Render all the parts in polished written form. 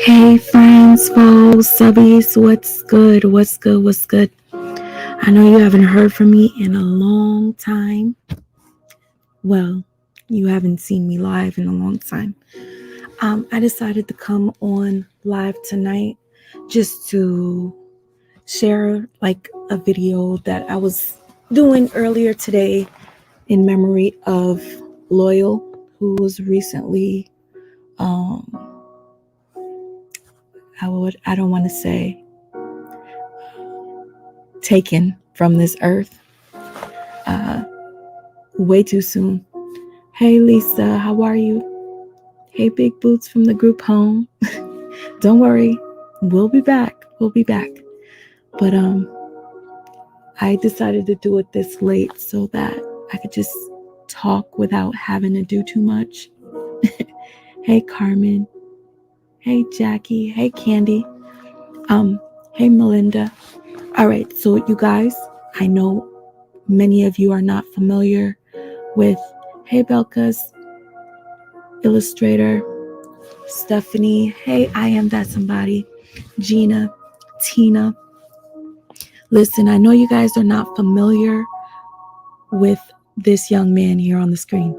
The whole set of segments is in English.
Hey friends, foes, subbies, what's good? What's good? What's good? I know you haven't heard from me in a long time. Well, you haven't seen me live in a long time. I decided to come on live tonight just to share like a video that I was doing earlier today in memory of Loyal, who was recently I don't want to say taken from this earth way too soon. Hey Lisa, how are you? Hey Big Boots from the group home. Don't worry, we'll be back. We'll be back. But I decided to do it this late so that I could just talk without having to do too much. Hey Carmen. Hey Jackie. Hey Candy. Hey Melinda. All right, so you guys, I know many of you are not familiar with Hey Belkas, illustrator, Stephanie. Hey, I am that somebody. Gina, Tina. Listen, I know you guys are not familiar with this young man here on the screen.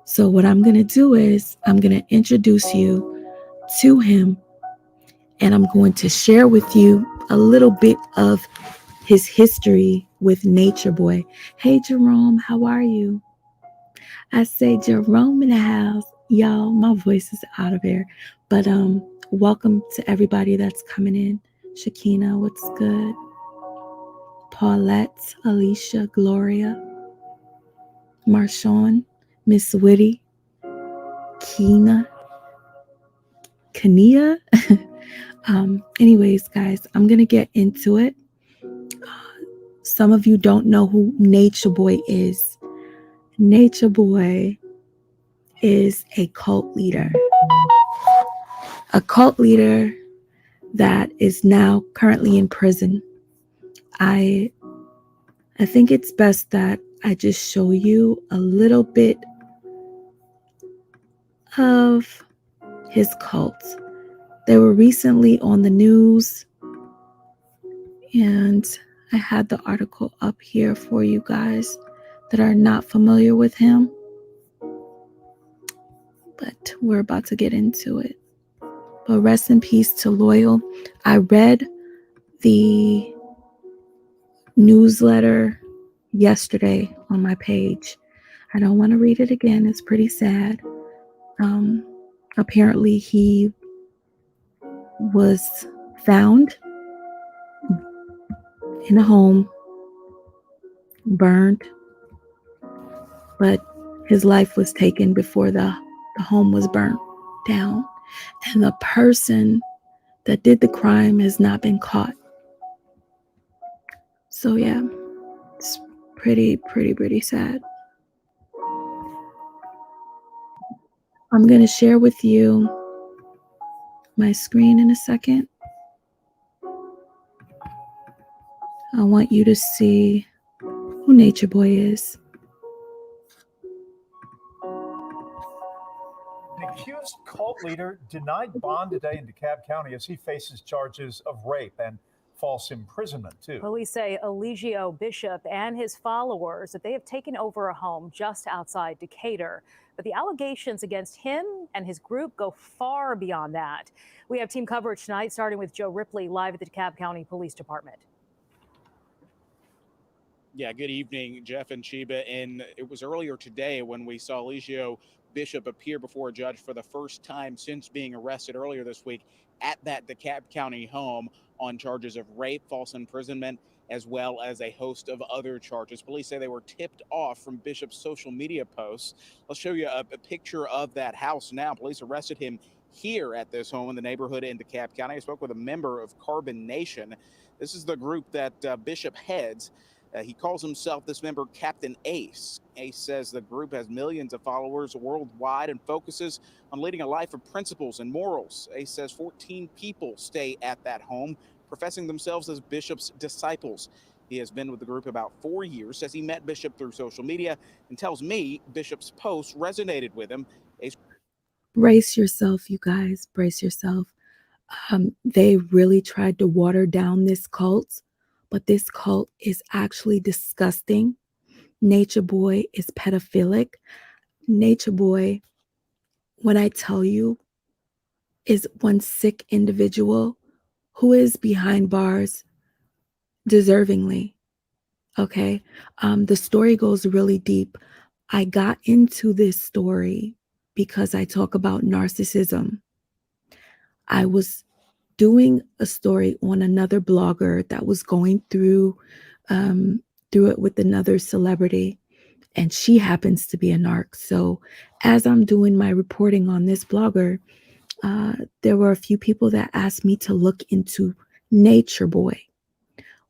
So what I'm going to do is I'm going to introduce you to him, and I'm going to share with you a little bit of his history with Nature Boy. Hey Jerome, how are you? I say Jerome in the house. Y'all, my voice is out of air. But welcome to everybody that's coming in. Shakina, what's good? Paulette, Alicia, Gloria, Marshawn, Miss Witty, Keena, Kania. Anyways, guys, I'm going to get into it. Some of you don't know who Nature Boy is. Nature Boy is a cult leader. A cult leader that is now currently in prison. I think it's best that I just show you a little bit of his cult. They were recently on the news, and I had the article up here for you guys that are not familiar with him. But we're about to get into it. But rest in peace to Loyal. I read the newsletter yesterday on my page. I don't want to read it again. It's pretty sad. Apparently he was found in a home, burned, but his life was taken before the home was burnt down. And the person that did the crime has not been caught. So yeah, it's pretty sad. I'm going to share with you my screen in a second. I want you to see who Nature Boy is. An accused cult leader denied bond today in DeKalb County as he faces charges of rape and false imprisonment, too. Police say Eligio Bishop and his followers that they have taken over a home just outside Decatur. But the allegations against him and his group go far beyond that. We have team coverage tonight, starting with Joe Ripley live at the DeKalb County Police Department. Yeah, good evening, Jeff and Chiba. And it was earlier today when we saw Eligio Bishop appear before a judge for the first time since being arrested earlier this week at that DeKalb County home on charges of rape, false imprisonment, as well as a host of other charges. Police say they were tipped off from Bishop's social media posts. I'll show you a picture of that house now. Police arrested him here at this home in the neighborhood in DeKalb County. I spoke with a member of Carbonation. This is the group that Bishop heads. He calls himself, this member, Captain Ace. Ace says the group has millions of followers worldwide and focuses on leading a life of principles and morals. Ace says 14 people stay at that home, professing themselves as Bishop's disciples. He has been with the group about 4 years, says he met Bishop through social media, and tells me Bishop's post resonated with him. Ace brace yourself, you guys, brace yourself. They really tried to water down this cult, but this cult is actually disgusting. Nature Boy is pedophilic. Nature Boy, when I tell you, is one sick individual who is behind bars deservingly. Okay. The story goes really deep. I got into this story because I talk about narcissism. I was doing a story on another blogger that was going through it with another celebrity, and she happens to be a narc. So as I'm doing my reporting on this blogger, there were a few people that asked me to look into Nature Boy.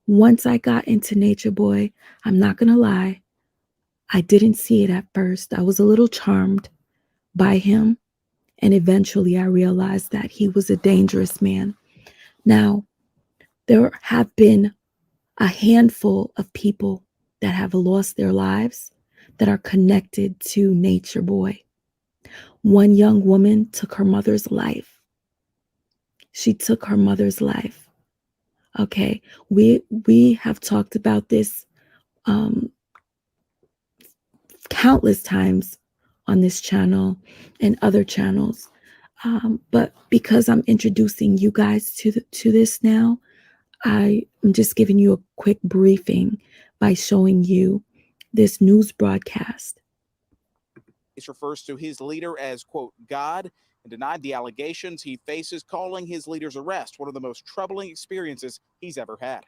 Once I got into Nature Boy, I'm not gonna lie, I didn't see it at first. I was a little charmed by him, and eventually I realized that he was a dangerous man. Now, there have been a handful of people that have lost their lives that are connected to Nature Boy. One young woman took her mother's life. She took her mother's life. Okay, we have talked about this countless times on this channel and other channels. But because I'm introducing you guys to this now, I am just giving you a quick briefing by showing you this news broadcast. He refers to his leader as, quote, God, and denied the allegations he faces, calling his leader's arrest one of the most troubling experiences he's ever had.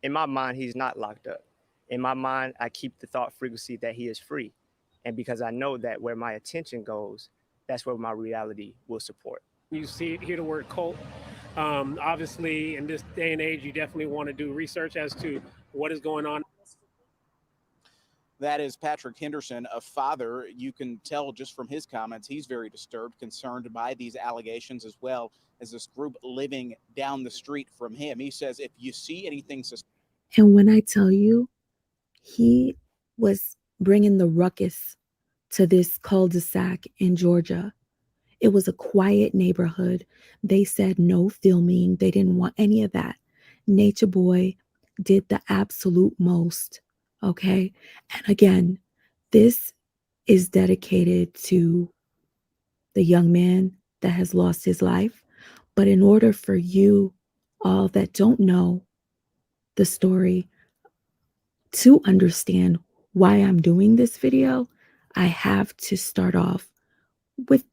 In my mind, he's not locked up. In my mind, I keep the thought frequency that he is free. And because I know that where my attention goes, that's where my reality will support. You hear the word cult. Obviously, in this day and age, you definitely want to do research as to what is going on. That is Patrick Henderson, a father. You can tell just from his comments, he's very disturbed, concerned by these allegations, as well as this group living down the street from him. He says, if you see anything suspicious. And when I tell you, he was bringing the ruckus to this cul-de-sac in Georgia. It was a quiet neighborhood. They said no filming. They didn't want any of that. Nature Boy did the absolute most. Okay. And again, this is dedicated to the young man that has lost his life. But in order for you all that don't know the story to understand why I'm doing this video, I have to start off with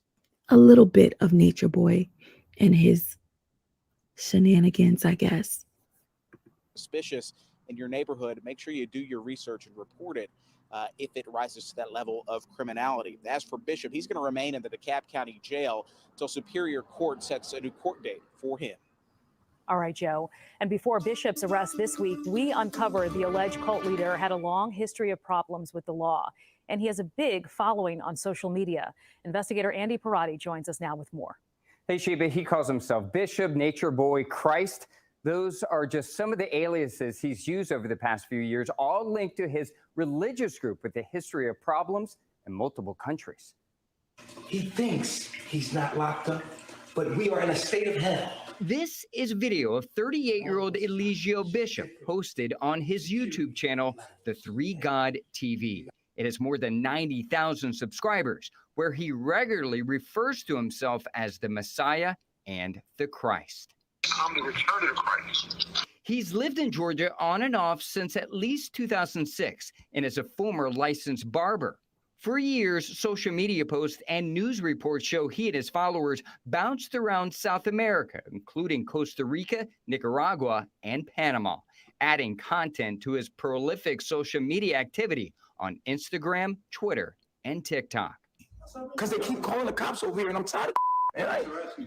a little bit of Nature Boy and his shenanigans, I guess. Suspicious in your neighborhood, make sure you do your research and report it if it rises to that level of criminality. As for Bishop, he's going to remain in the DeKalb County Jail until Superior Court sets a new court date for him. All right, Joe. And before Bishop's arrest this week, we uncovered the alleged cult leader had a long history of problems with the law, and he has a big following on social media. Investigator Andy Parati joins us now with more. Hey, Sheba, he calls himself Bishop, Nature Boy, Christ. Those are just some of the aliases he's used over the past few years, all linked to his religious group with a history of problems in multiple countries. He thinks he's not locked up, but we are in a state of hell. This is video of 38-year-old Eligio Bishop posted on his YouTube channel, The Three God TV. It has more than 90,000 subscribers, where he regularly refers to himself as the Messiah and the Christ. I'm the return of Christ. He's lived in Georgia on and off since at least 2006 and is a former licensed barber. For years, social media posts and news reports show he and his followers bounced around South America, including Costa Rica, Nicaragua, and Panama, adding content to his prolific social media activity on Instagram, Twitter, and TikTok. Because they keep calling the cops over here, and I'm tired of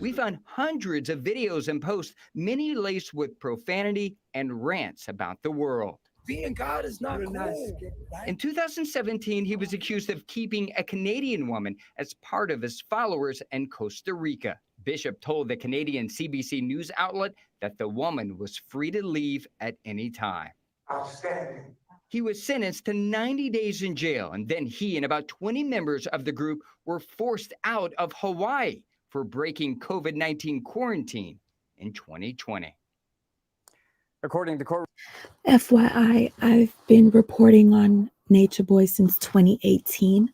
We found hundreds of videos and posts, many laced with profanity and rants about the world. being God is not cool. In 2017, he was accused of keeping a Canadian woman as part of his followers in Costa Rica. Bishop told the Canadian CBC news outlet that the woman was free to leave at any time. Outstanding. He was sentenced to 90 days in jail, and then he and about 20 members of the group were forced out of Hawaii for breaking COVID-19 quarantine in 2020. According to court. FYI, I've been reporting on Nature Boy since 2018.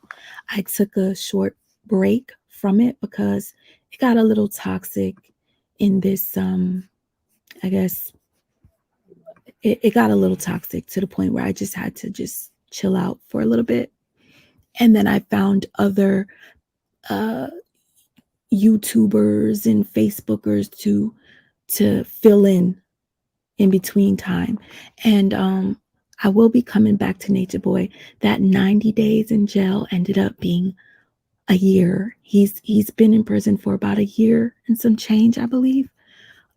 I took a short break from it because it got a little toxic in this, I guess, it got a little toxic to the point where I just had to just chill out for a little bit. And then I found other YouTubers and Facebookers to fill in between time. And I will be coming back to Nature Boy. That 90 days in jail ended up being a year. He's been in prison for about a year and some change, I believe.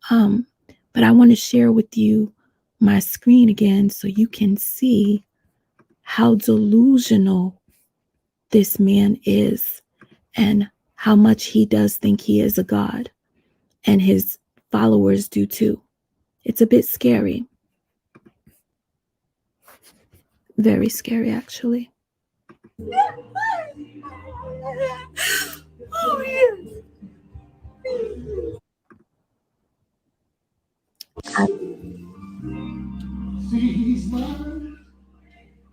But I want to share with you my screen again so you can see how delusional this man is and how much he does think he is a god, and his followers do too. It's a bit scary. Very scary, actually. Oh, yes. He's mine,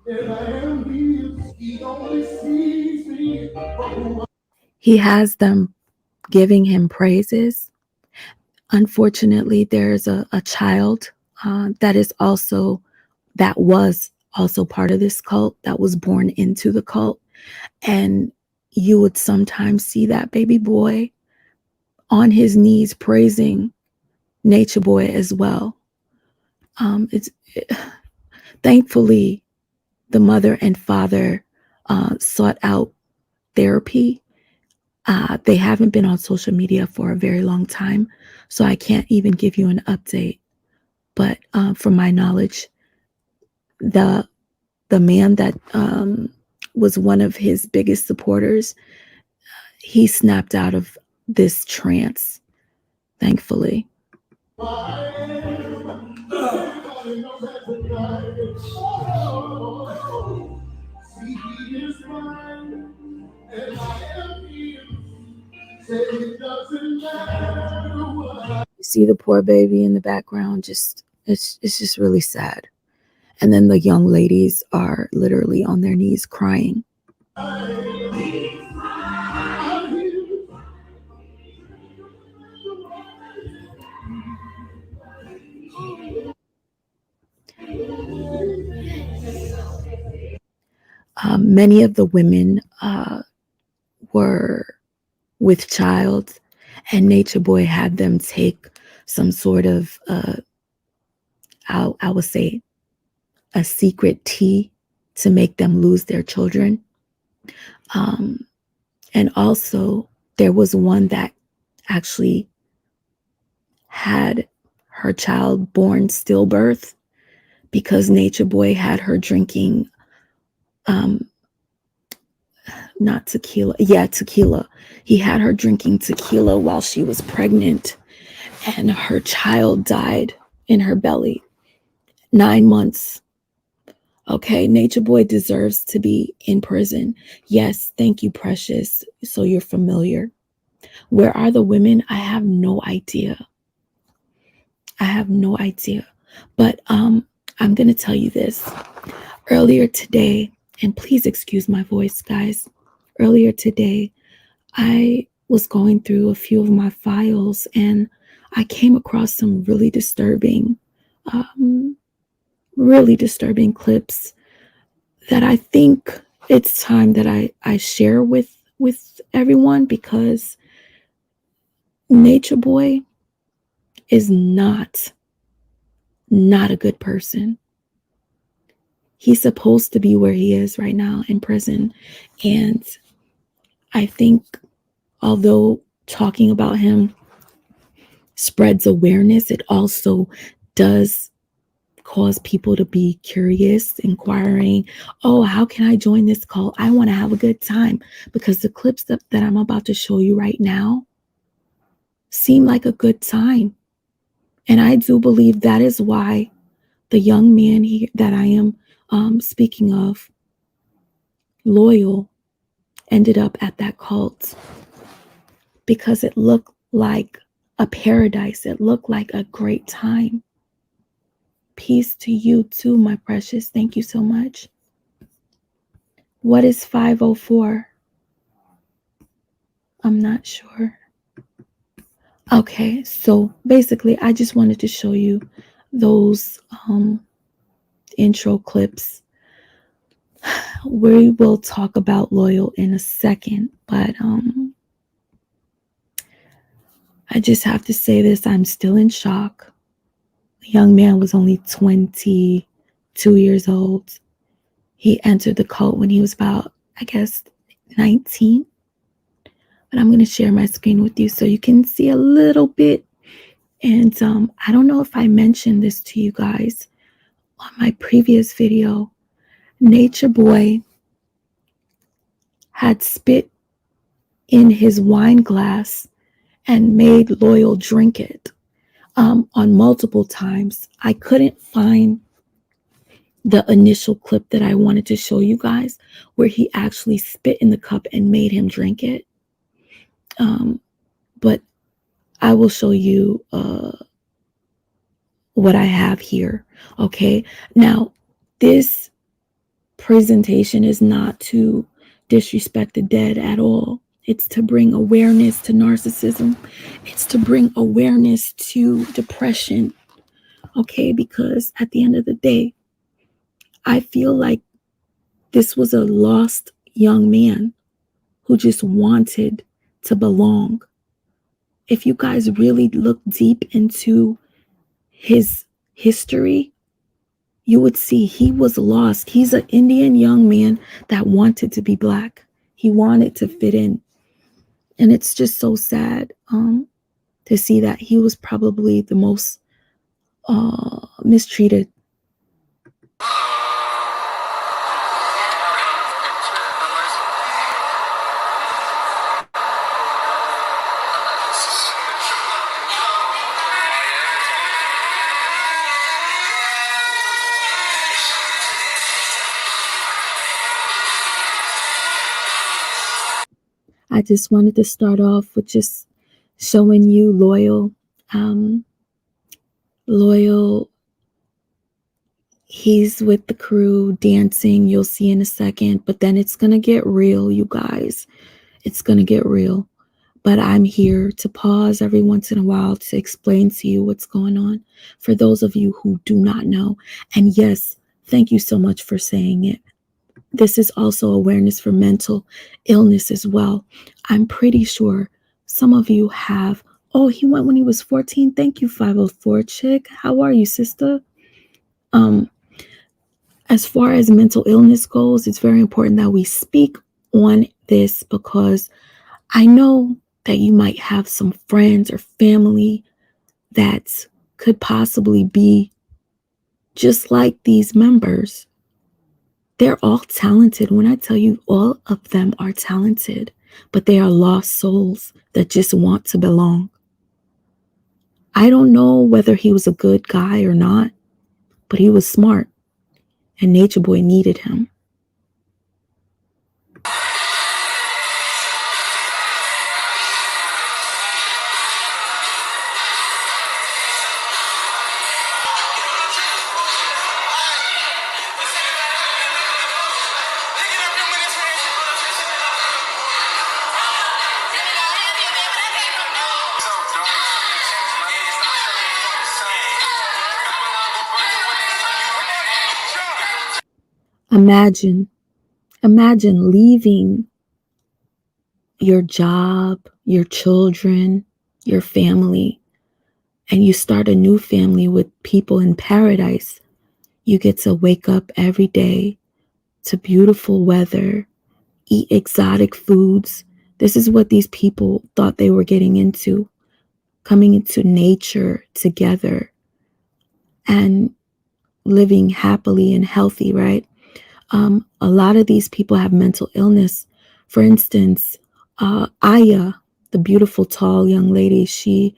and I am his. He only sees me. He has them giving him praises. Unfortunately, there's a child that was also part of this cult, that was born into the cult. And you would sometimes see that baby boy on his knees praising Nature Boy as well. Thankfully, the mother and father sought out therapy. They haven't been on social media for a very long time, so I can't even give you an update. But from my knowledge, the man that was one of his biggest supporters, he snapped out of this trance, thankfully. You see the poor baby in the background, it's just really sad. And then the young ladies are literally on their knees crying. Many of the women were with child, and Nature Boy had them take some sort of, I would say, a secret tea to make them lose their children. And also, there was one that actually had her child born stillbirth because Nature Boy had her drinking not tequila. Yeah, tequila. He had her drinking tequila while she was pregnant, and her child died in her belly. 9 months. Okay, Nature Boy deserves to be in prison. Yes, thank you, Precious. So you're familiar. Where are the women? I have no idea. But I'm going to tell you this. Earlier today, and please excuse my voice, guys. Earlier today, I was going through a few of my files, and I came across some really disturbing clips that I think it's time that I share with everyone, because Nature Boy is not a good person. He's supposed to be where he is right now, in prison. And I think although talking about him spreads awareness, it also does cause people to be curious, inquiring, oh, how can I join this cult? I want to have a good time. Because the clips that I'm about to show you right now seem like a good time. And I do believe that is why the young man that I am Speaking of, Loyal ended up at that cult because it looked like a paradise. It looked like a great time. Peace to you too, my precious. Thank you so much. What is 504? I'm not sure. Okay, so basically I just wanted to show you those intro clips. We will talk about Loyal in a second, but I just have to say this, I'm still in shock. The young man was only 22 years old. He entered the cult when he was about, I guess, 19. But I'm going to share my screen with you so you can see a little bit. And I don't know if I mentioned this to you guys on my previous video. Nature Boy had spit in his wine glass and made Loyal drink it on multiple times. I couldn't find the initial clip that I wanted to show you guys where he actually spit in the cup and made him drink it. But I will show you what I have here. Okay. Now, this presentation is not to disrespect the dead at all. It's to bring awareness to narcissism. It's to bring awareness to depression. Okay. Because at the end of the day, I feel like this was a lost young man who just wanted to belong. If you guys really look deep into his history, you would see he was lost. He's an Indian young man that wanted to be Black. He wanted to fit in. And it's just so sad to see that he was probably the most mistreated. I just wanted to start off with just showing you Loyal. Loyal, he's with the crew dancing. You'll see in a second, but then it's going to get real, you guys. It's going to get real. But I'm here to pause every once in a while to explain to you what's going on for those of you who do not know. And yes, thank you so much for saying it. This is also awareness for mental illness as well. I'm pretty sure some of you have, oh, he went when he was 14. Thank you, 504 chick. How are you, sister? As far as mental illness goes, it's very important that we speak on this because I know that you might have some friends or family that could possibly be just like these members. They're all talented. When I tell you all of them are talented, but they are lost souls that just want to belong. I don't know whether he was a good guy or not, but he was smart, and Nature Boy needed him. Imagine leaving your job, your children, your family, and you start a new family with people in paradise. You get to wake up every day to beautiful weather, eat exotic foods. This is what these people thought they were getting into, coming into nature together and living happily and healthy, right? A lot of these people have mental illness. For instance, Aya, the beautiful, tall young lady, she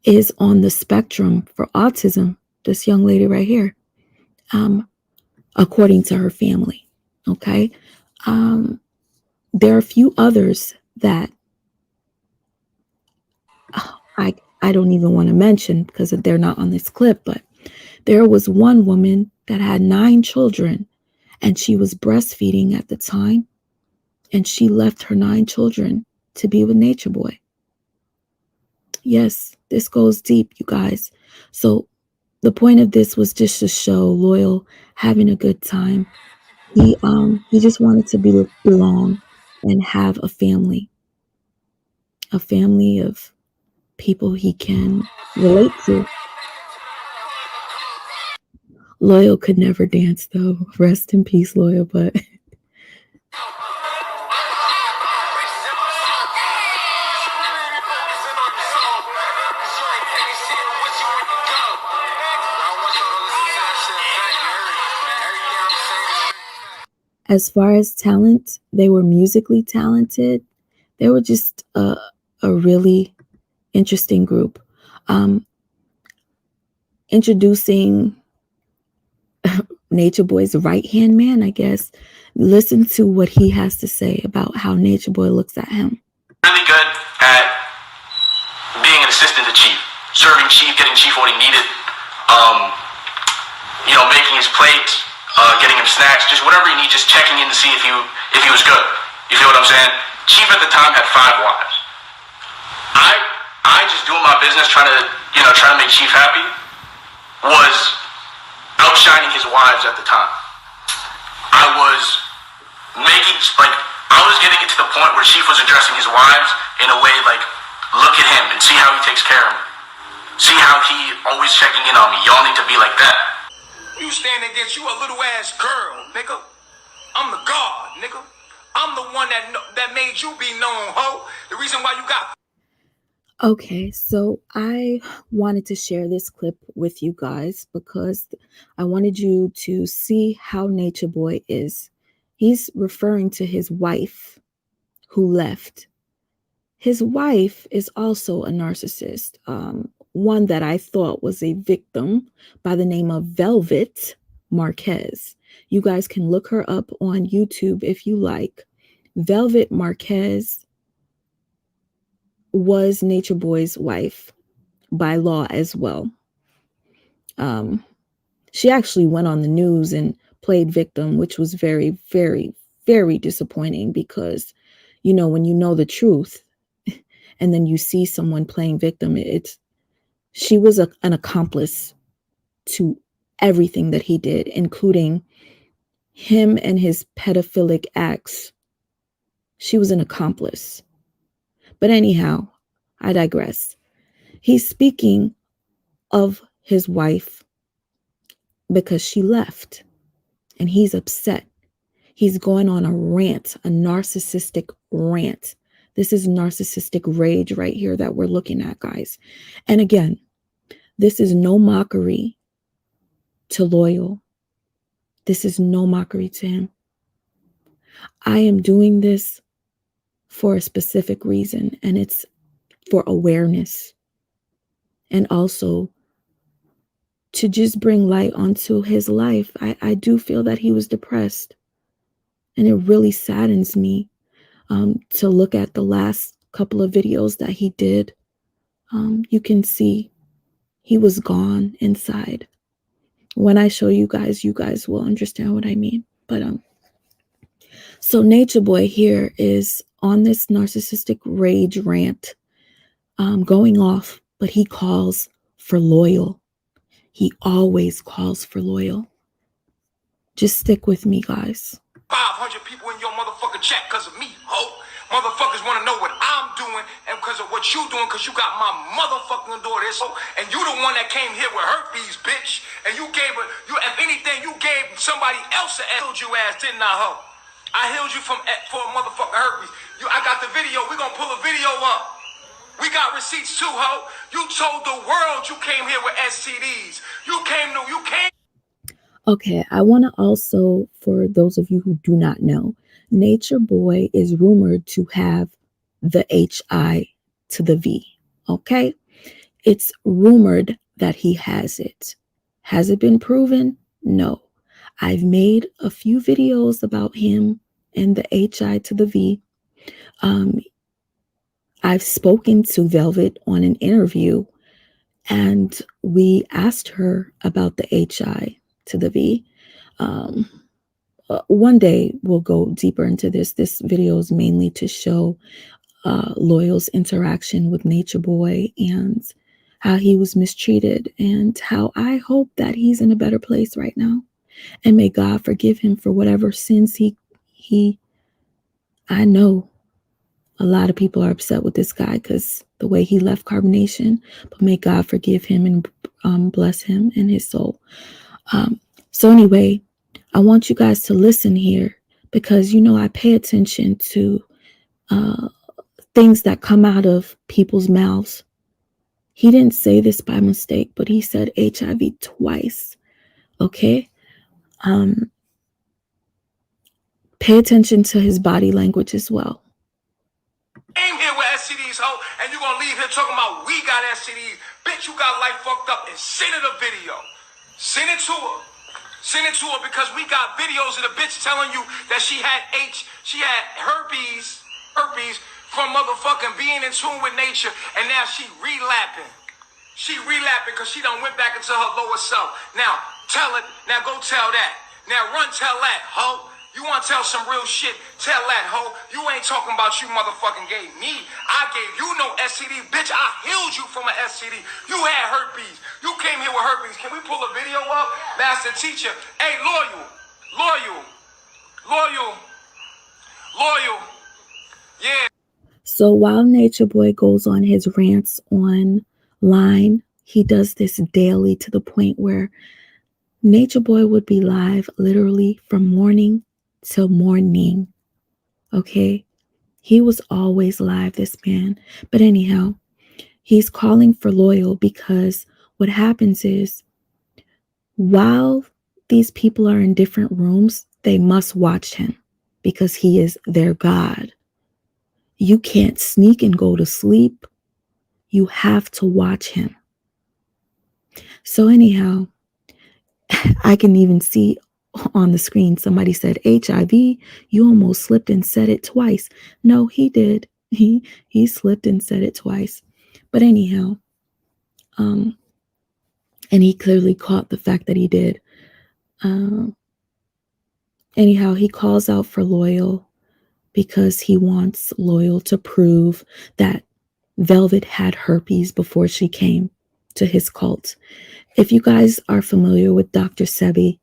is on the spectrum for autism. This young lady right here. according to her family. Okay. There are a few others that I don't even want to mention because they're not on this clip, but there was one woman that had 9 children and she was breastfeeding at the time, and she left her 9 children to be with Nature Boy. Yes, this goes deep, you guys. So the point of this was just to show Loyal having a good time. He just wanted to belong and have a family of people he can relate to. Loyal could never dance though. Rest in peace, Loyal, but as far as talent, they were musically talented. They were just a really interesting group. Introducing Nature Boy's right-hand man, I guess. Listen to what he has to say about how Nature Boy looks at him. Really good at being an assistant to Chief, serving Chief, getting Chief what he needed, making his plates, getting him snacks, just whatever he needs, just checking in to see if he was good. You feel what I'm saying? Chief at the time had 5 wives. I just doing my business, trying to make Chief happy, was outshining his wives at the time. I was getting it to the point where Chief was addressing his wives in a way like, look at him and see how he takes care of me. See how he always checking in on me. Y'all need to be like that. You stand against you a little ass girl, nigga. I'm the God, nigga. I'm the one that made you be known, ho. The reason why you got... Okay, so I wanted to share this clip with you guys because I wanted you to see how Nature Boy is. He's referring to his wife who left. His wife is also a narcissist, one that I thought was a victim by the name of Velvet Marquez. You guys can look her up on YouTube if you like. Velvet Marquez was Nature Boy's wife by law as well. She actually went on the news and played victim, which was very, very, very disappointing because, when you know the truth and then you see someone playing victim, she was an accomplice to everything that he did, including him and his pedophilic acts. She was an accomplice. But anyhow, I digress. He's speaking of his wife because she left and he's upset. He's going on a rant, a narcissistic rant. This is narcissistic rage right here that we're looking at, guys. And again, this is no mockery to Loyal. This is no mockery to him. I am doing this for a specific reason, and it's for awareness and also to just bring light onto his life. I do feel that he was depressed, and it really saddens me to look at the last couple of videos that he did. You can see he was gone inside. When I show you guys will understand what I mean. But so Nature Boy here is on this narcissistic rage rant, going off, but he calls for Loyal. He always calls for Loyal. Just stick with me, guys. 500 people in your motherfucking chat because of me, ho. Motherfuckers want to know what I'm doing and because of what you doing, because you got my motherfucking daughter, ho. And you the one that came here with herpes, bitch. And you gave her, if anything, you gave somebody else a healed your ass, didn't I, ho? I healed you for a motherfucking herpes. I got the video. We're going to pull a video up. We got receipts too, ho. You told the world you came here with STDs. You came. Okay, I want to also, for those of you who do not know, Nature Boy is rumored to have the HI to the V, okay? It's rumored that he has it. Has it been proven? No. I've made a few videos about him and the HI to the V. I've spoken to Velvet on an interview, and we asked her about the HI to the V. One day we'll go deeper into this. This video is mainly to show Loyal's interaction with Nature Boy and how he was mistreated, and how I hope that he's in a better place right now. And may God forgive him for whatever sins I know a lot of people are upset with this guy because the way he left Carbonation, but may God forgive him and bless him and his soul. So anyway, I want you guys to listen here, because, you know, I pay attention to things that come out of people's mouths. He didn't say this by mistake, but he said HIV twice. Okay? Pay attention to his body language as well. Came here with STDs, ho, and you gonna leave here talking about we got STDs. Bitch, you got life fucked up, and send it a video. Send it to her. Send it to her, because we got videos of the bitch telling you that she had herpes from motherfucking being in tune with nature, and now she relapsing. She relapsing because she done went back into her lower self. Now, tell it. Now go tell that. Now run tell that, ho. You want to tell some real shit? Tell that, ho. You ain't talking about you motherfucking gave me. I gave you no STD, bitch. I healed you from an STD. You had herpes. You came here with herpes. Can we pull a video up? Master teacher. Hey, loyal. Yeah. So while Nature Boy goes on his rants online, he does this daily to the point where Nature Boy would be live literally from morning till morning. Okay? He was always live, this man. But anyhow, he's calling for Loyal, because what happens is, while these people are in different rooms, they must watch him because he is their God. You can't sneak and go to sleep. You have to watch him. So anyhow, I can even see on the screen somebody said HIV. You almost slipped and said it twice. No, he did. He slipped and said it twice. But anyhow, and he clearly caught the fact that he did. Anyhow, he calls out for Loyal because he wants Loyal to prove that Velvet had herpes before she came to his cult. If you guys are familiar with Dr. Sebi,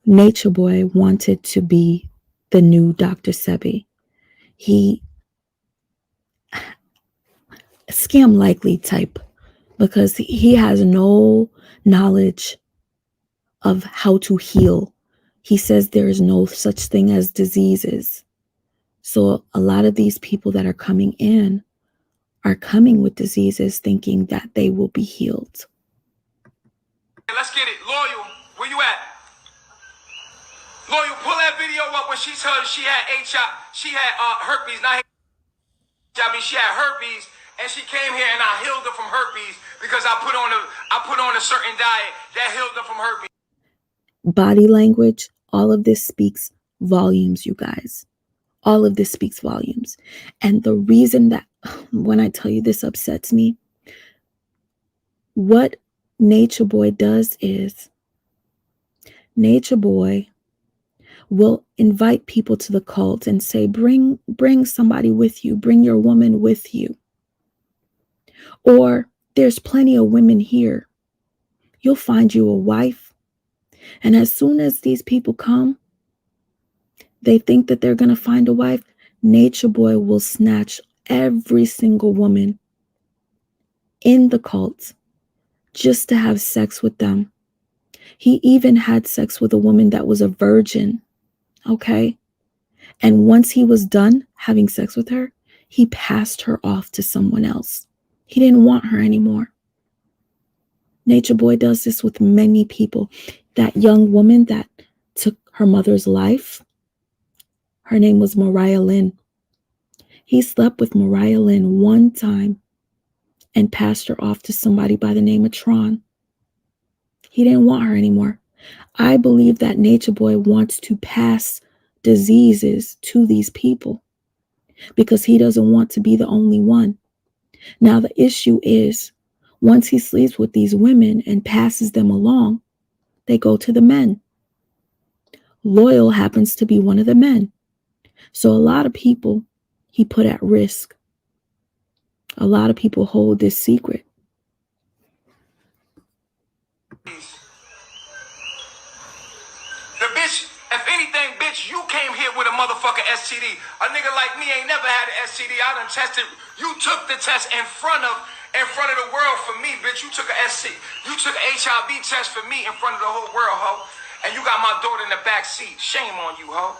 Nature Boy wanted to be the new Dr. Sebi. He scam likely type, because he has no knowledge of how to heal. He says there is no such thing as diseases. So a lot of these people that are coming in are coming with diseases thinking that they will be healed. Let's get it. Loyal, where you at? Loyal, pull that video up when she told you she had herpes, not HIV. She had herpes, and she came here and I healed her from herpes because I put on a certain diet that healed her from herpes. Body language, all of this speaks volumes, you guys. All of this speaks volumes. And the reason that when I tell you this upsets me, what Nature Boy does is Nature Boy will invite people to the cult and say, bring somebody with you, bring your woman with you. Or there's plenty of women here. You'll find you a wife. And as soon as these people come, they think that they're going to find a wife. Nature Boy will snatch every single woman in the cult just to have sex with them. He even had sex with a woman that was a virgin. Okay? And once he was done having sex with her, he passed her off to someone else. He didn't want her anymore. Nature Boy does this with many people. That young woman that took her mother's life, her name was Mariah Lynn. He slept with Mariah Lynn one time and passed her off to somebody by the name of Tron. He didn't want her anymore. I believe that Nature Boy wants to pass diseases to these people because he doesn't want to be the only one. Now, the issue is once he sleeps with these women and passes them along, they go to the men. Loyal happens to be one of the men. So a lot of people he put at risk. A lot of people hold this secret. The bitch, if anything, bitch, you came here with a motherfucking STD. A nigga like me ain't never had an STD. I done tested. You took the test in front of the world for me, bitch. You took a SC. You took an HIV test for me in front of the whole world, ho. And you got my daughter in the back seat. Shame on you, ho.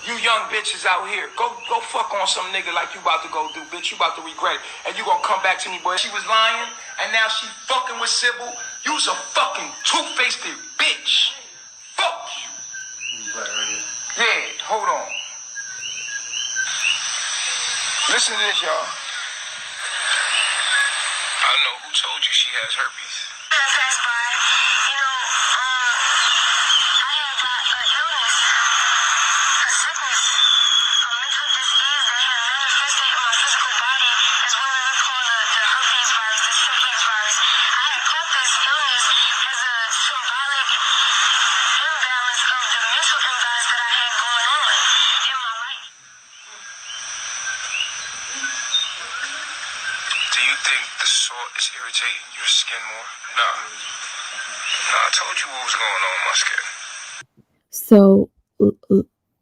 You young bitches out here, go fuck on some nigga like you about to go do, bitch. You about to regret it. And you gonna come back to me, boy. She was lying, and now she fucking with Sybil. You's a fucking two-faced bitch. Fuck you. Yeah, hold on. Listen to this, y'all. I know who told you she has herpes. That's fine. You know, I have got an illness, a sickness, a mental disease that had manifested in my physical body as what we would call the herpes virus, the syphilis virus. I had caught this illness as a symbolic imbalance of the mental imbalance that I had going on in my life. Do you think the salt is irritating your skin more? No. No, I told you what was going on in my skin. So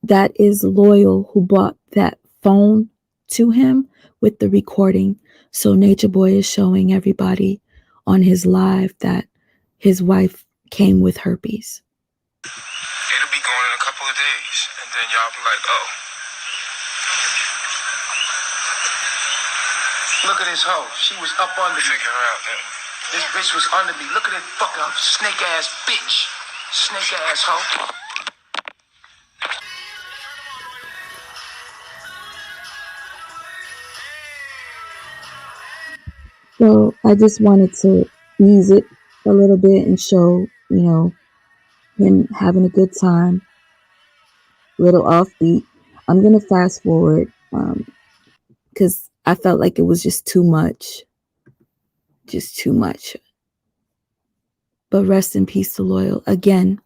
that is Loyal who bought that phone to him with the recording. So Nature Boy is showing everybody on his live that his wife came with herpes. It'll be gone in a couple of days, and then y'all be like, oh. Look at this hoe. She was up under me. Figure her out then. This bitch was under me. Look at that fucking snake ass bitch. Snake ass hoe. So I just wanted to ease it a little bit and show, him having a good time, little offbeat. I'm going to fast forward because I felt like it was just too much. Just too much. But rest in peace to Loyal. Again,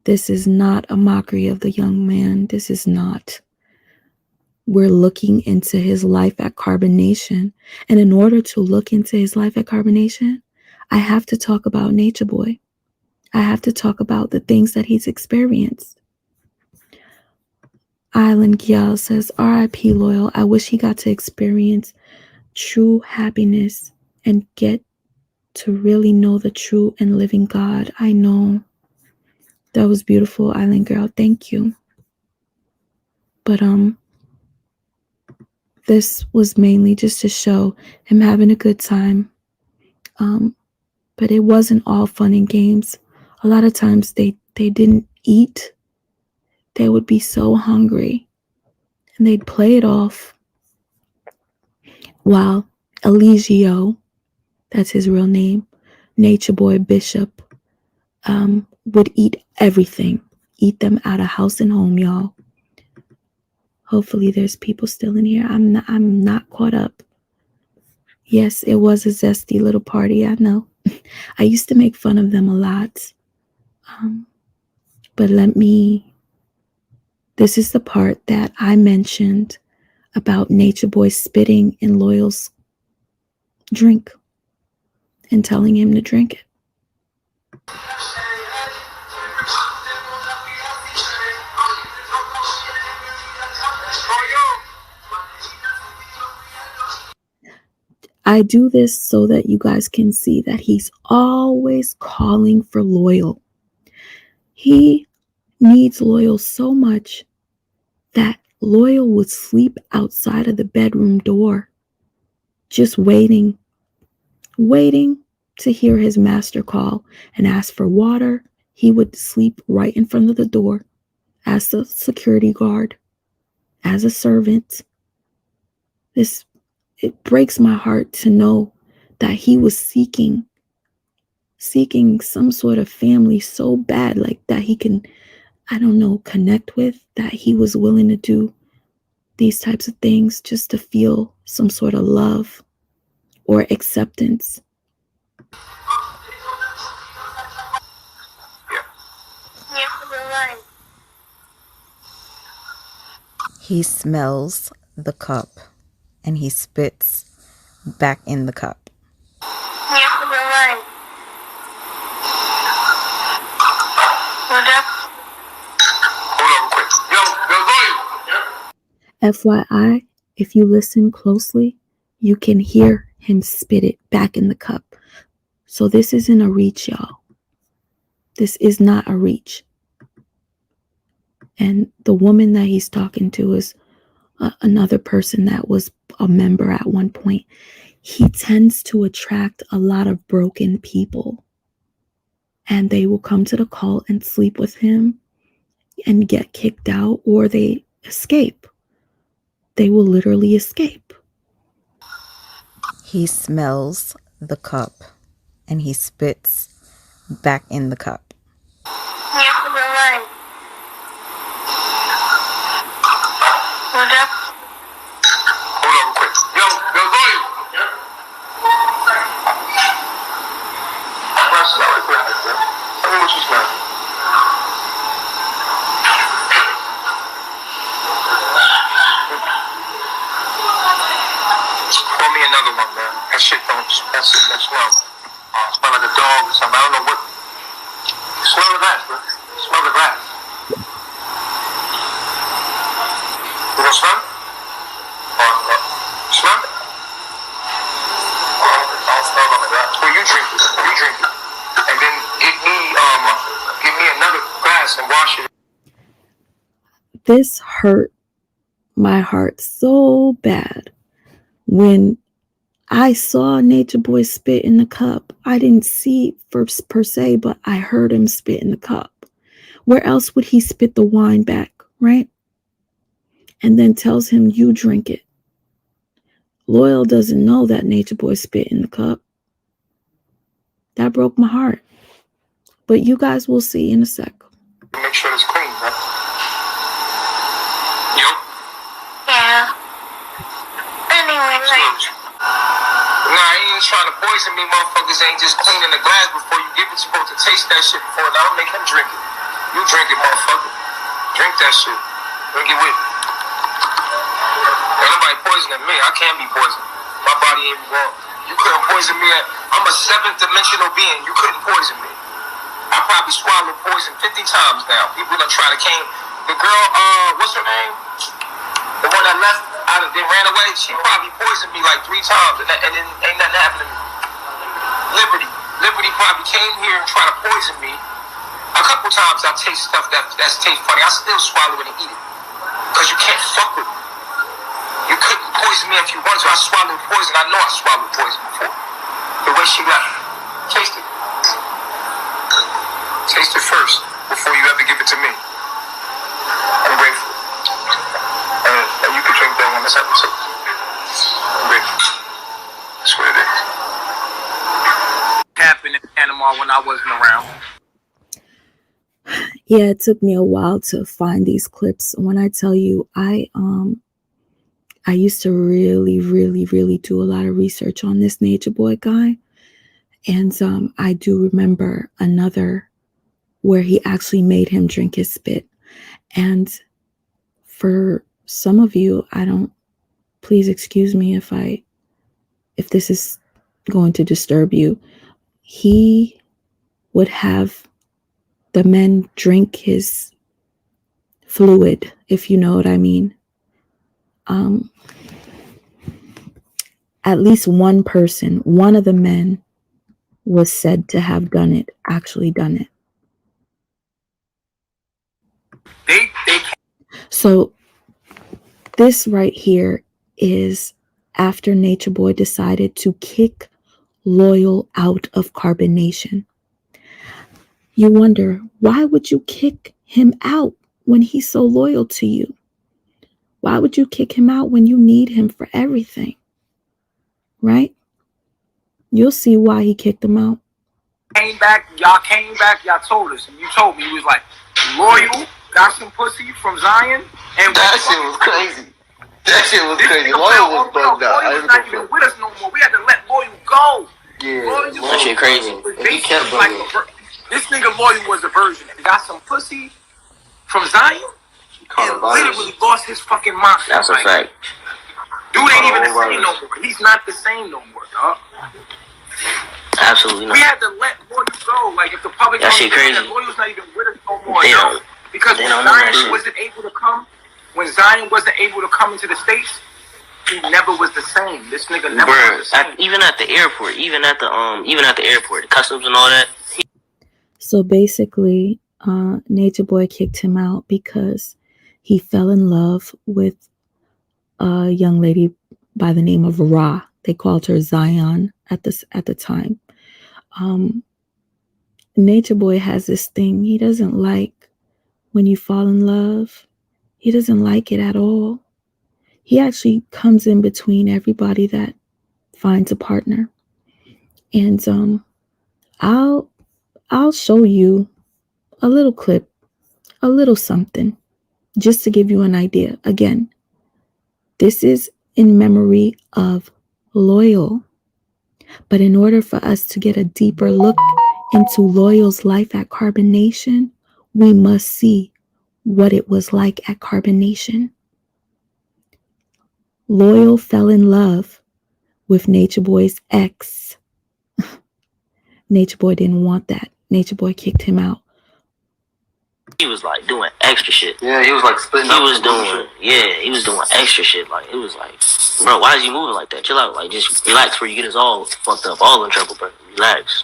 this is not a mockery of the young man. This is not. We're looking into his life at Carbonation. And in order to look into his life at Carbonation, I have to talk about Nature Boy. I have to talk about the things that he's experienced. Island Gyal says, R.I.P. Loyal. I wish he got to experience true happiness and get to really know the true and living God. I know. That was beautiful, Island Girl. Thank you. But this was mainly just to show him having a good time. But it wasn't all fun and games. A lot of times they didn't eat. They would be so hungry and they'd play it off. While Eligio, that's his real name, Nature Boy Bishop, would eat everything. Eat them out of house and home, y'all. Hopefully there's people still in here. I'm not caught up. Yes, it was a zesty little party, I know. I used to make fun of them a lot. But this is the part that I mentioned about Nature Boy spitting in Loyal's drink and telling him to drink it. I do this so that you guys can see that he's always calling for Loyal. He needs Loyal so much that Loyal would sleep outside of the bedroom door, just waiting to hear his master call and ask for water. He would sleep right in front of the door as a security guard, as a servant. It breaks my heart to know that he was seeking seeking some sort of family so bad, like that he can, I don't know, connect with, that he was willing to do these types of things just to feel some sort of love or acceptance. He smells the cup and he spits back in the cup. FYI, if you listen closely, you can hear him spit it back in the cup. So this isn't a reach, y'all. This is not a reach. And the woman that he's talking to is another person that was a member at one point. He tends to attract a lot of broken people. And they will come to the call and sleep with him and get kicked out, or they escape. They will literally escape. He smells the cup and he spits back in the cup. Pour me another one, man. That shit don't smell. Smell like a dog or something. I don't know what. Smell the grass, bro. Smell the grass. You don't smell it? Smell it? I'll smell on the grass. Well, you drink it. You drink it. And then give me another glass and wash it. This hurt my heart so bad. When I saw Nature Boy spit in the cup, I didn't see per se, but I heard him spit in the cup. Where else would he spit the wine back, right? And then tells him, you drink it. Loyal doesn't know that Nature Boy spit in the cup. That broke my heart. But you guys will see in a sec. Make sure it's clean, bro. You? Yeah. Anyway, nah, I ain't trying to poison me. Motherfuckers ain't just cleaning the glass before you give it. You're supposed to taste that shit before. Now don't make him drink it. You drink it, motherfucker. Drink that shit. Drink it with me. Ain't nobody poisoning me. I can't be poisoned. My body ain't wrong. You couldn't poison me. I'm a 7th dimensional being. You couldn't poison me. I probably swallowed poison 50 times now. People done try to came. The girl, what's her name? The one that left out of, they ran away. She probably poisoned me like 3 times, and then ain't nothing happened to me. Liberty probably came here and tried to poison me. A couple times I taste stuff that's taste funny. I still swallow it and eat it, cause you can't fuck with me. You couldn't poison me if you wanted to. I swallowed poison. I know I swallowed poison before. The way she left. Taste it. Taste it first before you ever give it to me. I'm grateful. And you can drink that when this episode. I'm grateful. That's what it is. Happened in Panama when I wasn't around. Yeah, it took me a while to find these clips. When I tell you, I used to really do a lot of research on this Nature Boy guy. And I do remember another where he actually made him drink his spit. And for some of you, please excuse me if this is going to disturb you. He would have the men drink his fluid, if you know what I mean. At least one person, one of the men was said to have actually done it. So this right here is after Nature Boy decided to kick Loyal out of Carbonation. You wonder, why would you kick him out when he's so loyal to you? Why would you kick him out when you need him for everything? Right? You'll see why he kicked him out. Ain't came back, y'all told us, and you told me, you was like, Loyal got some pussy from Zion, and that shit was crazy. That shit was crazy. Loyal was bugged out. Loyal was not even with us no more. We had to let Loyal go. Yeah, that shit crazy. He kept bugging. This nigga Loyal was a virgin. He got some pussy from Zion, and literally lost his fucking mind. That's a fact. Dude ain't even the same no more. He's not the same no more, dog. Absolutely not. We had to let Loyal go. Like, if the public that shit crazy. Loyal's not even with us no more, no. Because when Zion wasn't able to come, into the States, he never was the same. This nigga never was the same. Even at the airport, the customs and all that. So basically, Nature Boy kicked him out because he fell in love with a young lady by the name of Ra. They called her Zion at the time. Nature Boy has this thing. He doesn't like when you fall in love. He doesn't like it at all. He actually comes in between everybody that finds a partner. And I'll show you a little clip, a little something, just to give you an idea. Again, this is in memory of Loyal. But in order for us to get a deeper look into Loyal's life at Carbonation, we must see what it was like at Carbonation. Loyal fell in love with Nature Boy's ex. Nature Boy didn't want that. Nature Boy kicked him out. He was like doing extra shit. Yeah, he was like splitting up. He was doing extra shit. Like, it was like, bro, why is he moving like that? Chill out. Like, just relax before you get us all fucked up, all in trouble, bro. Relax.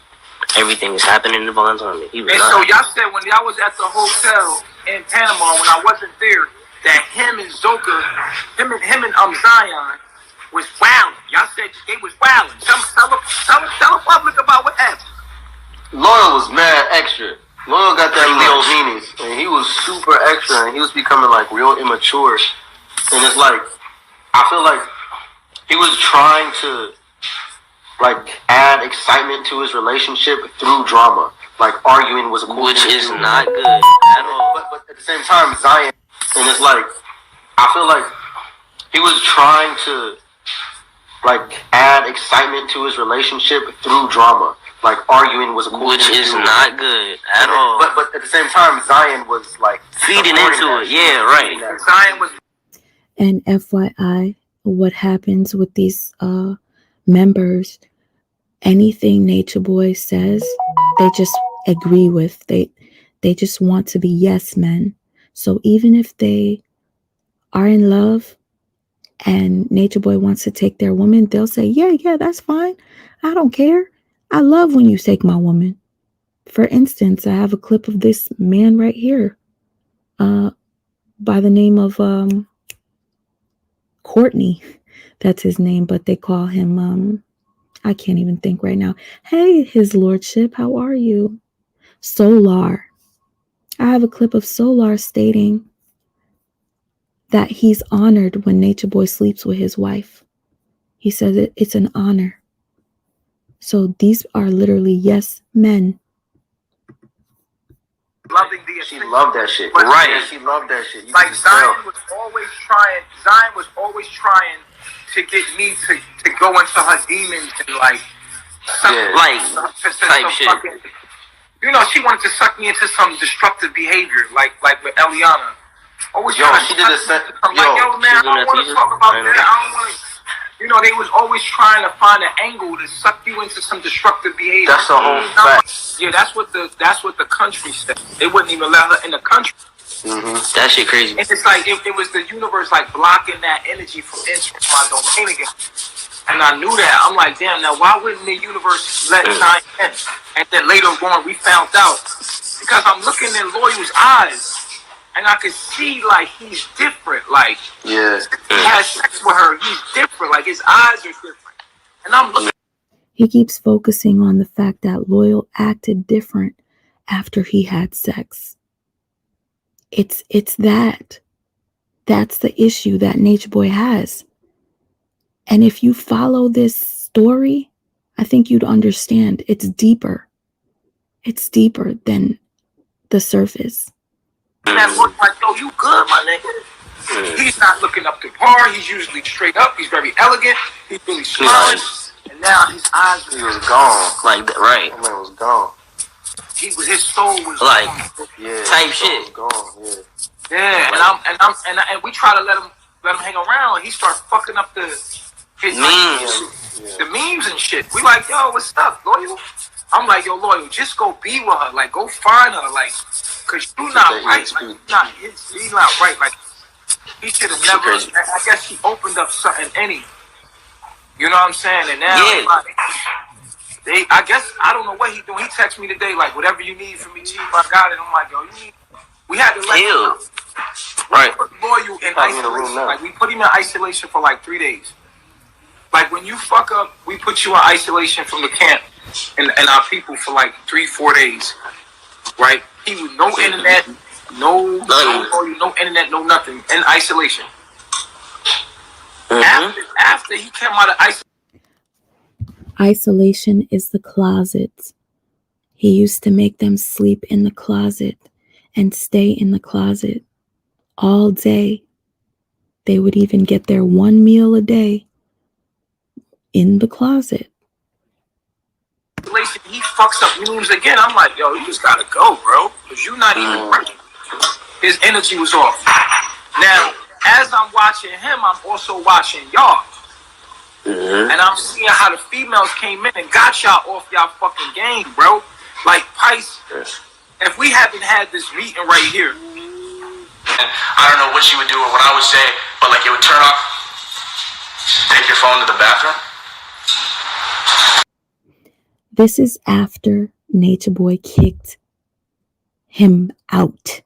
Everything is happening in voluntary. And so y'all said when y'all was at the hotel in Panama when I wasn't there, that him and Zoka, him and Zion was wilding. Y'all said they was wilding. Tell the public about what happened. Loyal was mad extra. Loyal got that Leo Venus, and he was super extra, and he was becoming like real immature. And it's like, I feel like he was trying to like add excitement to his relationship through drama. Like, arguing was a cool thing, which is not good at all. But at the same time, Zion, and it's like, I feel like he was trying to like add excitement to his relationship through drama. Like, arguing was a cool thing, which is not good at all. But at the same time, Zion was like feeding into it. Yeah, right. Zion was. And FYI, what happens with these members, anything Nature Boy says, they just agree with. They just want to be yes men. So even if they are in love and Nature Boy wants to take their woman, they'll say, yeah, that's fine. I don't care. I love when you take my woman. For instance, I have a clip of this man right here by the name of Courtney. That's his name, but they call him, I can't even think right now. Hey, his lordship, how are you? Solar. I have a clip of Solar stating that he's honored when Nature Boy sleeps with his wife. He says it's an honor. So these are literally yes men. She loved that shit. Right. Yeah, she loved that shit. Like, Zion was always trying to get me to go into her demons and like type shit. Fucking, she wanted to suck me into some destructive behavior, like with Eliana. Always she did a set. I'm like, yo, man, I don't want to talk about that. I don't want to. They was always trying to find an angle to suck you into some destructive behavior. That's the whole fact. Yeah, that's what the country said. They wouldn't even let her in the country. Mm-hmm. That shit crazy. And it's like it was the universe like blocking that energy from entering my domain again. And I knew that. I'm like, damn. Now why wouldn't the universe let Zion in? And then later on, we found out because I'm looking in Loyal's eyes. And I could see, like, he's different. Like, he has sex with her. He's different. Like, his eyes are different. And I'm looking. He keeps focusing on the fact that Loyal acted different after he had sex. It's that. That's the issue that Nature Boy has. And if you follow this story, I think you'd understand it's deeper. It's deeper than the surface. That look like, yo, you good, my nigga? He's not looking up to par. He's usually straight up. He's very elegant. He's really smiling. And now his eyes, he was gone. Like that, right? That man was gone. His soul was like gone. Yeah, type shit. Gone. Yeah. And we try to let him hang around. He starts fucking up his memes, the memes and shit. We like, yo, what's up, Loyal? I'm like, yo, Loyal, just go be with her. Like, go find her. Like, cause you not right. Like, he's not right. Like, he should have never. I guess he opened up something. You know what I'm saying? And now, like, I guess I don't know what he doing. He texted me today, like, whatever you need from me, Chief, I got it. I'm like, yo, we had to let him know. Right. We put Loyal in isolation. Like, we put him in isolation for like 3 days. Like, when you fuck up, we put you in isolation from the camp and our people for like 3-4 days. Right? He was no internet, no internet, no nothing. In isolation. After he came out of isolation. Isolation is the closet. He used to make them sleep in the closet and stay in the closet all day. They would even get their one meal a day in the closet. He fucks up memes again. I'm like, yo, you just gotta go, bro, because you're not even right. His energy was off. Now, as I'm watching him, I'm also watching y'all. And I'm seeing how the females came in and got y'all off y'all fucking game, bro. Like, Pice, if we haven't had this meeting right here. I don't know what she would do or what I would say, but like it would turn off. Take your phone to the bathroom. This is after Nature Boy kicked him out.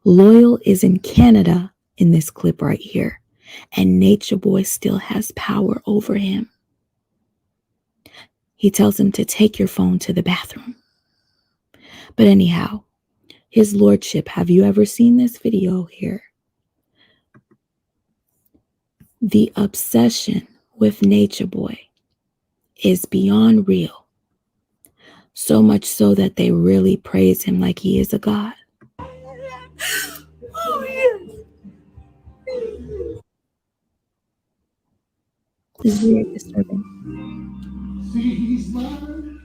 Loyal is in Canada in this clip right here, and Nature Boy still has power over him. He tells him to take your phone to the bathroom. But anyhow, His Lordship, have you ever seen this video here? The obsession with Nature Boy is beyond real. So much so that they really praise him like he is a god. Oh, yes. This is very disturbing. See, he's mine,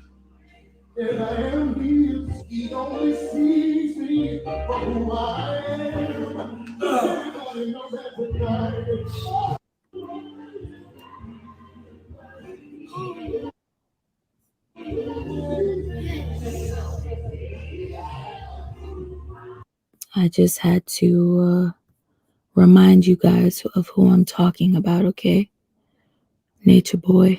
and I am his. He only sees me for who I am. Everybody knows that. I just had to remind you guys of who I'm talking about, okay? Nature Boy.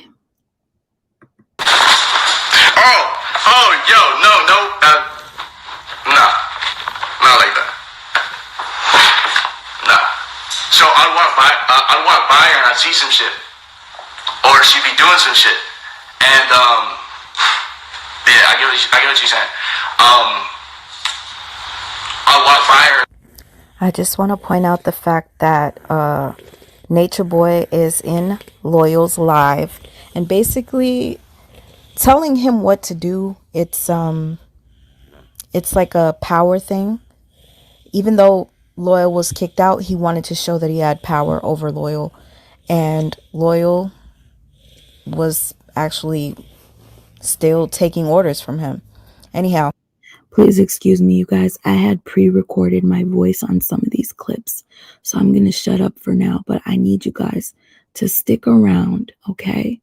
Not like that. Nah. So I'd walk by her and I'd see some shit, or she'd be doing some shit, and yeah, I get what you're saying. I'd walk by her. I just want to point out the fact that Nature Boy is in Loyal's live and basically telling him what to do. It's like a power thing. Even though Loyal was kicked out, he wanted to show that he had power over Loyal, and Loyal was actually still taking orders from him. Anyhow, please excuse me, you guys. I had pre-recorded my voice on some of these clips, so I'm going to shut up for now, but I need you guys to stick around, okay?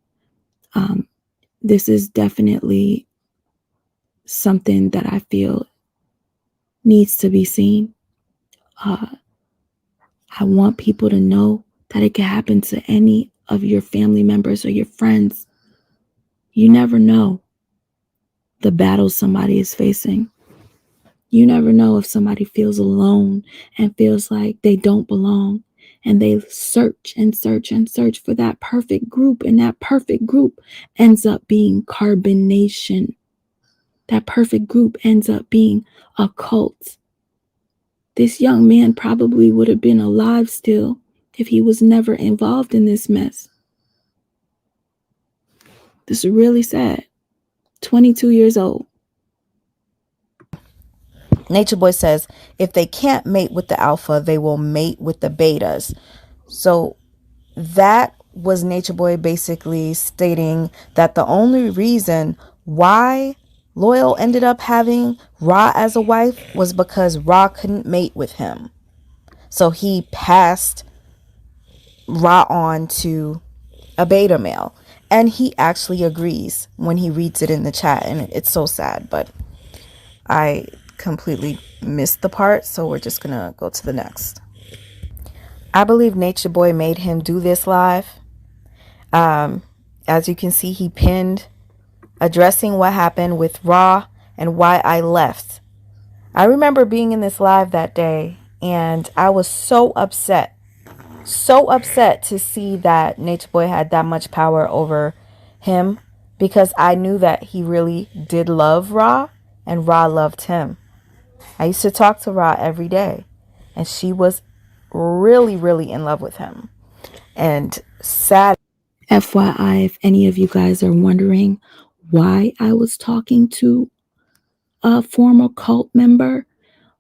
This is definitely something that I feel needs to be seen. I want people to know that it can happen to any of your family members or your friends. You never know the battle somebody is facing. You never know if somebody feels alone and feels like they don't belong, and they search and search and search for that perfect group, and that perfect group ends up being Carbonation. That perfect group ends up being a cult. This young man probably would have been alive still if he was never involved in this mess. This is really sad. 22 years old. Nature Boy says if they can't mate with the alpha, they will mate with the betas. So that was Nature Boy basically stating that the only reason why Loyal ended up having Ra as a wife was because Ra couldn't mate with him. So he passed Ra on to a beta male. And he actually agrees when he reads it in the chat. And it's so sad, but I completely missed the part. So we're just going to go to the next. I believe Nature Boy made him do this live. As you can see, he pinned addressing what happened with Ra and why I left. I remember being in this live that day and I was so upset to see that Nature Boy had that much power over him, because I knew that he really did love Ra and Ra loved him. I used to talk to Ra every day and she was really, really in love with him. And sad. FYI, if any of you guys are wondering why I was talking to a former cult member,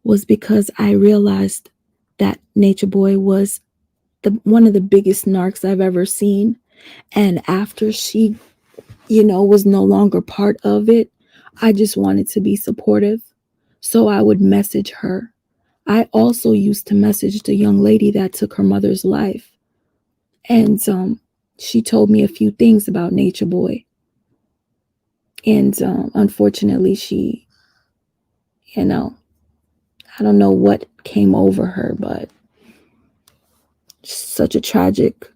was because I realized that Nature Boy was one of the biggest narcs I've ever seen. And after she, was no longer part of it, I just wanted to be supportive. So I would message her. I also used to message the young lady that took her mother's life. And she told me a few things about Nature Boy. And unfortunately, she, I don't know what came over her, but such a tragic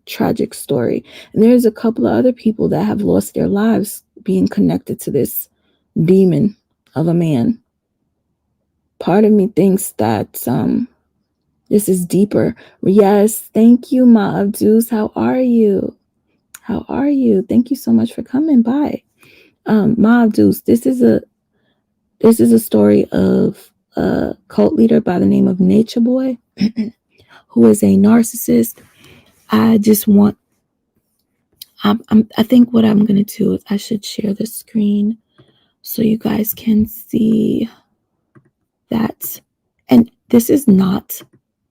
story. And there's a couple of other people that have lost their lives being connected to this demon of a man. Part of me thinks that this is deeper. Yes, thank you, Ma Abdus. How are you? How are you? Thank you so much for coming by. Ma Abdus, this is a story of a cult leader by the name of Nature Boy, who is a narcissist. I think what I'm going to do is I should share the screen so you guys can see that. And this is not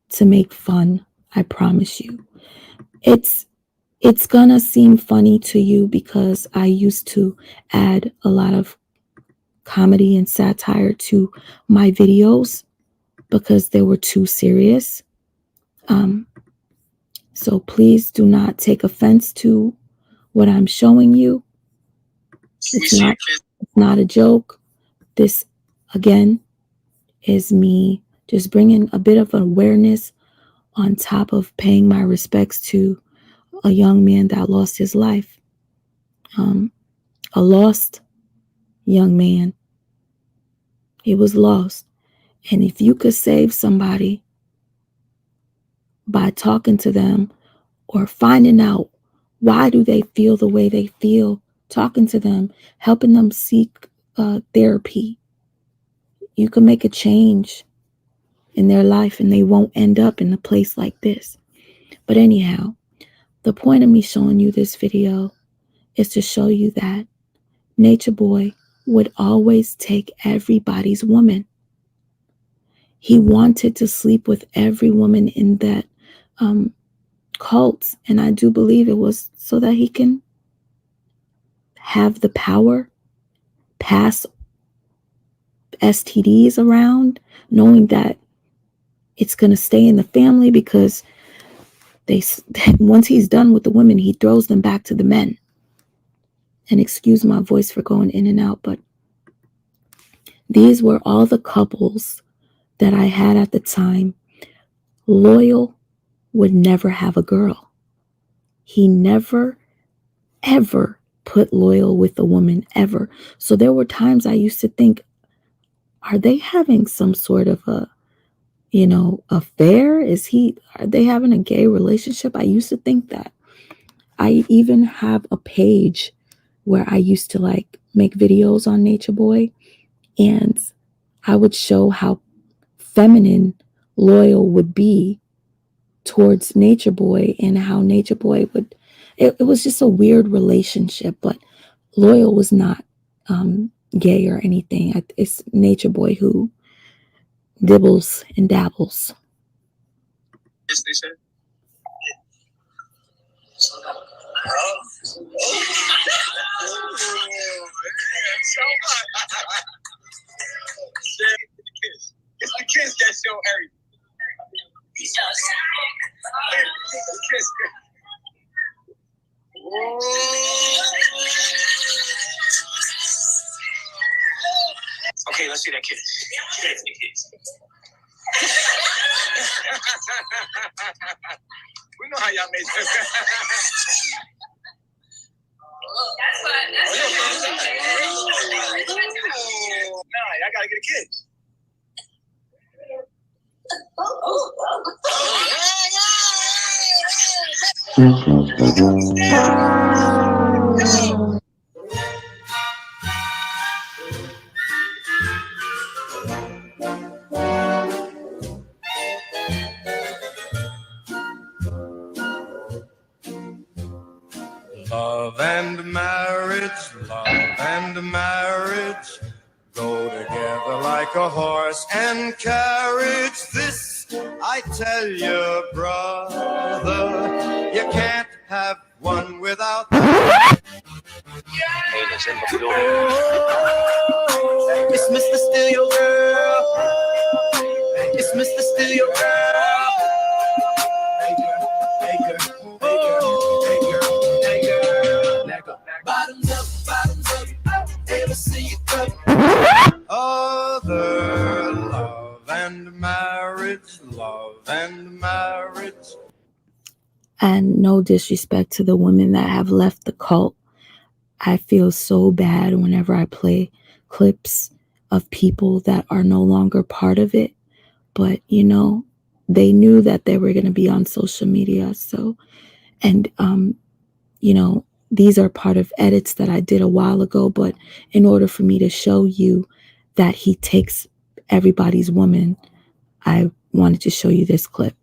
to make fun, I promise you. It's going to seem funny to you because I used to add a lot of comedy and satire to my videos because they were too serious. So please do not take offense to what I'm showing you. It's not a joke. This, again, is me just bringing a bit of awareness on top of paying my respects to a young man that lost his life. A lost young man. He was lost. And if you could save somebody by talking to them or finding out why do they feel the way they feel, talking to them, helping them seek therapy, you can make a change in their life and they won't end up in a place like this. But anyhow, the point of me showing you this video is to show you that Nature Boy would always take everybody's woman. He wanted to sleep with every woman in that cult, and I do believe it was so that he can have the power, pass STDs around, knowing that it's going to stay in the family, because once he's done with the women, he throws them back to the men. And excuse my voice for going in and out, but these were all the couples that I had at the time. Loyal would never have a girl. He never, ever put Loyal with a woman, ever. So there were times I used to think, are they having some sort of a, affair? Are they having a gay relationship? I used to think that. I even have a page where I used to make videos on Nature Boy, and I would show how feminine Loyal would be towards Nature Boy and how Nature Boy would, it was just a weird relationship, but Loyal was not gay or anything. It's Nature Boy who dibbles and dabbles. Yes, they said. It's the kiss that show everything. Okay, let's see that kiss. We know how y'all made it. Nah, y'all gotta get a kiss. Love and marriage go together like a horse and carriage. This I tell you, brother, you can't have one without the other. Oh, it's Mr. Steal Your Girl. It's Mr. Steal Your Girl. Hey girl, hey girl, hey girl, hey girl, hey girl. Bottoms up, ever see you go. Other love and marriage. And no disrespect to the women that have left the cult. I feel so bad whenever I play clips of people that are no longer part of it. But, you know, they knew that they were going to be on social media. So, and, you know, these are part of edits that I did a while ago. But in order for me to show you that he takes everybody's woman, I wanted to show you this clip.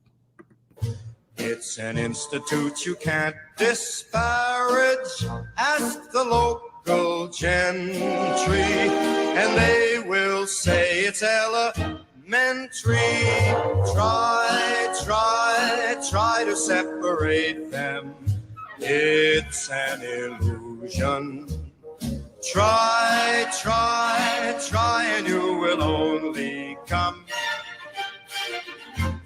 It's an institute you can't disparage. Ask the local gentry, and they will say it's elementary. Try to separate them. It's an illusion. Try, and you will only come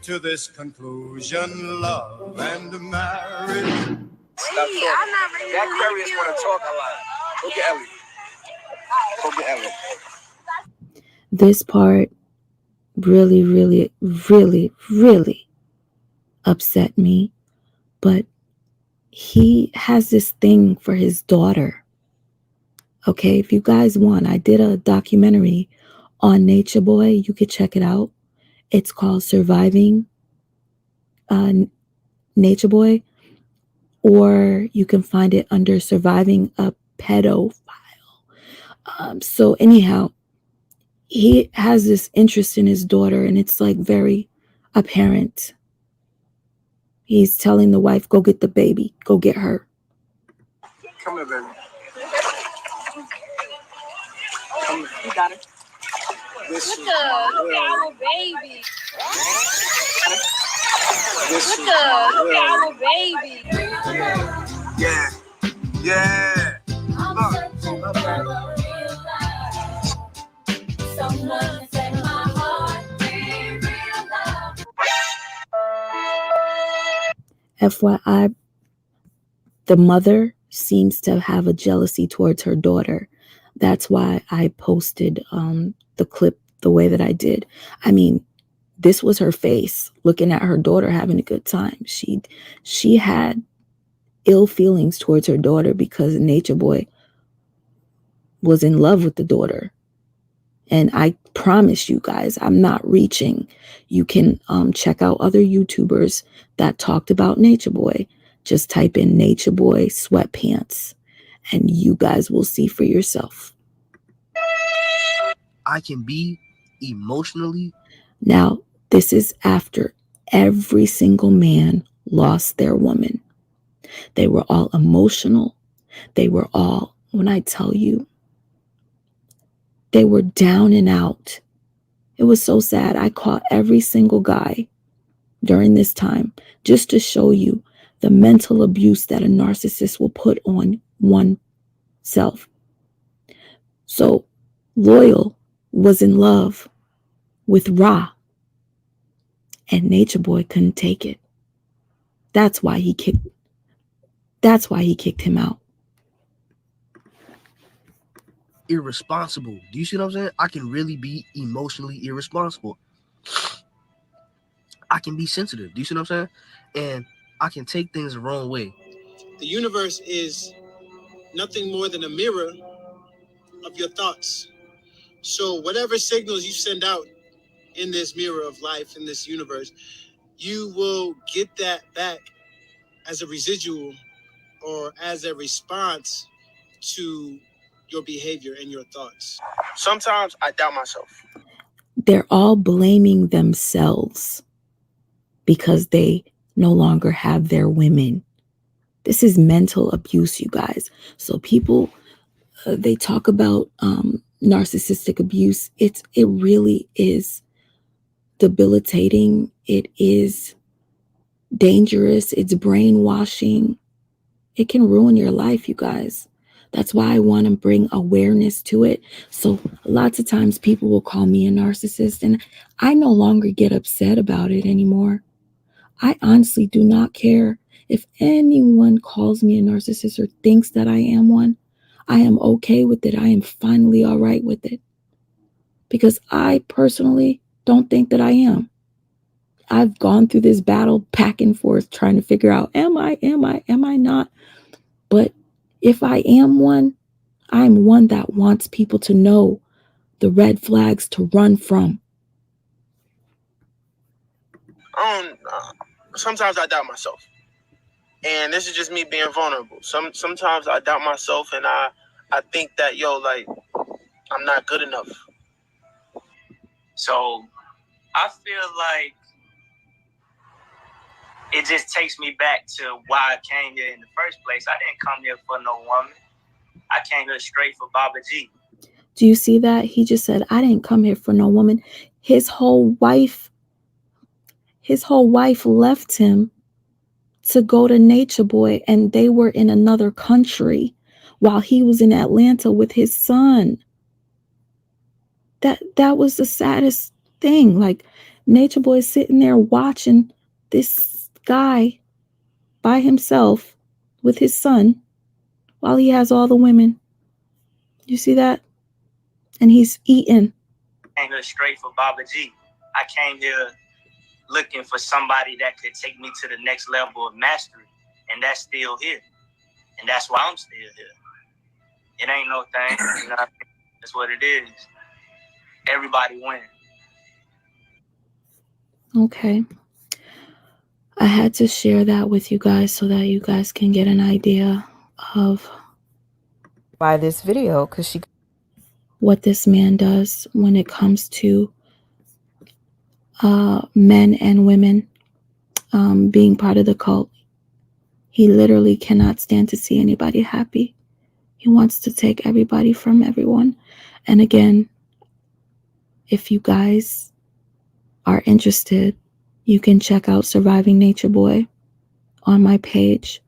to this conclusion: love and marriage. Stop talking. That Aquarius want to talk a lot. Go get Ellie. This part really, really, really, really upset me. But he has this thing for his daughter. Okay, if you guys want, I did a documentary on Nature Boy. You could check it out. It's called Surviving Nature Boy, or you can find it under Surviving a Pedophile. So anyhow, he has this interest in his daughter, and it's like very apparent. He's telling the wife, go get the baby, go get her. Come here, baby. Come here. You got it. Look at our baby. Look at our baby. Yeah. FYI, the mother seems to have a jealousy towards her daughter. That's why I posted the clip the way that I did. I mean, this was her face looking at her daughter having a good time. She had ill feelings towards her daughter because Nature Boy was in love with the daughter. And I promise you guys, I'm not reaching. You can check out other YouTubers that talked about Nature Boy. Just type in Nature Boy sweatpants and you guys will see for yourself. I can be emotionally. Now, this is after every single man lost their woman. They were all emotional. They were all, when I tell you, they were down and out. It was so sad. I caught every single guy during this time just to show you the mental abuse that a narcissist will put on oneself. So Loyal was in love with Ra, and Nature Boy couldn't take it. That's why he kicked him out. Irresponsible. Do you see what I'm saying? I can really be emotionally irresponsible. I can be sensitive. Do you see what I'm saying? And I can take things the wrong way. The universe is nothing more than a mirror of your thoughts. So whatever signals you send out in this mirror of life, in this universe, you will get that back as a residual or as a response to your behavior and your thoughts. Sometimes I doubt myself. They're all blaming themselves because they no longer have their women. This is mental abuse, you guys. So people, they talk about narcissistic abuse. It really is debilitating. It is dangerous. It's brainwashing. It can ruin your life, you guys. That's why I want to bring awareness to it. So lots of times people will call me a narcissist, and I no longer get upset about it anymore. I honestly do not care if anyone calls me a narcissist or thinks that I am one. I am okay with it. I am finally all right with it. Because I personally don't think that I am. I've gone through this battle back and forth trying to figure out, am I not? But if I am one, I'm one that wants people to know the red flags to run from. Sometimes I doubt myself. And this is just me being vulnerable. Sometimes I doubt myself, and I think that, I'm not good enough. So I feel like it just takes me back to why I came here in the first place. I didn't come here for no woman. I came here straight for Baba G. Do you see that? He just said, I didn't come here for no woman. His whole wife left him to go to Nature Boy, and they were in another country while he was in Atlanta with his son. That was the saddest thing. Like, Nature Boy sitting there watching this guy by himself with his son while he has all the women. You see that? And he's eating. I came here straight for Baba G. I came here looking for somebody that could take me to the next level of mastery. And that's still here. And that's why I'm still here. It ain't no thing. You know what I mean? That's what it is. Everybody wins. Okay. I had to share that with you guys so that you guys can get an idea of by this video, because what this man does when it comes to men and women being part of the cult. He literally cannot stand to see anybody happy. He wants to take everybody from everyone. And again, if you guys are interested, you can check out Surviving Nature Boy on my page,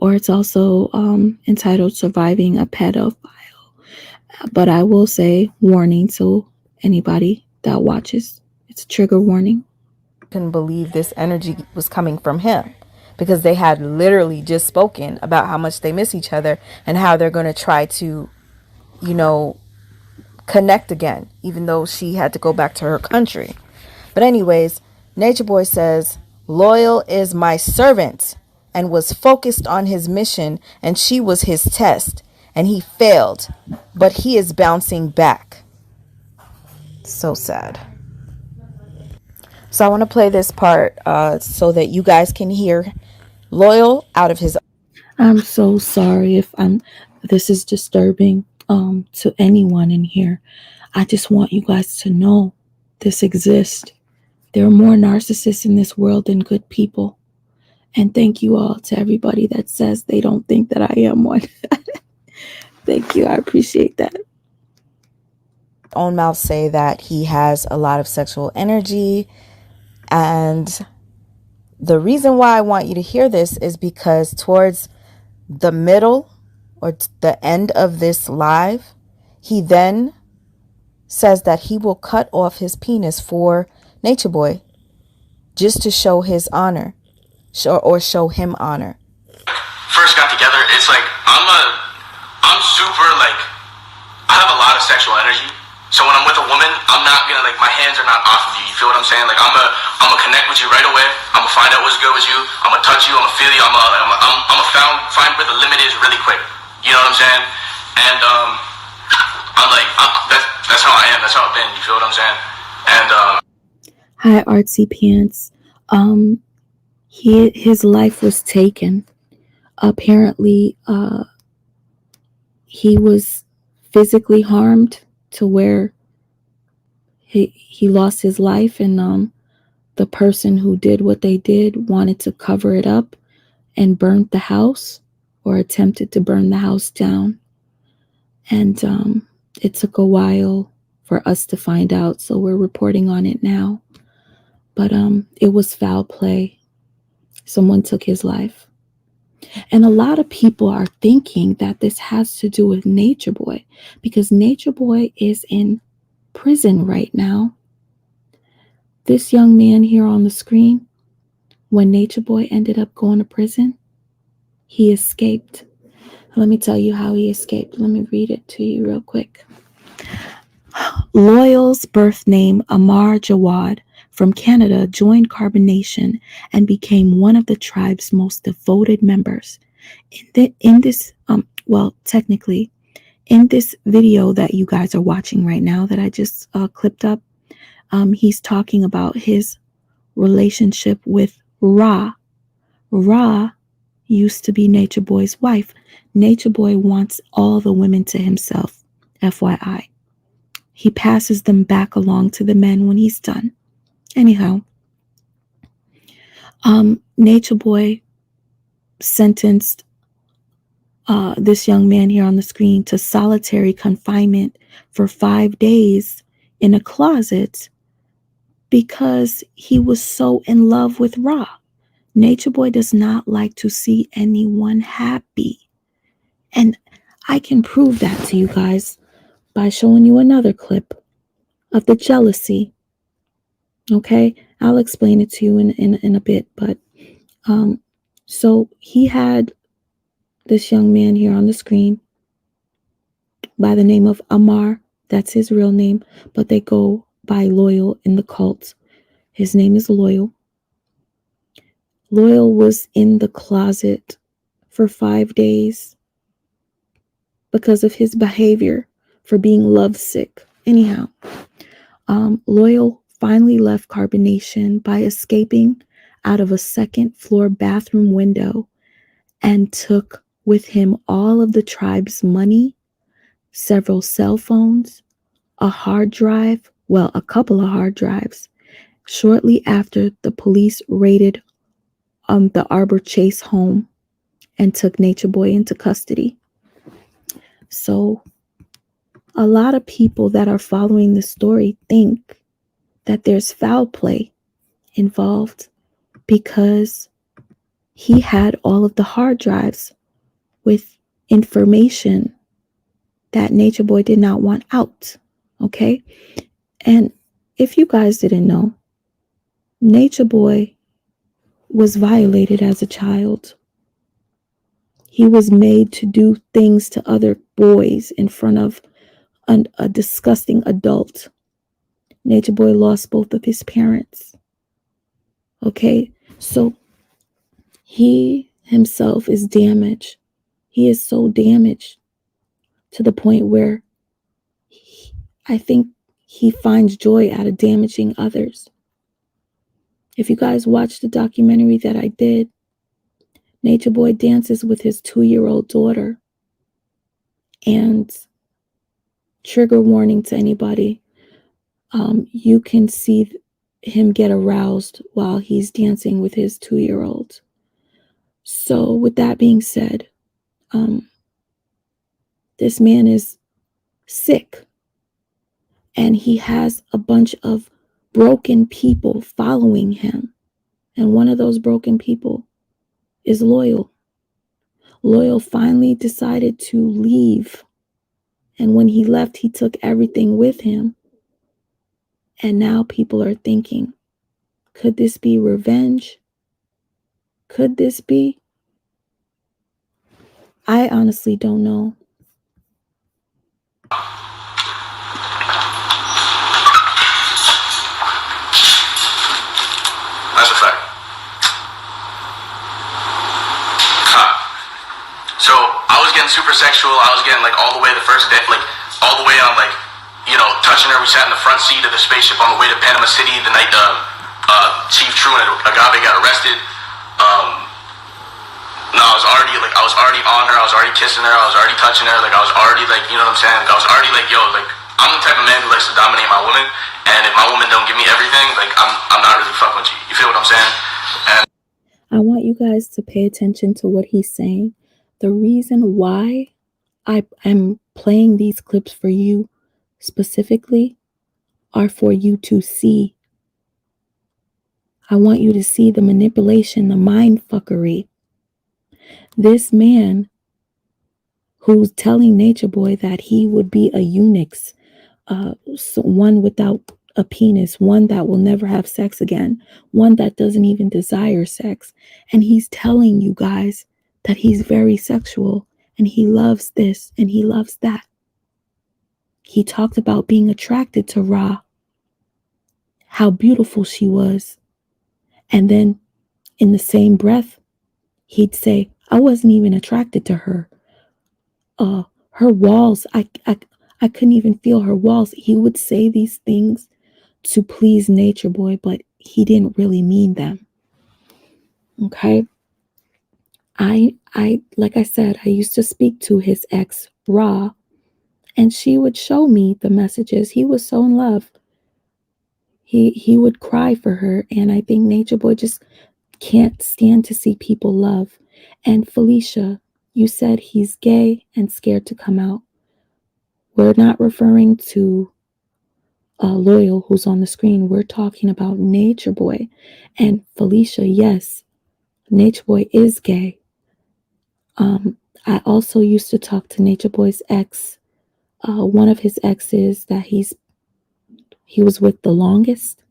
or it's also entitled Surviving a Pedophile. But I will say, warning to anybody that watches, it's a trigger warning. Couldn't believe this energy was coming from him, because they had literally just spoken about how much they miss each other and how they're going to try to, connect again, even though she had to go back to her country. But anyways, Nature Boy says, Loyal is my servant, and was focused on his mission, and she was his test, and he failed, but he is bouncing back. So sad. So I want to play this part so that you guys can hear Loyal out of his... I'm so sorry if this is disturbing to anyone in here. I just want you guys to know this exists. There are more narcissists in this world than good people. And thank you all to everybody that says they don't think that I am one. Thank you. I appreciate that. own mouth say that he has a lot of sexual energy. And the reason why I want you to hear this is because towards the middle or the end of this live, he then says that he will cut off his penis for Nature Boy just to show his honor or show him honor. First got together, it's like I'm super like, I have a lot of sexual energy. So when I'm with a woman, I'm not gonna like, my hands are not off of you. You feel what I'm saying? Like I'm gonna connect with you right away. I'm gonna find out what's good with you. I'm gonna touch you. I'm gonna feel you. I'm gonna find where the limit is really quick. You know what I'm saying? And that's how I am. That's how I've been. You feel what I'm saying? And Hi, Artsy Pants. His life was taken. Apparently, he was physically harmed to where he lost his life, and the person who did what they did wanted to cover it up and burnt the house, or attempted to burn the house down. And it took a while for us to find out, so we're reporting on it now. But it was foul play. Someone took his life. And a lot of people are thinking that this has to do with Nature Boy, because Nature Boy is in prison right now. This young man here on the screen, when Nature Boy ended up going to prison, he escaped. Let me tell you how he escaped. Let me read it to you real quick. Loyal's birth name, Amar Jawad, from Canada, joined Carbonation and became one of the tribe's most devoted members. In this video that you guys are watching right now that I just clipped up, he's talking about his relationship with Ra. Ra used to be Nature Boy's wife. Nature Boy wants all the women to himself, FYI. He passes them back along to the men when he's done. Anyhow, Nature Boy sentenced this young man here on the screen to solitary confinement for 5 days in a closet because he was so in love with Ra. Nature Boy does not like to see anyone happy. And I can prove that to you guys by showing you another clip of the jealousy. Okay, I'll explain it to you in a bit. But so he had this young man here on the screen by the name of Amar. That's his real name, but they go by Loyal in the cult. His name is Loyal. Loyal was in the closet for 5 days because of his behavior, for being lovesick. Anyhow, Loyal finally left Carbonation by escaping out of a second-floor bathroom window and took with him all of the tribe's money, several cell phones, a couple of hard drives. Shortly after, the police raided the Arbor Chase home and took Nature Boy into custody. So a lot of people that are following the story think that there's foul play involved because he had all of the hard drives with information that Nature Boy did not want out. Okay? And if you guys didn't know, Nature Boy was violated as a child. He was made to do things to other boys in front of a disgusting adult. Nature Boy lost both of his parents. Okay? So he himself is damaged. He is so damaged to the point where I think he finds joy out of damaging others. If you guys watch the documentary that I did, Nature Boy dances with his 2-year-old daughter. And trigger warning to anybody, you can see him get aroused while he's dancing with his 2-year-old. So with that being said, this man is sick. And he has a bunch of broken people following him. And one of those broken people is Loyal. Loyal finally decided to leave. And when he left, he took everything with him. And now people are thinking, could this be revenge? Could this be? I honestly don't know. That's a fact. So I was getting super sexual. I was getting like all the way the first day, like all the way on like, you know, touching her. We sat in the front seat of the spaceship on the way to Panama City the night Chief True and Agave got arrested. No, I was already on her. I was already kissing her. I was already touching her. Like I was already like, you know what I'm saying? Like, I was already like, yo, like I'm the type of man who likes to dominate my woman. And if my woman don't give me everything, like I'm not really fucking with you. You feel what I'm saying? And I want you guys to pay attention to what he's saying. The reason why I am playing these clips for you specifically are for you to see. I want you to see the manipulation, the mind fuckery. This man who's telling Nature Boy that he would be a eunuch, one without a penis, one that will never have sex again, one that doesn't even desire sex. And he's telling you guys that he's very sexual and he loves this and he loves that. He talked about being attracted to Ra, how beautiful she was. And then in the same breath, he'd say, I wasn't even attracted to her. Her walls, I couldn't even feel her walls. He would say these things to please Nature Boy, but he didn't really mean them. Okay? I like I said, I used to speak to his ex, Ra, and she would show me the messages. He was so in love. He would cry for her, and I think Nature Boy just can't stand to see people love. And Felicia, you said he's gay and scared to come out. We're not referring to Loyal, who's on the screen. We're talking about Nature Boy. And Felicia, yes, Nature Boy is gay. I also used to talk to Nature Boy's ex. One of his exes that he was with the longest.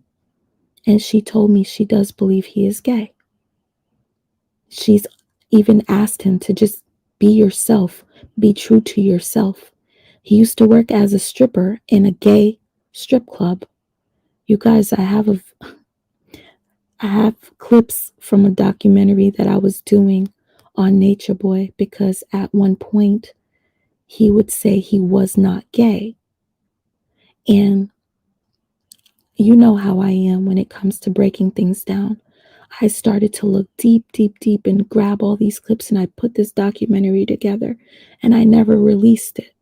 And she told me she does believe he is gay. She's even asked him to just be yourself, be true to yourself. He used to work as a stripper in a gay strip club. You guys, I have clips from a documentary that I was doing on Nature Boy, because at one point he would say he was not gay. And you know how I am when it comes to breaking things down. I started to look deep and grab all these clips, and I put this documentary together, and I never released it.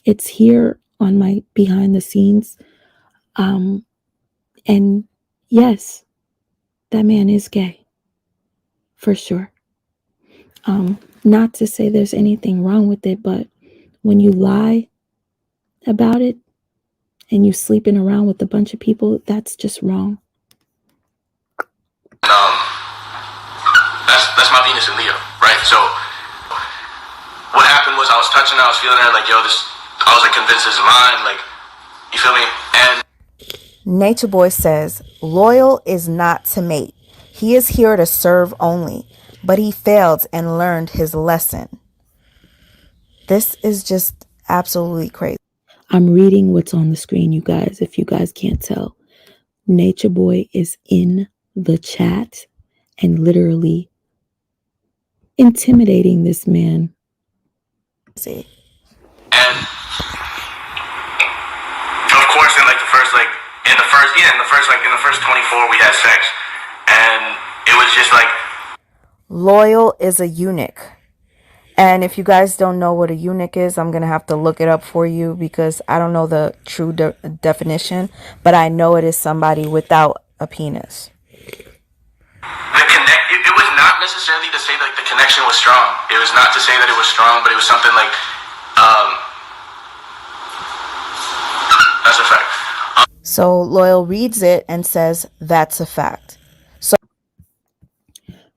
It's here on my behind the scenes. And yes, that man is gay, for sure. Not to say there's anything wrong with it, but when you lie about it and you sleeping around with a bunch of people, that's just wrong. That's my Venus and Leo, right? So what happened was I was touching her, I was feeling her, like, yo, I was like convinced this is mine, like, you feel me? And Nature Boy says, Loyal is not to mate. He is here to serve only, but he failed and learned his lesson. This is just absolutely crazy. I'm reading what's on the screen, you guys, if you guys can't tell. Nature Boy is in the chat and literally intimidating this man. See. And of course, in the first 24 we had sex, and it was just like, Loyal is a eunuch. And if you guys don't know what a eunuch is, I'm going to have to look it up for you, because I don't know the true definition, but I know it is somebody without a penis. It was not necessarily to say that the connection was strong. It was not to say that it was strong, but it was something like, that's a fact. So Loyal reads it and says, that's a fact. So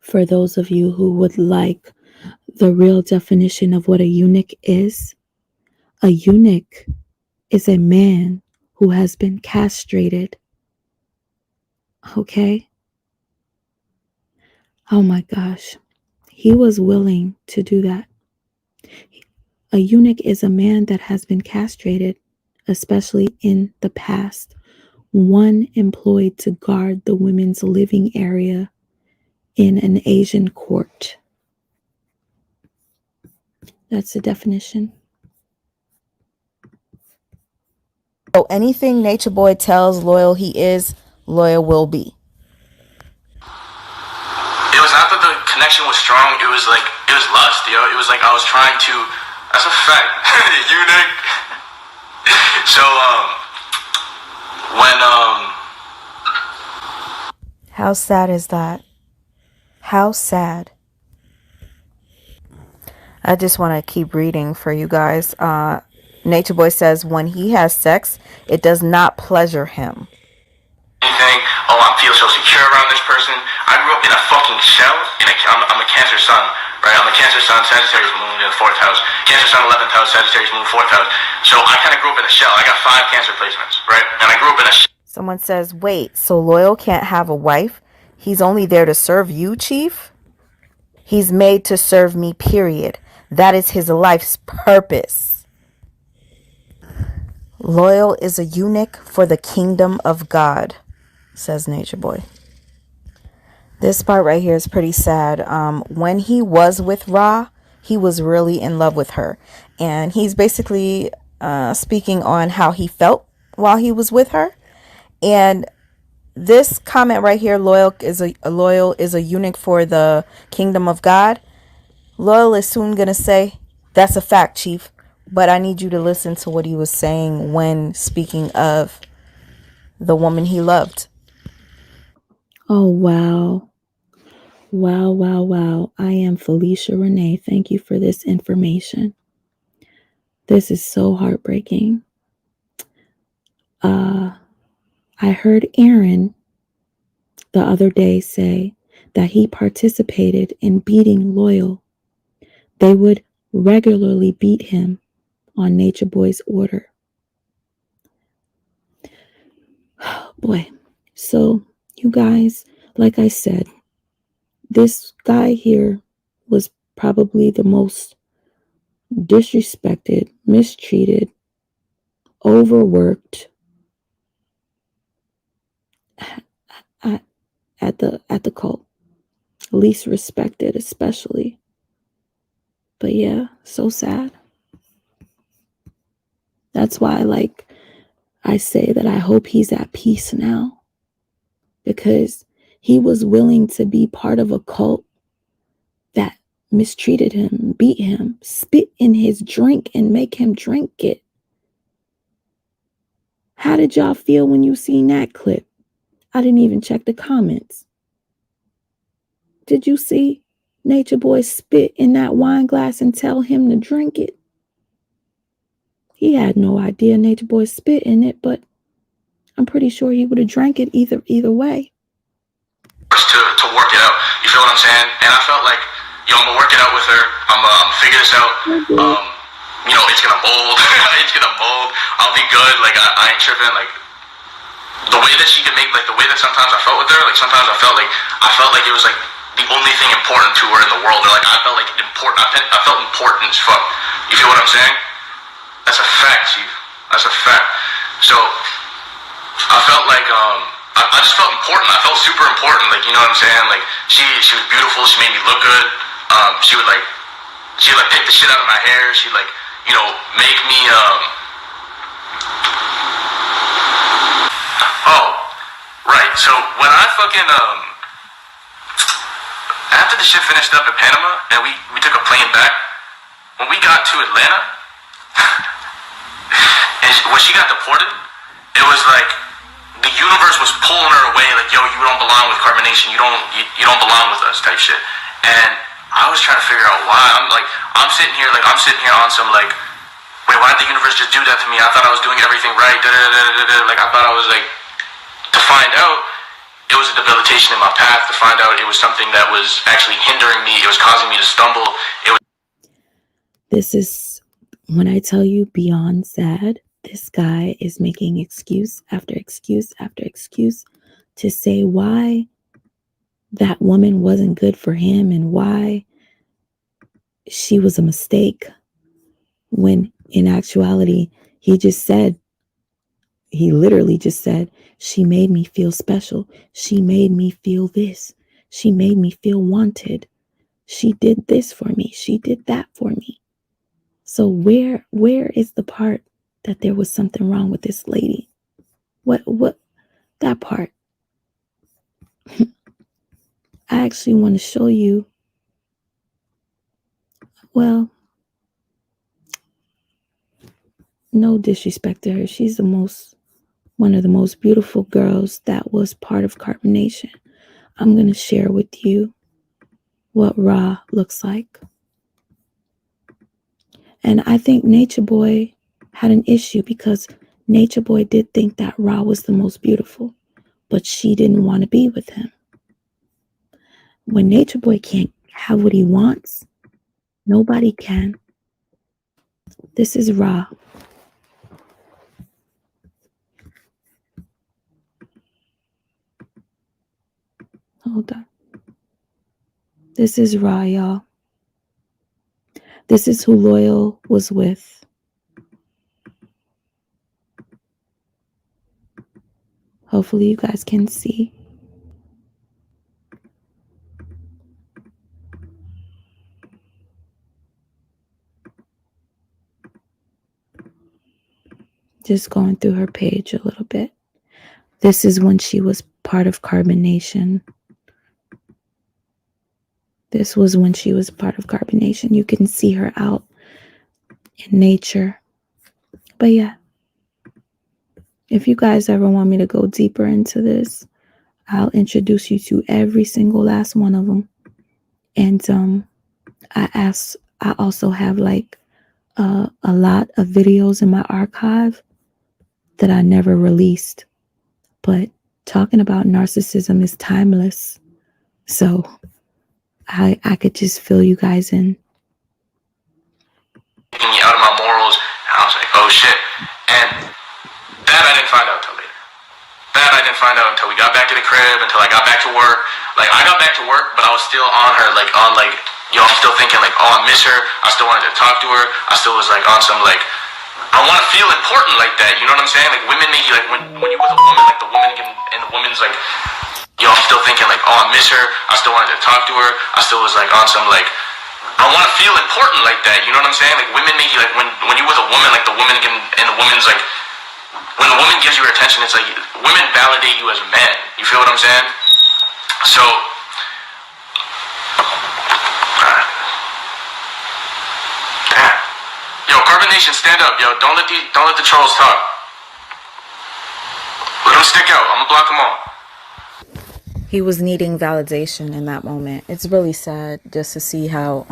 For those of you who would like the real definition of what a eunuch is a man who has been castrated. Okay? Oh my gosh. He was willing to do that. A eunuch is a man that has been castrated, especially in the past. One employed to guard the women's living area in an Asian court. That's the definition. So anything Nature Boy tells Loyal he is, Loyal will be. It was not that the connection was strong, it was lust, yo. It was like I was trying to, that's a fact, eunuch. So, How sad is that? How sad. I just want to keep reading for you guys. Nature Boy says, when he has sex, it does not pleasure him. anything, I feel so secure around this person. I grew up in a fucking shell. I'm a Cancer sun, right? I'm a Cancer sun, Sagittarius moon in the 4th house. Cancer sun, 11th house, Sagittarius moon, 4th house. So I kind of grew up in a shell. I got 5 Cancer placements, right? And I grew up in a shell. Someone says, wait, so Loyal can't have a wife? He's only there to serve you, Chief? He's made to serve me, period. That is his life's purpose. Loyal is a eunuch for the kingdom of God, says Nature Boy. This part right here is pretty sad. When he was with Ra, he was really in love with her. And he's basically speaking on how he felt while he was with her. And this comment right here, Loyal is a eunuch for the kingdom of God. Loyal is soon going to say, that's a fact, Chief. But I need you to listen to what he was saying when speaking of the woman he loved. Oh, wow. Wow. I am Felicia Renee. Thank you for this information. This is so heartbreaking. I heard Aaron the other day say that he participated in beating Loyal. They would regularly beat him on Nature Boy's order. Boy, so you guys, like I said, this guy here was probably the most disrespected, mistreated, overworked at the cult, least respected especially. But yeah, so sad. That's why, like, I say that I hope he's at peace now, because he was willing to be part of a cult that mistreated him, beat him, spit in his drink and make him drink it. How did y'all feel when you seen that clip? I didn't even check the comments. Did you see Nature Boy spit in that wine glass and tell him to drink it? He had no idea Nature Boy spit in it, but I'm pretty sure he would have drank it either way. To work it out, you feel what I'm saying? And I felt like, yo, I'm gonna work it out with her. I'm gonna figure this out. You know, it's gonna mold. It's gonna mold. I'll be good. Like I ain't tripping. Like the way that she could make, like the way that sometimes I felt with her, like sometimes I felt like it was like the only thing important to her in the world. Or like I felt like important. I felt important as fuck. You feel what I'm saying? That's a fact, Chief. That's a fact. So I felt like I just felt important. I felt super important. Like, you know what I'm saying? Like she was beautiful. She made me look good. She would pick the shit out of my hair. She'd like, you know, make me Oh, right. So when I fucking after the shit finished up in Panama and we took a plane back, when we got to Atlanta and when she got deported, it was like the universe was pulling her away, like, yo, you don't belong with Carbonation, you don't belong with us type shit. And I was trying to figure out why. I'm sitting here on some like wait, why did the universe just do that to me? I thought I was doing everything right. Like, I thought I was like, to find out it was a debilitation in my path, to find out it was something that was actually hindering me. It was causing me to stumble. This is when I tell you beyond sad. This guy is making excuse after excuse after excuse to say why that woman wasn't good for him and why she was a mistake, when in actuality he literally just said, she made me feel special. She made me feel this. She made me feel wanted. She did this for me. She did that for me. So where is the part that there was something wrong with this lady? What that part? I actually want to show you. Well, no disrespect to her. She's one of the most beautiful girls that was part of Carbonation. I'm going to share with you what Ra looks like. And I think Nature Boy had an issue because Nature Boy did think that Ra was the most beautiful, but she didn't want to be with him. When Nature Boy can't have what he wants, nobody can. This is Ra. Hold on. This is Ra, y'all. This is who Loyal was with. Hopefully you guys can see. Just going through her page a little bit. This is when she was part of Carbonation. This was when she was part of Carbonation. You can see her out in nature. But yeah, if you guys ever want me to go deeper into this, I'll introduce you to every single last one of them. And I also have like a lot of videos in my archive that I never released. But talking about narcissism is timeless. So I could just fill you guys in. Taking me out of my morals, and I was like, oh shit. And that I didn't find out till later. That I didn't find out until we got back to the crib, until I got back to work. Like, I got back to work, but I was still on her, like, I'm still thinking, like, oh, I miss her. I still wanted to talk to her. I still was, like, on some, like, I want to feel important like that. You know what I'm saying? Like, women make you, like, when you're with a woman, like, the woman can, and the woman's, like, I'm still thinking, like, oh, I miss her. I still wanted to talk to her. I still was, like, on some, like, I want to feel important like that. You know what I'm saying? Like, women make you, like, when you're with a woman, like, the woman can, and the woman's, like, when a woman gives you her attention, it's like, women validate you as a man. You feel what I'm saying? So, damn. Yo, Carbonation, stand up, yo. Don't let the trolls talk. Let them stick out. I'm gonna block them all. He was needing validation in that moment. It's really sad just to see how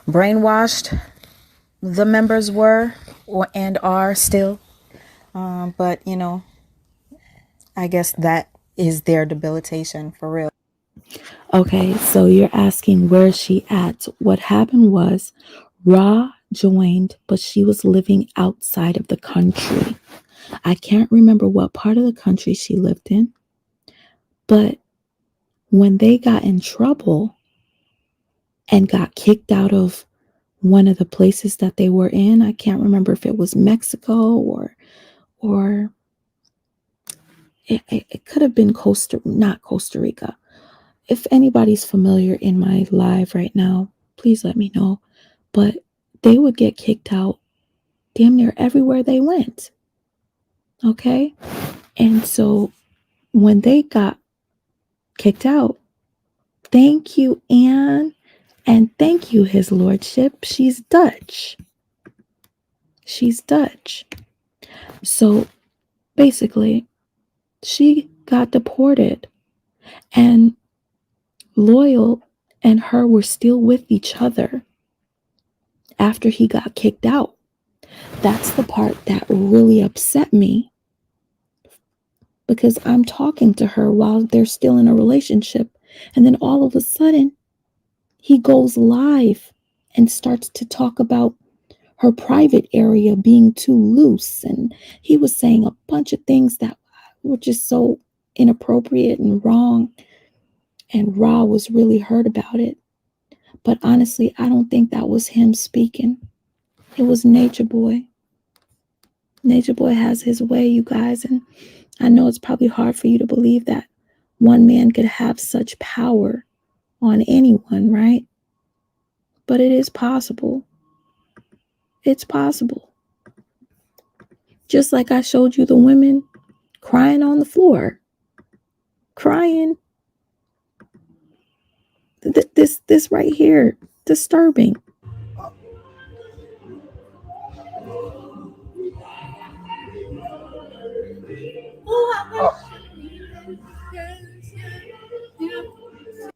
brainwashed the members were and are still. But, you know, I guess that is their debilitation for real. Okay, so you're asking where she at. What happened was Ra joined, but she was living outside of the country. I can't remember what part of the country she lived in. But when they got in trouble and got kicked out of one of the places that they were in, I can't remember if it was Mexico or it could have been not Costa Rica. If anybody's familiar in my live right now, please let me know. But they would get kicked out damn near everywhere they went. Okay? And so when they got kicked out, thank you, Anne, and thank you, His Lordship. She's Dutch. She's Dutch. So basically, she got deported, and Loyal and her were still with each other after he got kicked out. That's the part that really upset me, because I'm talking to her while they're still in a relationship. And then all of a sudden, he goes live and starts to talk about her private area being too loose. And he was saying a bunch of things that were just so inappropriate and wrong. And Ra was really hurt about it. But honestly, I don't think that was him speaking. It was Nature Boy. Nature Boy has his way, you guys. And I know it's probably hard for you to believe that one man could have such power on anyone, right? But it is possible. It's possible. Just like I showed you the women crying on the floor. Crying. This right here, disturbing.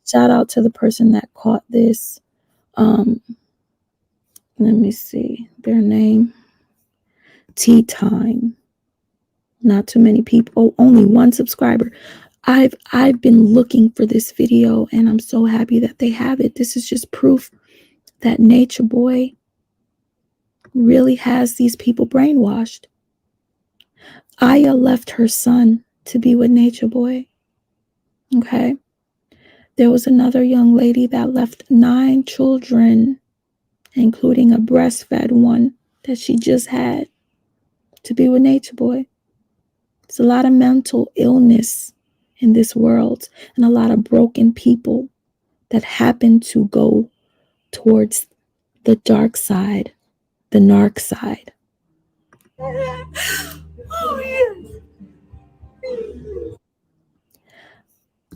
Shout out to the person that caught this. Let me see their name. Tea Time. Not too many people. Oh, only one subscriber. I've been looking for this video, and I'm so happy that they have it. This is just proof that Nature Boy really has these people brainwashed. Aya left her son to be with Nature Boy. Okay. There was another young lady that left 9 children, including a breastfed one that she just had, to be with Nature Boy. There's a lot of mental illness in this world and a lot of broken people that happen to go towards the dark side, the narc side. Oh, yes.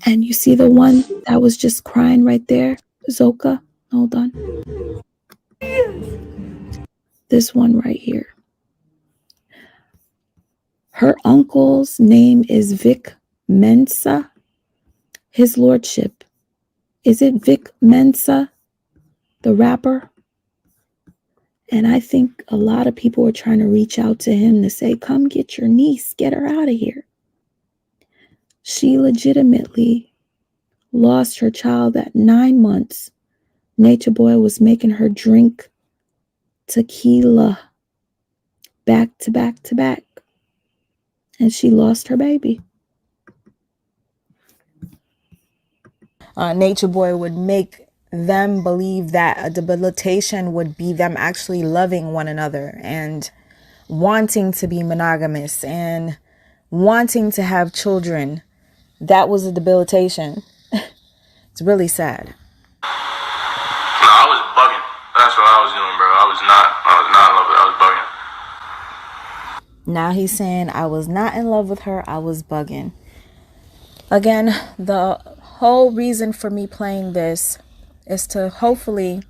And you see the one that was just crying right there, Zoka? Hold on. This one right here. Her uncle's name is Vic Mensa. His lordship. Is it Vic Mensa, the rapper? And I think a lot of people were trying to reach out to him to say, come get your niece, get her out of here. She legitimately lost her child at 9 months. Nature Boy was making her drink tequila back to back to back. And she lost her baby. Nature Boy would make them believe that a debilitation would be them actually loving one another and wanting to be monogamous and wanting to have children. That was a debilitation. It's really sad. No, I was bugging. That's what I was doing, bro. I was not in love with her. I was bugging. Now he's saying I was not in love with her. I was bugging. Again, the whole reason for me playing this is to hopefully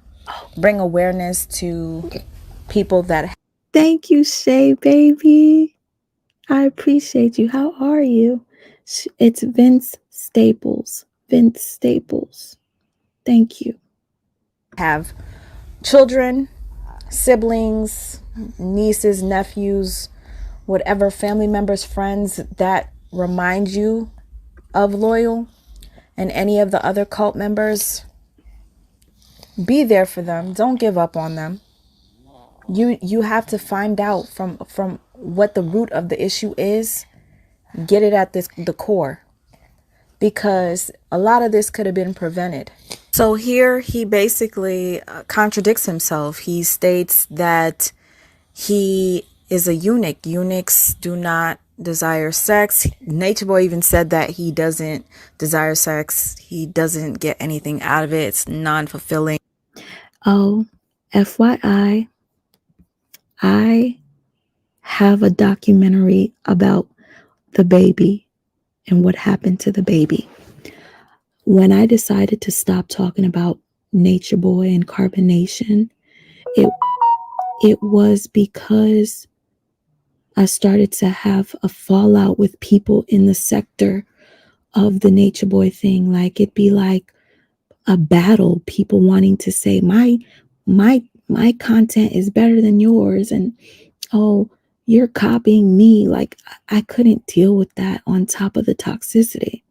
bring awareness to people that... Thank you, Shay, baby. I appreciate you. How are you? It's Vince Staples. Vince Staples. Thank you. Have children, siblings, nieces, nephews, whatever family members, friends that remind you of Loyal and any of the other cult members. Be there for them. Don't give up on them. You have to find out from what the root of the issue is. Get it at the core, because a lot of this could have been prevented. So here he basically contradicts himself. He states that he is a eunuch. Eunuchs do not desire sex. Nature Boy even said that he doesn't desire sex. He doesn't get anything out of it. It's non-fulfilling. Oh, FYI, I have a documentary about the baby and what happened to the baby. When I decided to stop talking about Nature Boy and Carbonation, it was because I started to have a fallout with people in the sector of the Nature Boy thing. Like, it'd be like a battle, people wanting to say my content is better than yours, and oh, you're copying me. Like, I couldn't deal with that on top of the toxicity.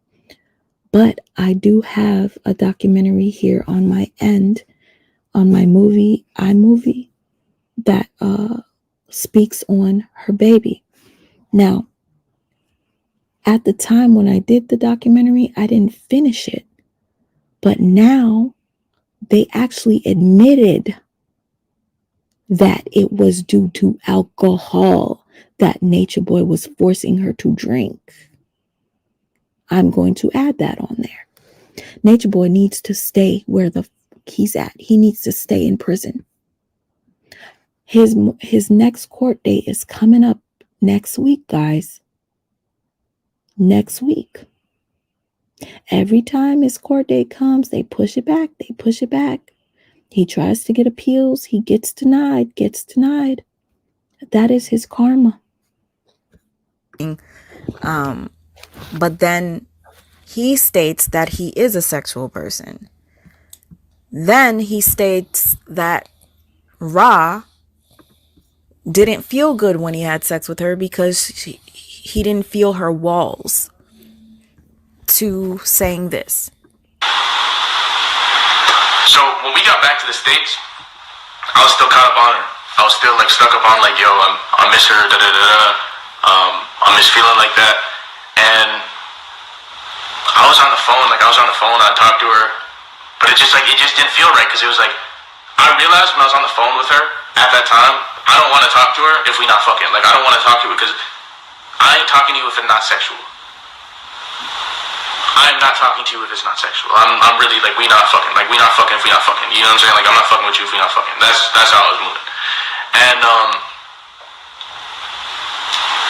But I do have a documentary here on my end, on my movie, iMovie, that speaks on her baby. Now, at the time when I did the documentary, I didn't finish it. But now they actually admitted that it was due to alcohol that Nature Boy was forcing her to drink. I'm going to add that on there. Nature Boy needs to stay where the he's at. He needs to stay in prison. His next court date is coming up next week, guys. Next week. Every time his court date comes, they push it back. They push it back. He tries to get appeals. He gets denied. That is his karma. But then he states that he is a sexual person. Then he states that Ra didn't feel good when he had sex with her because he didn't feel her walls. To saying this. So when we got back to the States, I was still caught up on her. I was still like stuck up on like, yo, I miss her, I miss feeling like that. And I was on the phone, I talked to her, but it just didn't feel right, because it was like, I realized when I was on the phone with her at that time, I don't want to talk to her if we not fucking. Like, I don't want to talk to her because I ain't talking to you if it's not sexual. I'm not talking to you if it's not sexual. I'm really like, we not fucking. Like, we not fucking if we not fucking. You know what I'm saying? Like, I'm not fucking with you if we not fucking. That's how I was moving. And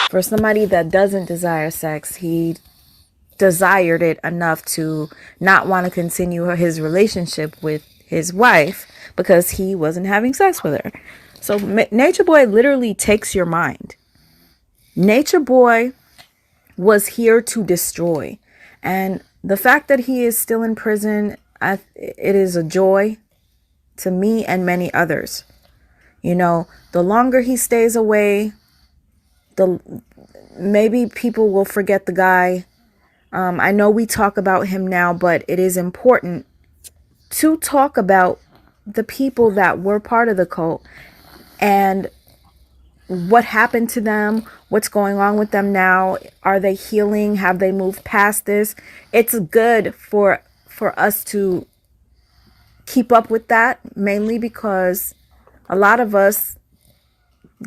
for somebody that doesn't desire sex, he desired it enough to not want to continue his relationship with his wife because he wasn't having sex with her. So Nature Boy literally takes your mind. Nature Boy was here to destroy. And the fact that he is still in prison, it is a joy to me and many others. You know, the longer he stays away, maybe people will forget the guy. I know we talk about him now, but it is important to talk about the people that were part of the cult and what happened to them, what's going on with them now. Are they healing? Have they moved past this? It's good for us to keep up with that, mainly because a lot of us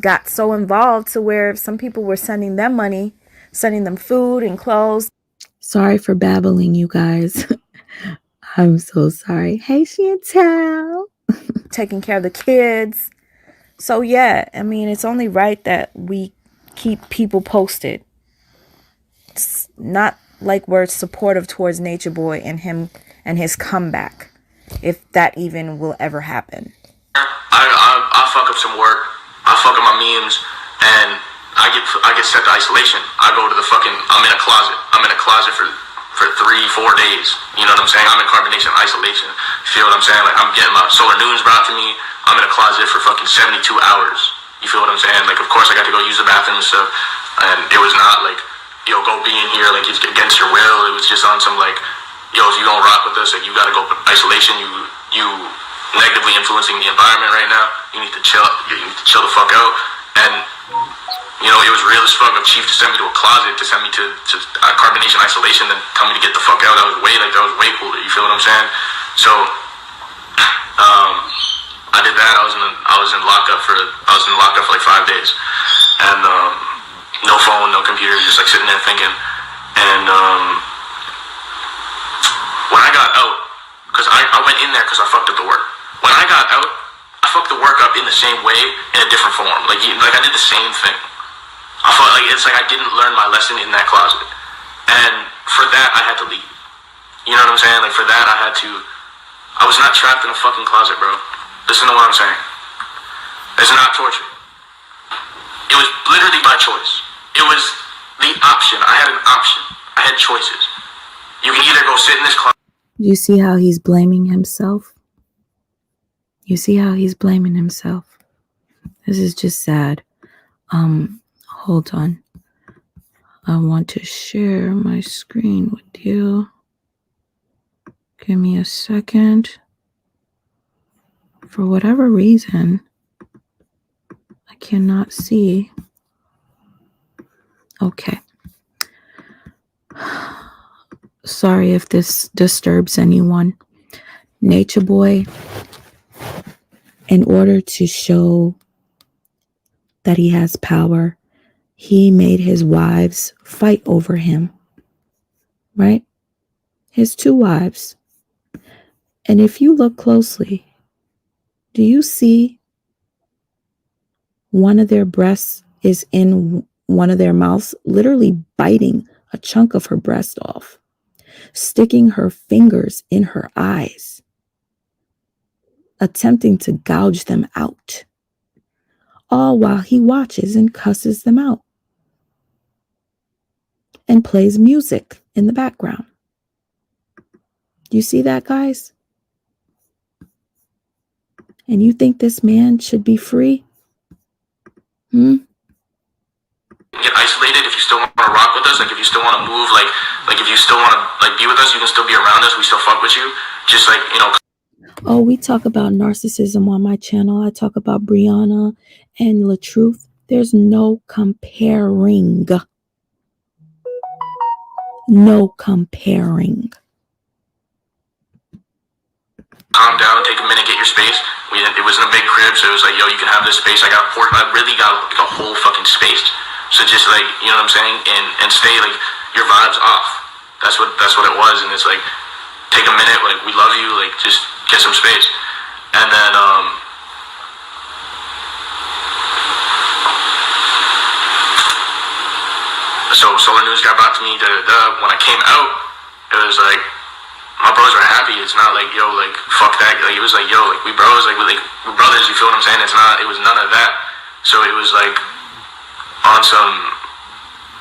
got so involved to where some people were sending them money, sending them food and clothes. Sorry for babbling, you guys. I'm so sorry. Hey, Chantel. Taking care of the kids. So yeah, I mean, it's only right that we keep people posted. It's not like we're supportive towards Nature Boy and him and his comeback, if that even will ever happen. I fuck up some work. I fuck up my memes, and I get sent to isolation. I go to the fucking. I'm in a closet for 3-4 days. You know what I'm saying? I'm in carbonation isolation. You feel what I'm saying? Like, I'm getting my solar news brought to me. I'm in a closet for fucking 72 hours. You feel what I'm saying? Like, of course I got to go use the bathroom and stuff. And it was not like, yo, go be in here, like, it's against your will. It was just on some, like, yo, if you don't rock with us, like, you got to go isolation. You negatively influencing the environment right now. You need to chill. You need to chill the fuck out. And, you know, it was real as fuck of Chief to send me to a closet, to send me to carbonation isolation, then tell me to get the fuck out. That was way cooler. You feel what I'm saying? So, I did that. I was in lockup for like 5 days, and no phone, no computer, just like sitting there thinking. And when I got out, because I went in there because I fucked up the work. When I got out, I fucked the work up in the same way, in a different form. Like I did the same thing. I felt like it's like I didn't learn my lesson in that closet, and for that I had to leave. You know what I'm saying? Like, for that I was not trapped in a fucking closet, bro. Listen to what I'm saying. It's not torture. It was literally my choice. It was the option. I had an option. I had choices. You can either go sit in this closet. You see how he's blaming himself? You see how he's blaming himself? This is just sad. Hold on. I want to share my screen with you. Give me a second. For whatever reason, I cannot see. Okay. Sorry if this disturbs anyone. Nature Boy, in order to show that he has power, he made his wives fight over him, right? His 2 wives. And if you look closely, do you see one of their breasts is in one of their mouths, literally biting a chunk of her breast off, sticking her fingers in her eyes, attempting to gouge them out, all while he watches and cusses them out and plays music in the background. Do you see that, guys? And you think this man should be free? Get isolated if you still want to rock with us, like if you still want to move, like if you still want to like be with us, you can still be around us, we still fuck with you. Just like, you know. Oh, we talk about narcissism on my channel. I talk about Brianna and LaTruth. There's no comparing. No comparing. Calm down, take a minute, get your space. It was in a big crib, so it was like, yo, you can have this space. I really got like a whole fucking space. So just like, you know what I'm saying, and stay like your vibes off. That's what it was, and it's like, take a minute, like we love you, like just get some space. And then so Solar News got back to me. When I came out, it was like my bros are happy. It's not like, yo, like fuck that. Like it was like, yo, like we bros, like we're brothers. You feel what I'm saying? It was none of that. So it was like on some,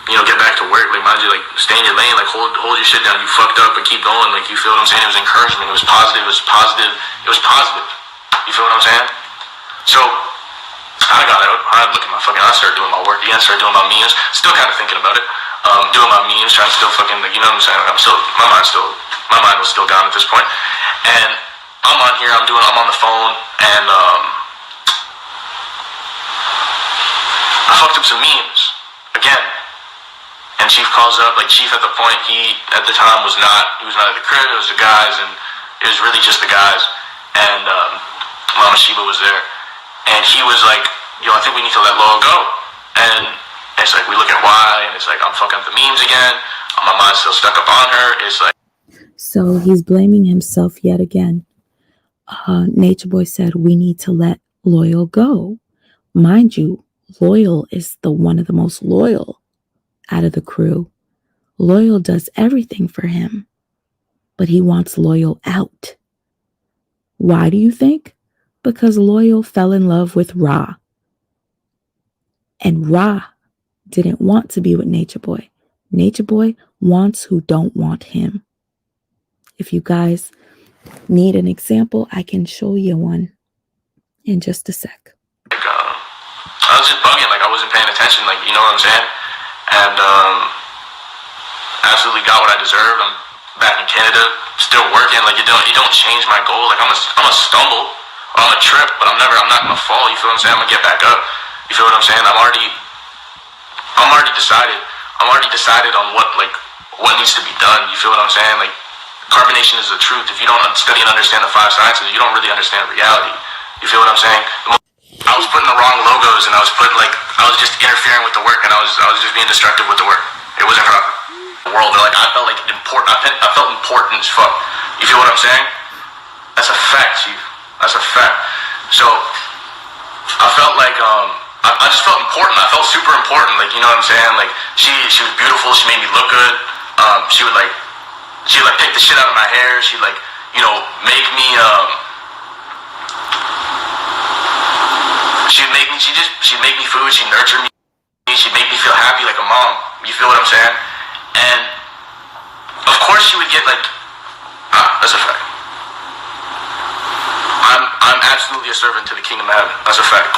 you know, get back to work, like mind you, like stay in your lane, like hold your shit down. You fucked up, but keep going. Like you feel what I'm saying? It was encouragement. It was positive. It was positive. It was positive. You feel what I'm saying? So I got out. I started doing my work again. Started doing my memes. Still kind of thinking about it. Doing my memes, trying to still fucking, like, you know what I'm saying? My mind was still gone at this point. And I'm on here. I'm on the phone, and I fucked up some memes again. And Chief calls up, like Chief at the point, he at the time was not at the crib, it was the guys, and it was really just the guys. And Mama Sheba was there. And he was like, yo, I think we need to let Loa go. And it's like, we look at why, and it's like, I'm fucking up the memes again. My mind's still stuck up on her. It's like. So he's blaming himself yet again. Nature Boy said, we need to let Loyal go. Mind you, Loyal is one of the most loyal out of the crew. Loyal does everything for him, but he wants Loyal out. Why do you think? Because Loyal fell in love with Ra. And Ra didn't want to be with Nature Boy. Nature Boy wants who don't want him. If you guys need an example, I can show you one in just a sec. I was just bugging, like I wasn't paying attention, like, you know what I'm saying? And absolutely got what I deserved. I'm back in Canada, still working. Like it don't change my goal. Like I'm a stumble, or I'm a trip, but I'm not gonna fall. You feel what I'm saying? I'm gonna get back up. You feel what I'm saying? I'm already decided. I'm already decided on what needs to be done. You feel what I'm saying? Like carbonation is the truth. If you don't study and understand the 5 sciences, you don't really understand reality. You feel what I'm saying? I was putting the wrong logos, and I was just interfering with the work, and I was just being destructive with the work. It wasn't proper. The world, like I felt like important. I felt important as fuck. You feel what I'm saying? That's a fact, Chief. That's a fact. So I felt like I just felt important. I felt super important. Like, you know what I'm saying? Like she was beautiful. She made me look good. She would pick the shit out of my hair. She'd make me she'd make me food. She'd nurture me. She'd make me feel happy like a mom. You feel what I'm saying? And of course she would get that's a fact. I'm absolutely a servant to the kingdom of heaven. That's a fact.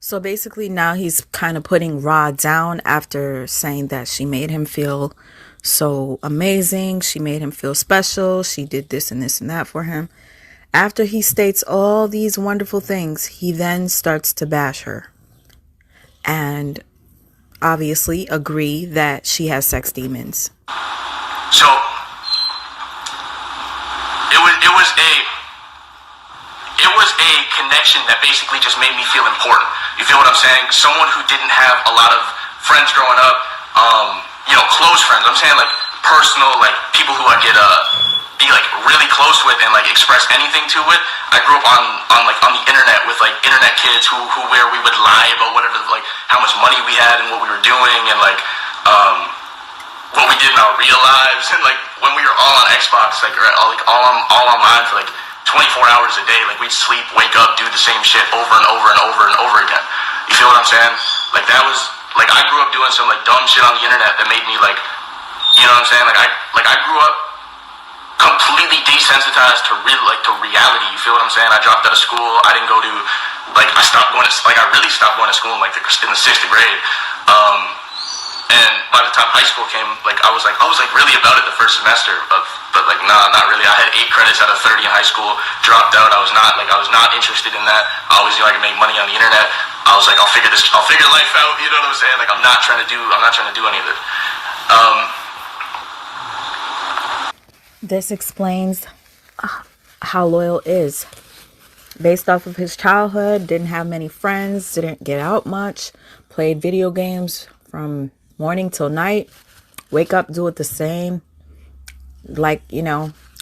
So basically now he's kind of putting Ra down after saying that she made him feel so amazing. She made him feel special. She did this and this and that for him. After he states all these wonderful things, he then starts to bash her. And obviously agree that she has sex demons. So it was a connection that basically just made me feel important. You feel what I'm saying? Someone who didn't have a lot of friends growing up, close friends. I'm saying like personal, like people who I could be like really close with and like express anything to with. I grew up on the internet with like internet kids where we would lie about whatever, like how much money we had and what we were doing and like what we did in our real lives, and like when we were all on Xbox, like all online for like 24 hours a day, like we'd sleep, wake up, do the same shit over and over and over and over again. You feel what I'm saying? Like that was like I grew up doing some like dumb shit on the internet that made me like, you know what I'm saying? Like I grew up completely desensitized to reality. You feel what I'm saying? I dropped out of school. I didn't go to I really stopped going to school in in the 6th grade. And by the time high school came, I was really about it the first semester, but nah, not really. I had 8 credits out of 30 in high school, dropped out. I was not interested in that. I always knew I could make money on the internet. I was like, I'll figure life out. You know what I'm saying? Like I'm not trying to do any of it. This explains how Loyal is. Based off of his childhood, didn't have many friends, didn't get out much, played video games from morning till night, wake up, do it the same,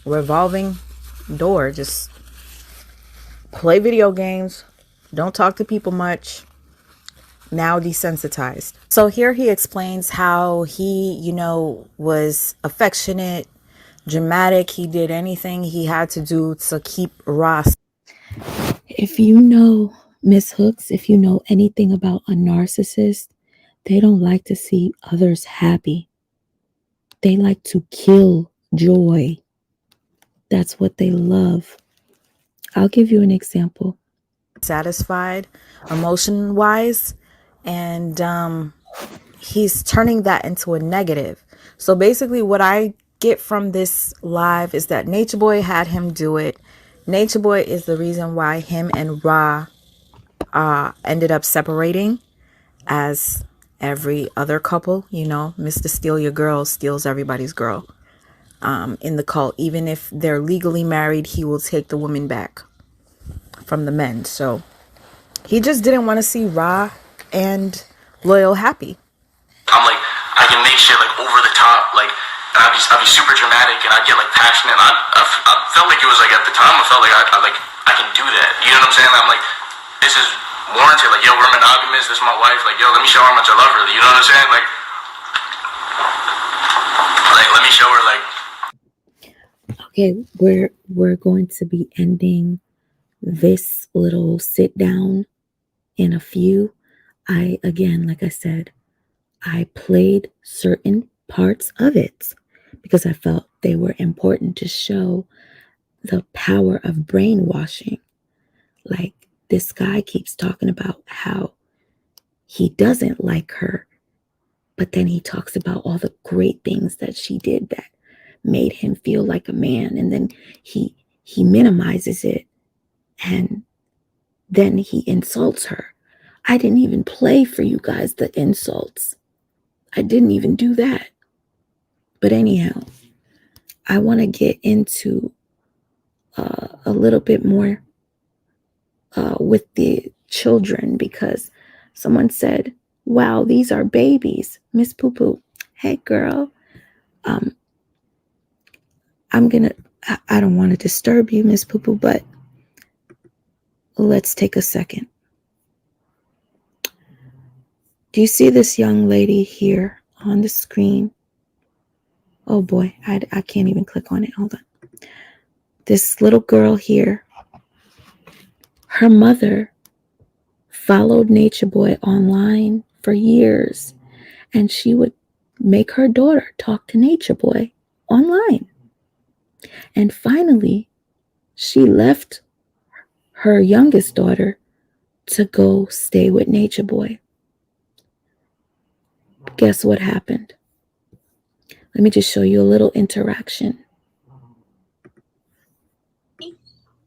revolving door, just play video games, don't talk to people much, now desensitized. So here he explains how he, was affectionate, dramatic, he did anything he had to do to keep Ross. If you know Miss Hooks, if you know anything about a narcissist, they don't like to see others happy. They like to kill joy. That's what they love. I'll give you an example. Satisfied, emotion-wise, and he's turning that into a negative. So basically what I get from this live is that Nature Boy had him do it. Nature Boy is the reason why him and Ra ended up separating, as every other couple, Mr. Steal Your Girl steals everybody's girl in the cult. Even if they're legally married, he will take the woman back from the men. So he just didn't want to see Ra and Loyal happy. I'm like, I can make shit over the top, and I'd be super dramatic, and I'd get passionate. And I felt like it was at the time, I felt like I can do that. You know what I'm saying? I'm like, this is warranted. Yo, we're monogamous. This is my wife. Yo, let me show her how much I love her. You know what I'm saying? Let me show her. Okay, we're going to be ending this little sit down in a few. Again, like I said, I played certain parts of it because I felt they were important to show the power of brainwashing. This guy keeps talking about how he doesn't like her, but then he talks about all the great things that she did that made him feel like a man, and then he minimizes it, and then he insults her. I didn't even play for you guys the insults. I didn't even do that. But anyhow, I want to get into a little bit more with the children, because someone said, wow, these are babies. Miss Poo Poo, hey girl, I don't want to disturb you, Miss Poo Poo, but let's take a second. Do you see this young lady here on the screen? Oh boy, I can't even click on it. Hold on. This little girl here, her mother followed Nature Boy online for years, and she would make her daughter talk to Nature Boy online. And finally, she left her youngest daughter to go stay with Nature Boy. Guess what happened? Let me just show you a little interaction.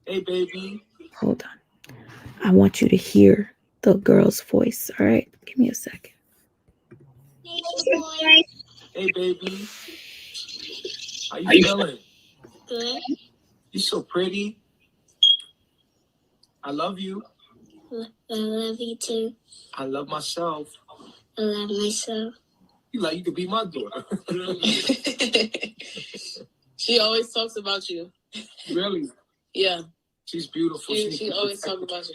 Hey, baby. Hold on. I want you to hear the girl's voice. All right, give me a second. Hey, baby. How you feeling? Good. You're so pretty. I love you. I love you too. I love myself. I love myself. You could be my daughter. She always talks about you. Really? Yeah. She's beautiful. She always talks about you.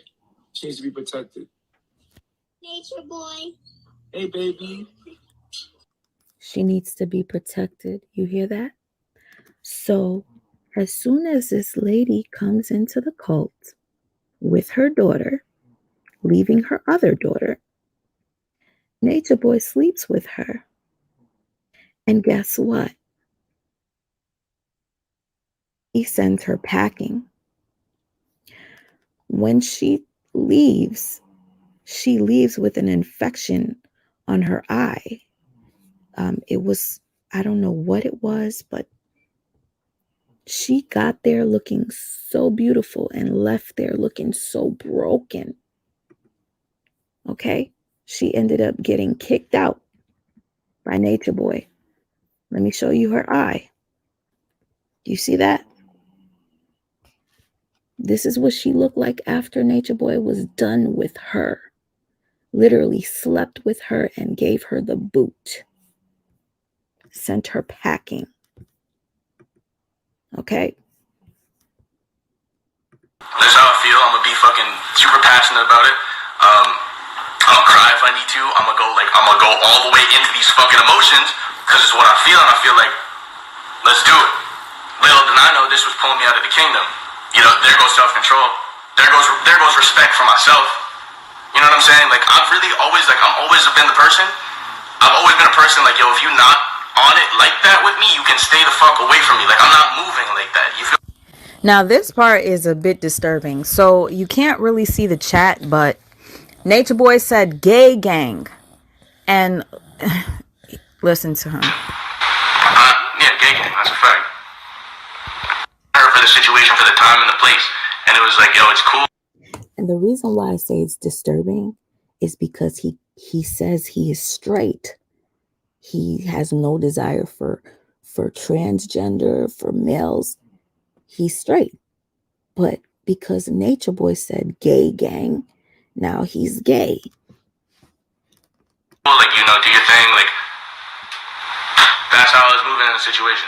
She needs to be protected. Nature Boy. Hey, baby. She needs to be protected. You hear that? So as soon as this lady comes into the cult with her daughter, leaving her other daughter, Nature Boy sleeps with her. And guess what? He sends her packing. When she leaves with an infection on her eye. It was, I don't know what it was, but she got there looking so beautiful and left there looking so broken. Okay? She ended up getting kicked out by Nature Boy. Let me show you her eye. Do you see that? This is what she looked like after Nature Boy was done with her. Literally slept with her and gave her the boot. Sent her packing. Okay? That's how I feel. I'm gonna be fucking super passionate about it. I'm gonna cry if I need to. I'm gonna go all the way into these fucking emotions because it's what I feel, and I feel like, let's do it. Little did I know this was pulling me out of the kingdom. You know, there goes self-control. There goes respect for myself. You know what I'm saying? Like, I'm always been the person. I've always been a person like, yo, if you're not on it like that with me, you can stay the fuck away from me. Like, I'm not moving like that. You feel? Now, this part is a bit disturbing. So you can't really see the chat, but Nature Boy said gay gang. And listen to him. Yeah, gay gang, that's a fact. For the situation, for the time and the place. And it was like, yo, it's cool. And the reason why I say it's disturbing is because he says he is straight. He has no desire for transgender, for males. He's straight. But because Nature Boy said gay gang, now he's gay. Like, you know, do your thing. Like, that's how I was moving in the situation.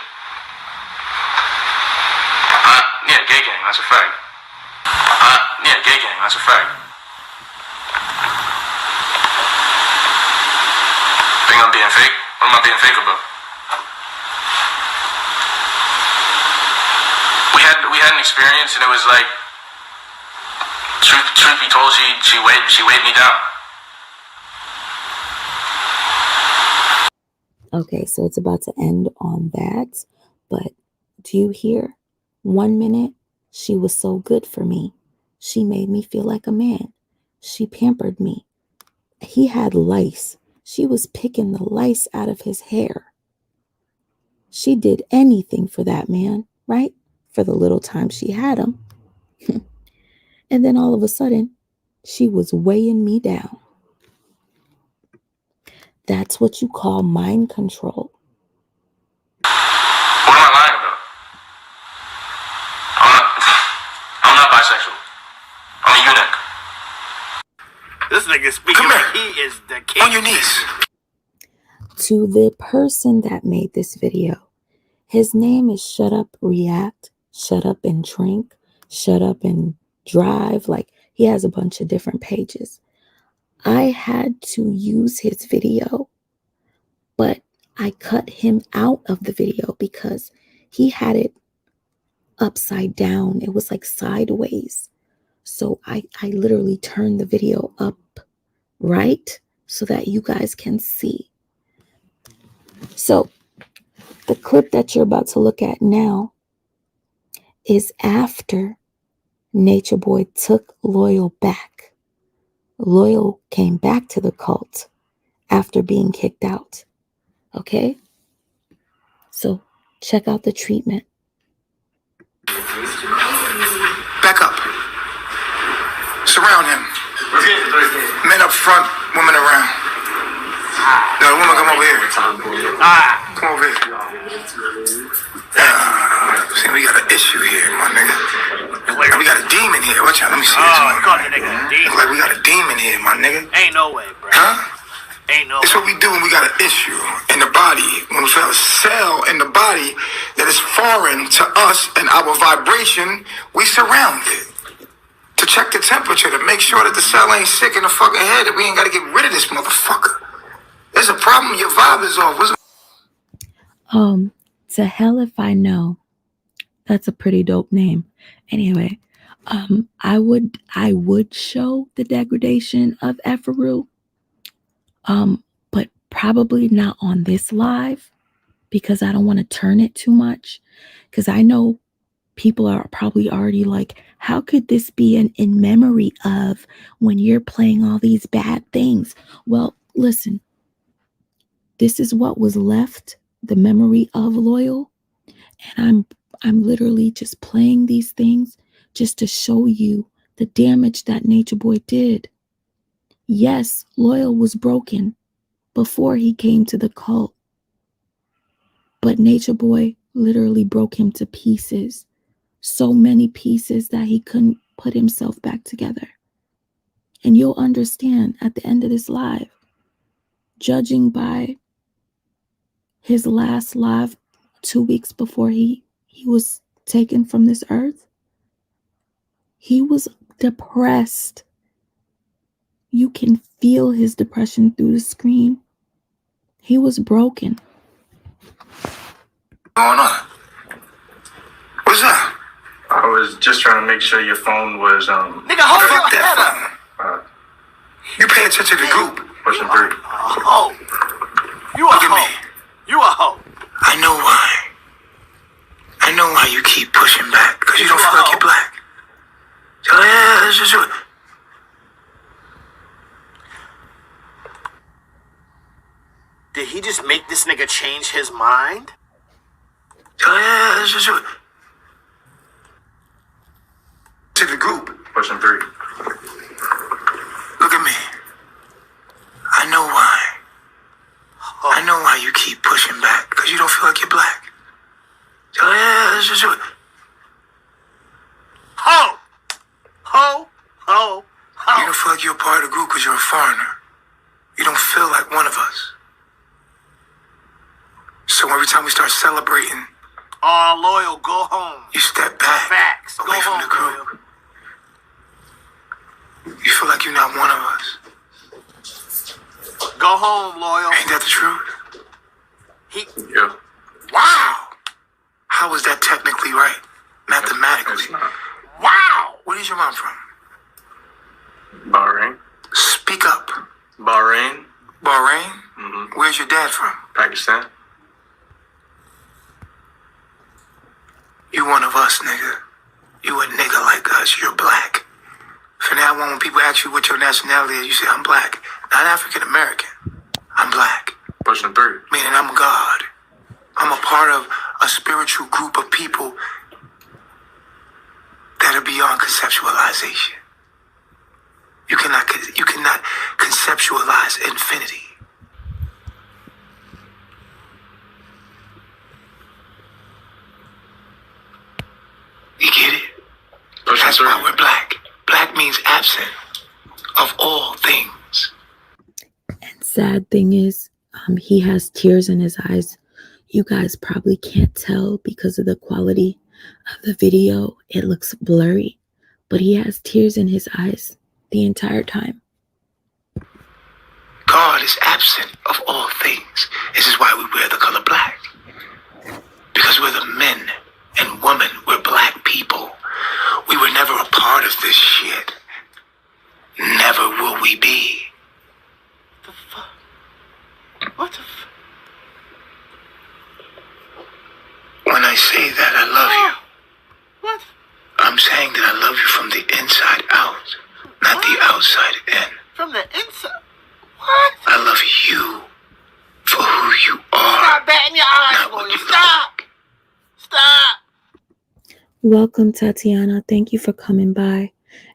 Yeah, gay gang, that's a fact. Yeah, gay gang, that's a fact. Think I'm being fake? What am I being fake about? We had an experience, and it was like, truth be told, she weighed me down. Okay, so it's about to end on that, but do you hear? 1 minute, she was so good for me. She made me feel like a man. She pampered me. He had lice. She was picking the lice out of his hair. She did anything for that man, right? For the little time she had him. And then all of a sudden, she was weighing me down. That's what you call mind control. What am I lying about? I'm not bisexual. I'm a eunuch. This nigga speaking like he is the king. On your knees. To the person that made this video, his name is Shut Up React, Shut Up and Drink, Shut Up and Drive. Like, he has a bunch of different pages. I had to use his video, but I cut him out of the video because he had it upside down. It was like sideways. So I literally turned the video up right so that you guys can see. So the clip that you're about to look at now is after Nature Boy took Loyal back Loyal came back to the cult after being kicked out. Okay? So check out the treatment. Back up. Surround him. Men up front, women around. No, the woman come over here. Come over here. See, we got an issue here, my nigga. We got a demon here. Watch out, let me see this one. Look like we got a demon here, my nigga. Ain't no way, bro. Huh? Ain't no It's what we do when we got an issue in the body. When we feel a cell in the body that is foreign to us and our vibration, we surround it. To check the temperature, to make sure that the cell ain't sick in the fucking head, that we ain't got to get rid of this motherfucker. There's a problem, your vibe is off. To hell if I know. That's a pretty dope name. Anyway, I would show the degradation of Efaru, but probably not on this live because I don't want to turn it too much. Because I know people are probably already like, how could this be in memory of when you're playing all these bad things? Well, listen, this is what was left, the memory of Loyal. And I'm literally just playing these things just to show you the damage that Nature Boy did. Yes, Loyal was broken before he came to the cult. But Nature Boy literally broke him to pieces. So many pieces that he couldn't put himself back together. And you'll understand at the end of this live, judging by his last live 2 weeks before he was taken from this earth, he was depressed. You can feel his depression through the screen. He was broken. What's going on? What's up? I was just trying to make sure your phone was Nigga, hold your head up. You pay attention to the group. Pushing through. hoe. You a hoe. You a hoe. I know why. I know why you keep pushing back. Because you don't feel like you're black. So yeah, let's just do it. Did he just make this nigga change his mind? So yeah, let's just do it. To the group. Pushing through. Look at me. I know why. I know why you keep pushing back. Because you don't feel like you're black. So yeah, let's just do it. Ho! Ho! Ho! Ho! You don't feel like you're a part of the group because you're a foreigner. You don't feel like one of us. So every time we start celebrating, Loyal, go home. you step back. Facts. Away Go from home, the group. You feel like you're not one of us. Go home, Loyal. Ain't that the truth? Yeah. Wow. How is that technically right? Mathematically. It's not. Wow. Where is your mom from? Bahrain. Speak up. Bahrain. Bahrain? Mm-hmm. Where's your dad from? Pakistan. You one of us, nigga. You a nigga like us. You're black. From now on, when people ask you what your nationality is, you say, I'm black. Not African American. I'm black. Pushing through. Meaning I'm God. I'm a part of a spiritual group of people that are beyond conceptualization. You cannot conceptualize infinity. You get it? That's why we're black. Black means absent of all things. And sad thing is, he has tears in his eyes. You guys probably can't tell because of the quality of the video. It looks blurry, but he has tears in his eyes the entire time. God is absent of all things. This is why we wear the color black. Because we're the men and women. We're black people. We were never a part of this shit. Never will we be. The fuck? What the fuck? When I say that I love you, I'm saying that I love you from the inside out, not the outside in. bat in your eyes, Loyal. Stop. Stop. Welcome, Tatiana. Thank you for coming by.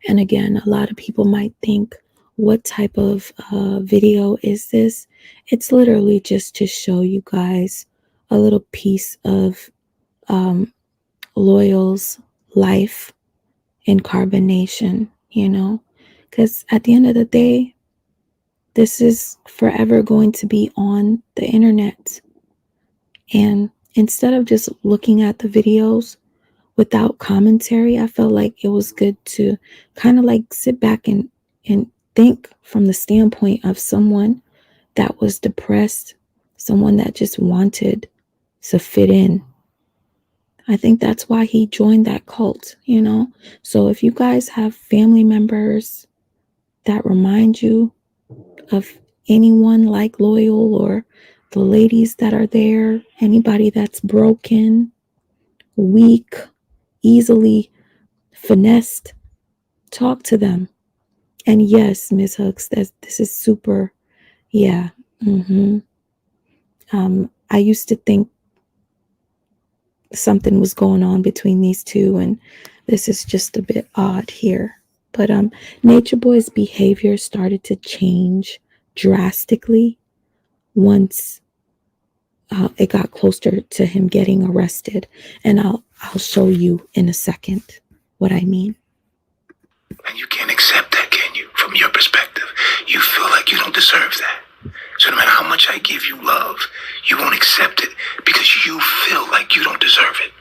And again, a lot of people might think, what type of video is this? It's literally just to show you guys a little piece of Loyal's life in Carbonation, you know, because at the end of the day, this is forever going to be on the internet. And instead of just looking at the videos without commentary, I felt like it was good to kind of like sit back and think from the standpoint of someone that was depressed, someone that just wanted to fit in. I think that's why he joined that cult, you know? So if you guys have family members that remind you of anyone like Loyal, or the ladies that are there, anybody that's broken, weak, easily finessed, talk to them. And yes, Ms. Hooks, this is super, yeah. I used to think something was going on between these two, and this is just a bit odd here. But Nature Boy's behavior started to change drastically once it got closer to him getting arrested, and I'll show you in a second what I mean. And you can't accept that, can you? From your perspective, you feel like you don't deserve that. So no matter how much I give you love, you won't accept it because you feel like you don't deserve it.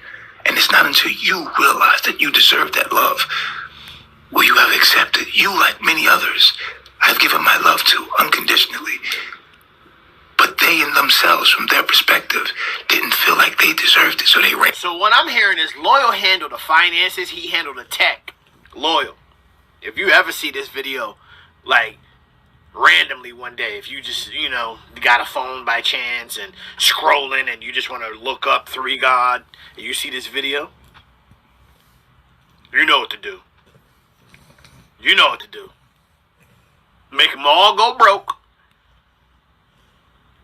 And it's not until you realize that you deserve that love will you have accepted. You, like many others, I've given my love to unconditionally. But they in themselves, from their perspective, didn't feel like they deserved it, so they ran. So what I'm hearing is Loyal handled the finances, he handled the tech. Loyal, if you ever see this video, like, randomly one day, if you just, you know, got a phone by chance and scrolling and you just want to look up 3 God and you see this video, you know what to do. You know what to do. Make them all go broke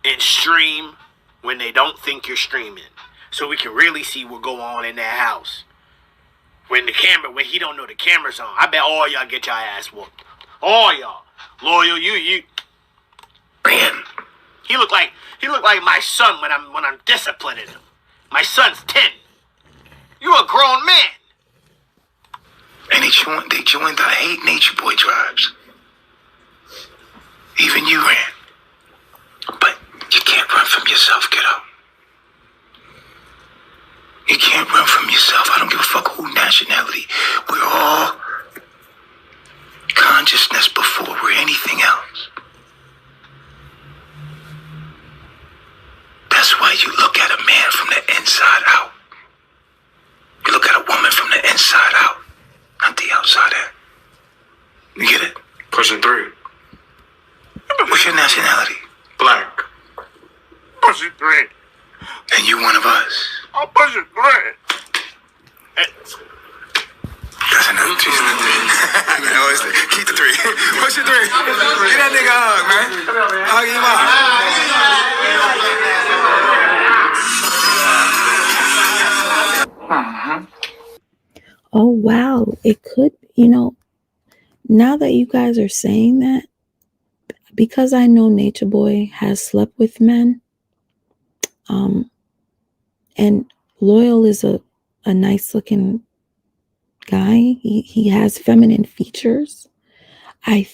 and stream when they don't think you're streaming, so we can really see what go on in that house. When he don't know the camera's on, I bet all y'all get your ass whooped. All y'all. Loyal, you. Man, he look like my son when I'm disciplining him. My son's 10. You a grown man. And they joined the hate Nature Boy tribes. Even you ran. But you can't run from yourself, kiddo. You can't run from yourself. I don't give a fuck who nationality. We're all consciousness before we're anything else. That's why you look at a man from the inside out. You look at a woman from the inside out, not the outside in. You get it? Pushing 3. What's your nationality? Black. Pushing 3. And you one of us. I'm pushing 3. Doesn't know. Keep the 3. Push the 3. Get that nigga a hug, man. Hug him up. Oh, wow. It could, you know, now that you guys are saying that, because I know Nature Boy has slept with men, and Loyal is a nice looking guy. He has feminine features. I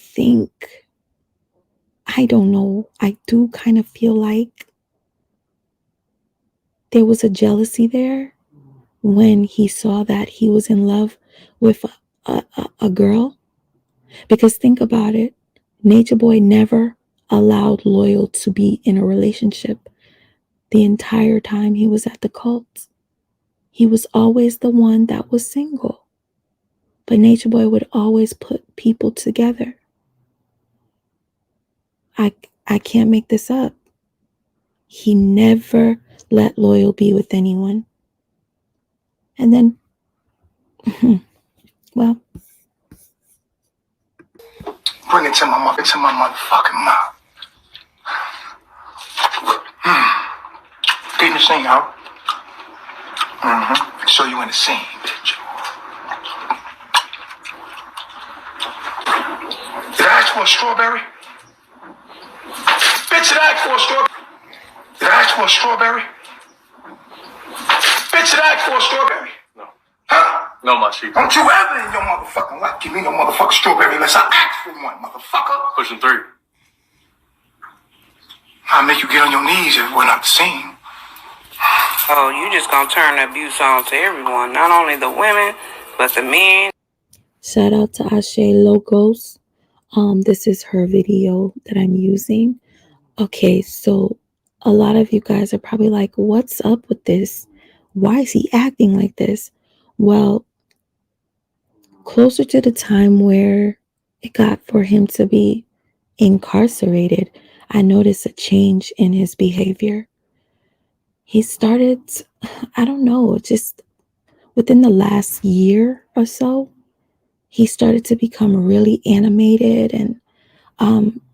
don't know. I do kind of feel like there was a jealousy there when he saw that he was in love with a girl. Because think about it. Nature Boy never allowed Loyal to be in a relationship the entire time he was at the cult. He was always the one that was single. But Nature Boy would always put people together. I can't make this up. He never let Loyal be with anyone. And then, well. Bring it to my motherfucking mouth. in the scene, huh? So you in the scene, bitch. Did I ask for a strawberry? Bitch, did I ask for a strawberry? Did I ask for a strawberry? Bitch, did I ask for a strawberry? No. Huh? No, my chief. Don't you ever in your motherfucking life give me no motherfucking strawberry unless I ask for one, motherfucker. Pushing 3. I'll make you get on your knees if we're not the same. Oh, you just gonna turn the abuse on to everyone, not only the women, but the men. Shout out to Ashe Logos. This is her video that I'm using. Okay, so a lot of you guys are probably like, what's up with this? Why is he acting like this? Well, closer to the time where it got for him to be incarcerated, I noticed a change in his behavior. He started, I don't know, just within the last year or so, he started to become really animated and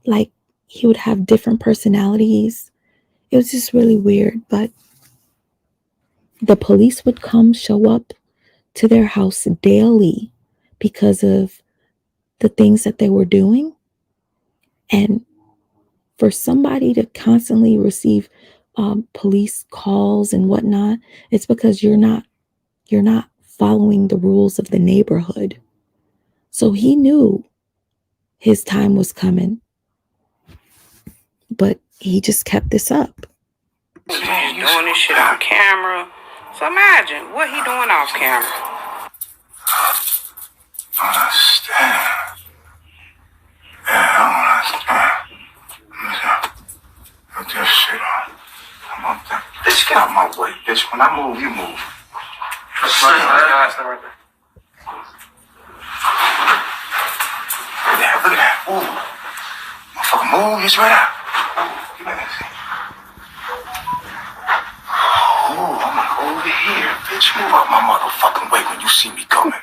like he would have different personalities. It was just really weird, but the police would come show up to their house daily because of the things that they were doing. And for somebody to constantly receive police calls and whatnot, it's because you're not following the rules of the neighborhood. So he knew his time was coming, but he just kept this up. He's doing this shit on camera. So imagine what he doing off camera. I don't understand. Yeah, I don't understand. Put this shit on. Come on, bitch, get out my way, bitch. When I move, you move. That's right there. Yeah, look at that. Ooh. Motherfucker, move. It's right out. Give me that thing. Ooh, I'm like over here, bitch. Move out my motherfucking way when you see me coming.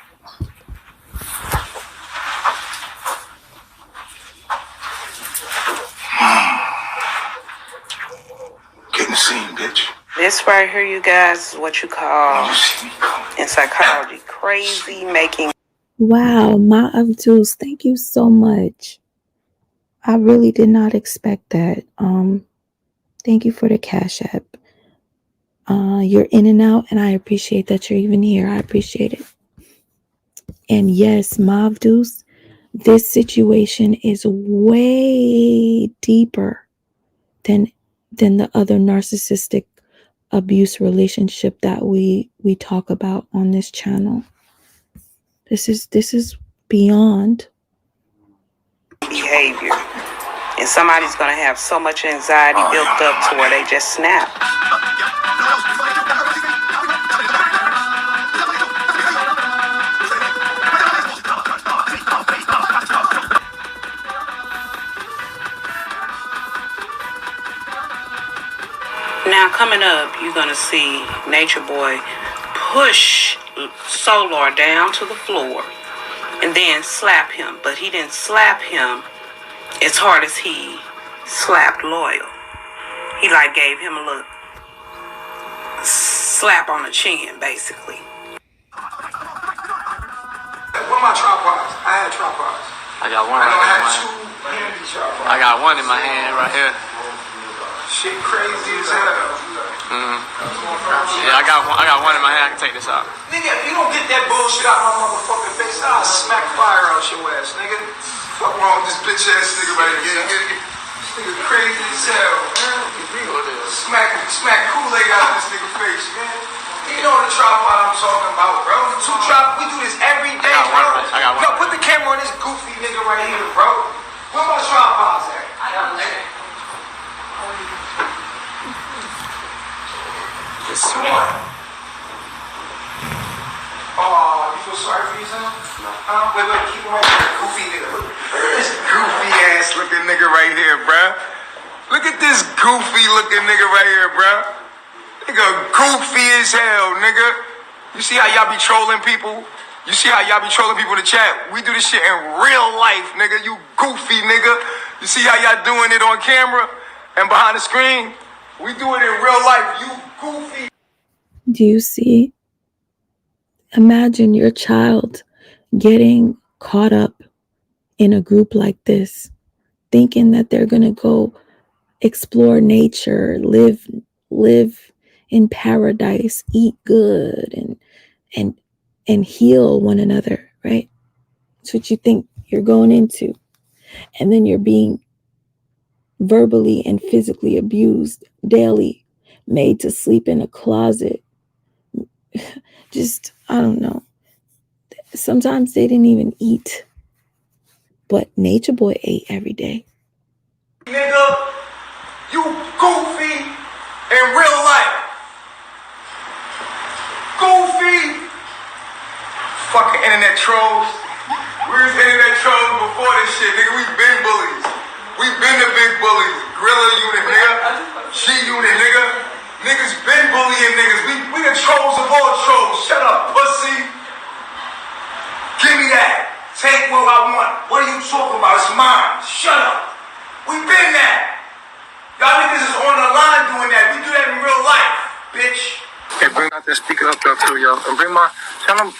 Get in the scene, bitch. This right here, you guys, is what you call in psychology crazy making. Wow, Ma Abdus, thank you so much. I really did not expect that. Thank you for the Cash App. You're in and out, and I appreciate that you're even here. I appreciate it. And yes, Ma Abdus, this situation is way deeper than the other narcissistic abuse relationship that we talk about on this channel. This is beyond behavior. And somebody's going to have so much anxiety built up to where they just snap. Now coming up, you're going to see Nature Boy push Solar down to the floor and then slap him. But he didn't slap him as hard as he slapped Loyal. He like gave him a little slap on the chin, basically. Where my tripods? I had tripods. I got one. I know I had 2 handy tripods. I got one in my hand right here. Shit crazy as hell. Yeah, I got one in my hand. I can take this out. Nigga, if you don't get that bullshit out my motherfucking face, I'll smack fire out your ass, nigga. Fuck wrong with this bitch ass nigga right here. This nigga crazy as hell, man. Smack Kool-Aid out of this nigga face, man. You know the tripod I'm talking about, bro. We do this every day, bro. I got one. No, put the camera on this goofy nigga right here, bro. Where my tripods at? I got one. This one. Oh, you feel sorry for yourself? No. Wait, keep him right there. Goofy nigga. Look at this goofy ass looking nigga right here, bruh. Look at this goofy looking nigga right here, bruh. Nigga goofy as hell, nigga. You see how y'all be trolling people? You see how y'all be trolling people in the chat? We do this shit in real life, nigga. You goofy nigga. You see how y'all doing it on camera and behind the screen? We do it in real life, you goofy. Do you see? Imagine your child getting caught up in a group like this, thinking that they're going to go explore nature, live in paradise, eat good, and heal one another, right? That's what you think you're going into. And then you're being verbally and physically abused daily, made to sleep in a closet. Just, I don't know. Sometimes they didn't even eat. But Nature Boy ate every day. Nigga, you goofy in real life. Goofy. Fucking internet trolls. We was internet trolls before this shit, nigga. We been bullies. We been the big bullies. Gorilla unit, nigga. G-unit, nigga. Niggas been bullying niggas. We the trolls of all trolls. Shut up, pussy. Give me that. Take what I want. What are you talking about? It's mine. Shut up. We been that. Y'all niggas is on the line doing that. We do that in real life, bitch. Hey, bring out that speaker up there too, yo. And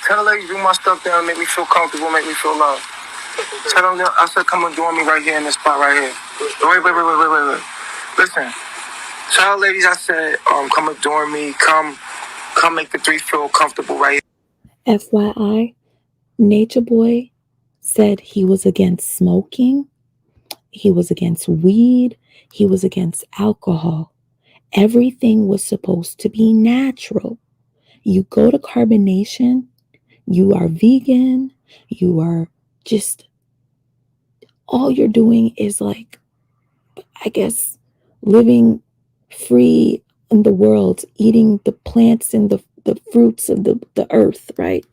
tell the ladies, bring my stuff down, make me feel comfortable, make me feel loved. Tell them, I said, come and join me right here in this spot right here. Wait. Listen. Tell the ladies, I said, come adore me, come make the three feel comfortable right here. FYI, Nature Boy said he was against smoking, he was against weed, he was against alcohol. Everything was supposed to be natural. You go to Carbonation, you are vegan, you are just, all you're doing is like, I guess, living free in the world, eating the plants and the fruits of the earth, right?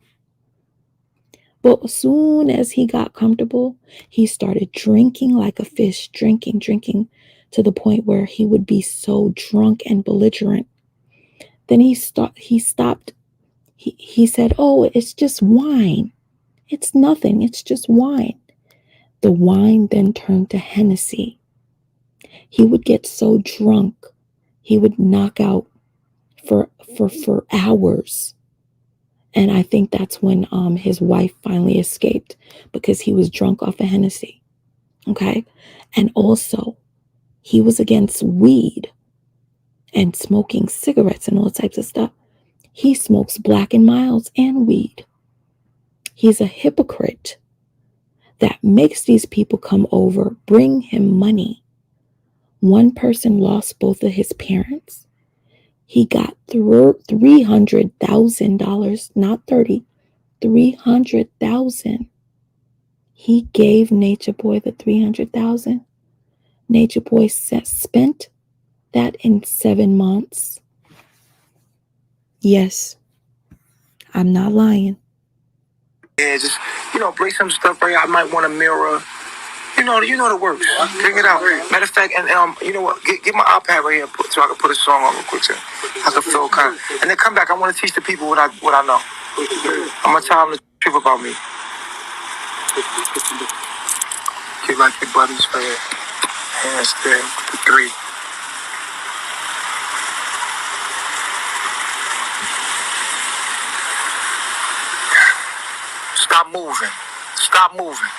But as soon as he got comfortable, he started drinking like a fish, drinking to the point where he would be so drunk and belligerent. Then he stopped. He said, oh, it's just wine. It's nothing. It's just wine. The wine then turned to Hennessy. He would get so drunk, he would knock out for hours. And I think that's when his wife finally escaped, because he was drunk off of Hennessy. Okay? And also, he was against weed and smoking cigarettes and all types of stuff. He smokes Black and Milds and weed. He's a hypocrite that makes these people come over, bring him money. One person lost both of his parents. He got $300,000, not 30, 300,000. He gave Nature Boy the 300,000. Nature Boy spent that in 7 months. Yes, I'm not lying. Yeah, just, break some stuff right. I might want a mirror. You know the works. Bring it out. Matter of fact, and you know what? Get my iPad right here so I can put a song on real quick. So I can feel kind of, and then come back. I want to teach the people what I know. I'm gonna tell them the truth about me. Get like your buddies for your hands there. 3. Stop moving. Stop moving.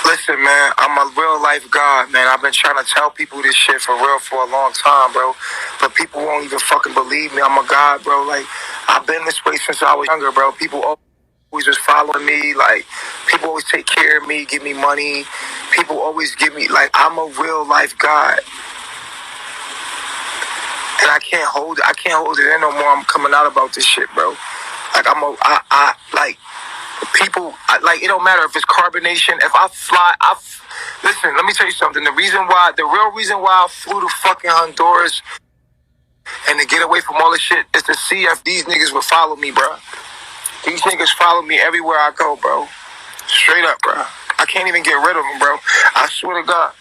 Listen, man, I'm a real life God, man. I've been trying to tell people this shit for real for a long time, bro. But people won't even fucking believe me. I'm a God, bro. Like, I've been this way since I was younger, bro. People always just following me. Like, people always take care of me, give me money. People always give me, like, I'm a real life God. And I can't hold it in no more. I'm coming out about this shit, bro. Like, people, like, it don't matter if it's Carbonation. If I fly, listen, let me tell you something. The real reason why I flew to fucking Honduras and to get away from all this shit is to see if these niggas would follow me, bro. These niggas follow me everywhere I go, bro. Straight up, bro. I can't even get rid of them, bro. I swear to God.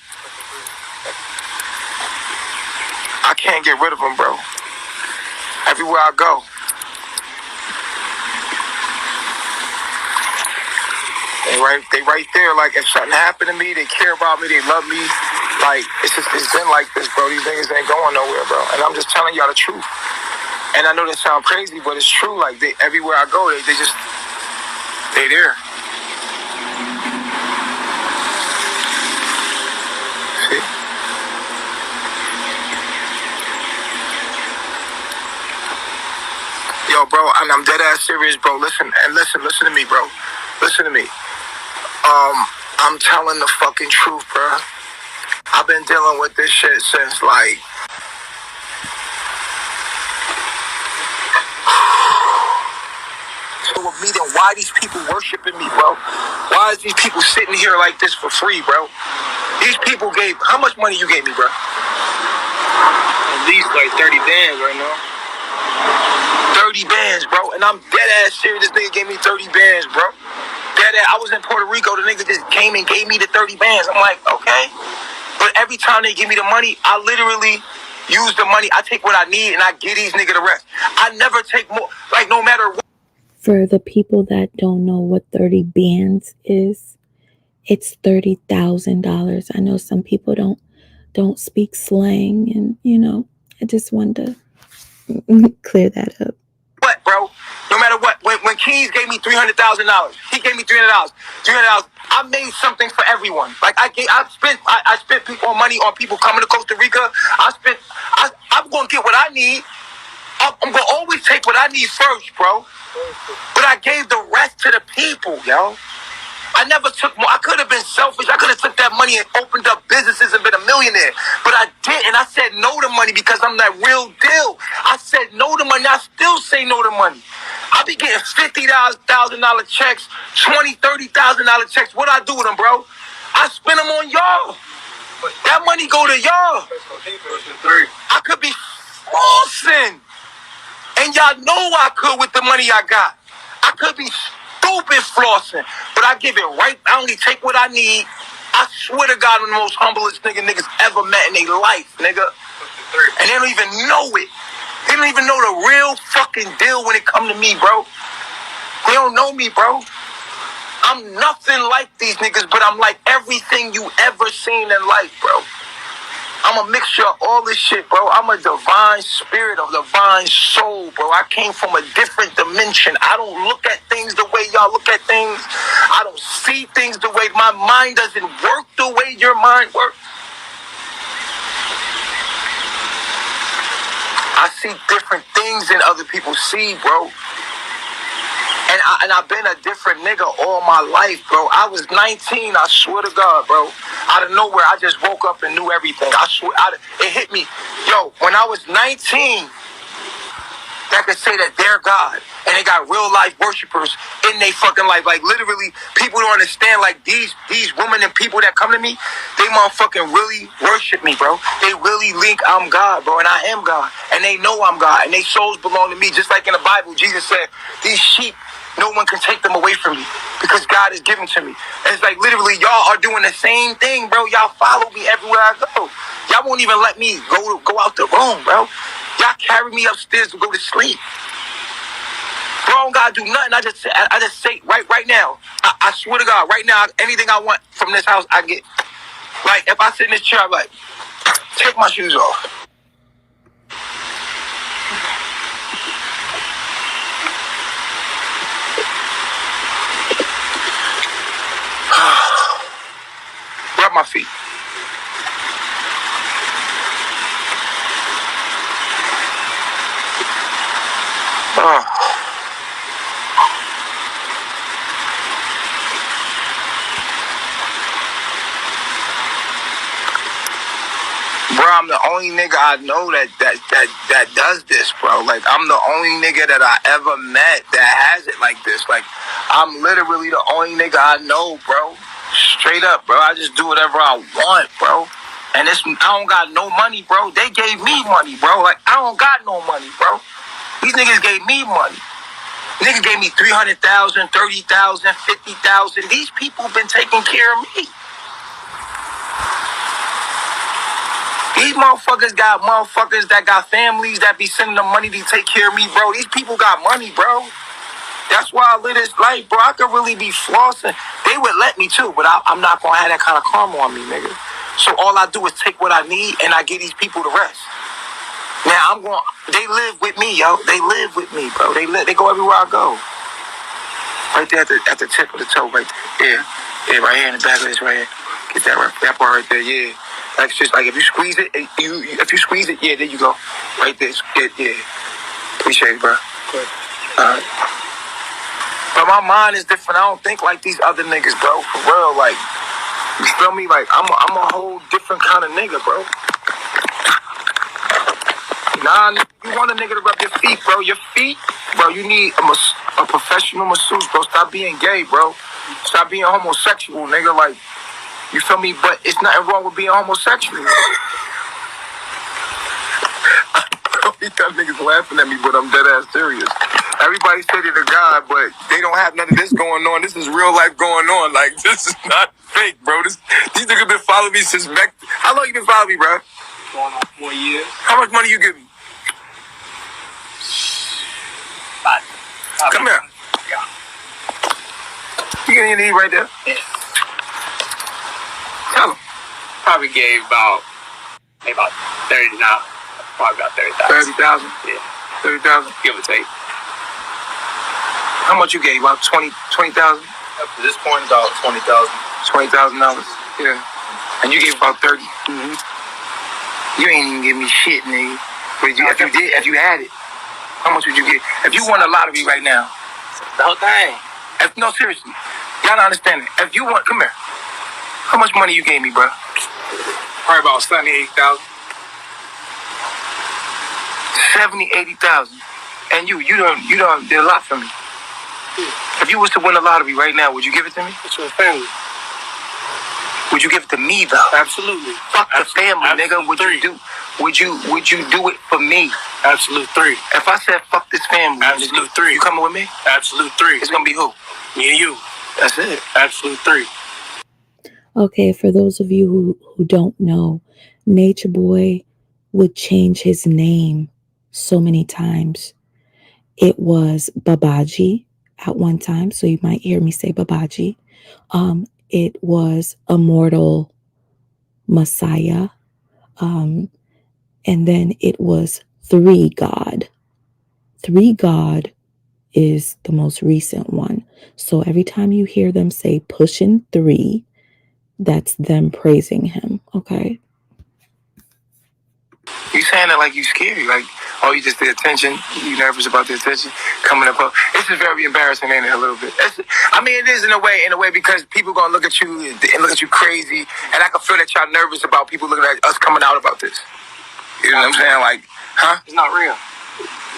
I can't get rid of them, bro. Everywhere I go. They right there. Like, if something happened to me, they care about me, they love me. Like, it's been like this, bro. These niggas ain't going nowhere, bro. And I'm just telling y'all the truth. And I know that sound crazy, but it's true. Like, everywhere I go, they there. See? Yo, bro, I'm dead ass serious, bro. Listen to me, bro. Listen to me. I'm telling the fucking truth, bro. I've been dealing with this shit since, like, so with me, then why these people worshiping me, bro? Why is these people sitting here like this for free, bro? These people how much money you gave me, bro? At least like 30 bands right now. 30 bands, bro. And I'm dead ass serious. This nigga gave me 30 bands, bro. I was in Puerto Rico. The nigga just came and gave me the 30 bands. I'm like, okay. But every time they give me the money, I literally use the money. I take what I need and I give these niggas the rest. I never take more. Like, no matter what. For the people that don't know what 30 bands is, it's $30,000. I know some people don't speak slang, and I just wanted to clear that up. What, bro? No matter what. When Keys gave me $300,000, he gave me $300. I made something for everyone. Like, I spent people money on people coming to Costa Rica. I'm gonna get what I need. I'm gonna always take what I need first, bro. But I gave the rest to the people, yo. I never took more. I could have been selfish. I could have took that money and opened up businesses and been a millionaire. But I didn't. I said no to money because I'm that real deal. I said no to money. I still say no to money. I be getting $50,000 checks, $20,000, $30,000 checks. What I do with them, bro? I spend them on y'all. That money go to y'all. I could be flossing. And y'all know I could with the money I got. I could be stupid flossing, but I give it right. I only take what I need. I swear to God, I'm the most humblest niggas ever met in their life, nigga. And they don't even know it. They don't even know the real fucking deal when it come to me, bro. They don't know me, bro. I'm nothing like these niggas, but I'm like everything you ever seen in life, bro. I'm a mixture of all this shit, bro. I'm a divine spirit, a divine soul, bro. I came from a different dimension. I don't look at things the way y'all look at things. I don't see things the way my mind doesn't work the way your mind works. I see different things than other people see, bro. And I've been a different nigga all my life, bro. I was 19, I swear to God, bro. Out of nowhere, I just woke up and knew everything. I swear, it hit me. Yo, when I was 19, that could say that they're God. And they got real life worshipers in their fucking life. Like, literally, people don't understand, like, these women and people that come to me, they motherfucking really worship me, bro. They really link I'm God, bro, and I am God. And they know I'm God, and their souls belong to me. Just like in the Bible, Jesus said, these sheep, no one can take them away from me because God has given to me. And it's like, literally, y'all are doing the same thing, bro. Y'all follow me everywhere I go. Y'all won't even let me go out the room, bro. Y'all carry me upstairs to go to sleep. Bro, I don't gotta do nothing. I just say right now. I swear to God, right now, anything I want from this house, I get. Like, if I sit in this chair, I'm like, take my shoes off. Rub my feet. Bro, I'm the only nigga I know that does this, bro. Like, I'm the only nigga that I ever met that has it like this. Like, I'm literally the only nigga I know, bro. Straight up, bro. I just do whatever I want, bro. And I don't got no money, bro. They gave me money, bro. Like, I don't got no money, bro. These niggas gave me money. Niggas gave me $300,000, $30,000, $50,000. These people been taking care of me. These motherfuckers that got families that be sending them money to take care of me, bro. These people got money, bro. That's why I live this life, bro. I could really be flossing. They would let me too, but I'm not gonna have that kind of karma on me, nigga. So all I do is take what I need and I give these people the rest. Now they live with me, yo. They live with me, bro. They go everywhere I go. Right there at the tip of the toe, right there. Yeah, right here in the back of this, right here. Get that part right there, yeah. Like just like if you squeeze it, yeah, there you go. Right there, yeah. Appreciate it, bro. Alright. But my mind is different. I don't think like these other niggas, bro. For real, like, you feel me? Like I'm a whole different kind of nigga, bro. Nah, you want a nigga to rub your feet, bro. Your feet, bro, you need a professional masseuse, bro. Stop being gay, bro. Stop being homosexual, nigga. Like, you feel me? But it's nothing wrong with being homosexual. These niggas laughing at me, but I'm dead ass serious. Everybody say they're the guy, but they don't have none of this going on. This is real life going on. Like, this is not fake, bro. These niggas been following me since back. How long you been following me, bro? Going on 4 years. How much money you give me? Come here. Yeah. You getting your knee right there? Yeah. Tell him. Probably gave about 30 now. Probably about 30,000. 30,000? Yeah. 30,000? Give or take. How much you gave? About 20,000? Up to this point, about $20,000. $20,000? Yeah. And you gave about 30? Mm-hmm. You ain't even give me shit, nigga. But if you had it, how much would you get? If you won a lottery right now. The whole thing. No, seriously. Y'all don't understand it. If you want, come here. How much money you gave me, bro? Probably about 78,000. 70, 80,000. And you done did a lot for me. If you was to win a lottery right now, would you give it to me? It's your family. Would you give it to me though? Absolutely. Fuck the family, nigga. Would you do it for me? Absolute 3. If I said fuck this family, Absolute 3. You coming with me? Absolute 3. It's gonna be who? Me and you. That's it. Absolute 3. Okay, for those of you who don't know, Nature Boy would change his name so many times. It was Babaji at one time, so you might hear me say Babaji. It was Immortal Messiah. And then it was 3 God. 3 God is the most recent one. So every time you hear them say pushing 3, that's them praising him, okay? You saying it like you scared. Like, oh, you just the attention. You nervous about the attention coming up. This is very embarrassing, ain't it? A little bit. It is in a way because people gonna look at you and look at you crazy, and I can feel that y'all nervous about people looking at us coming out about this. You know what I'm saying? Like, huh? It's not real.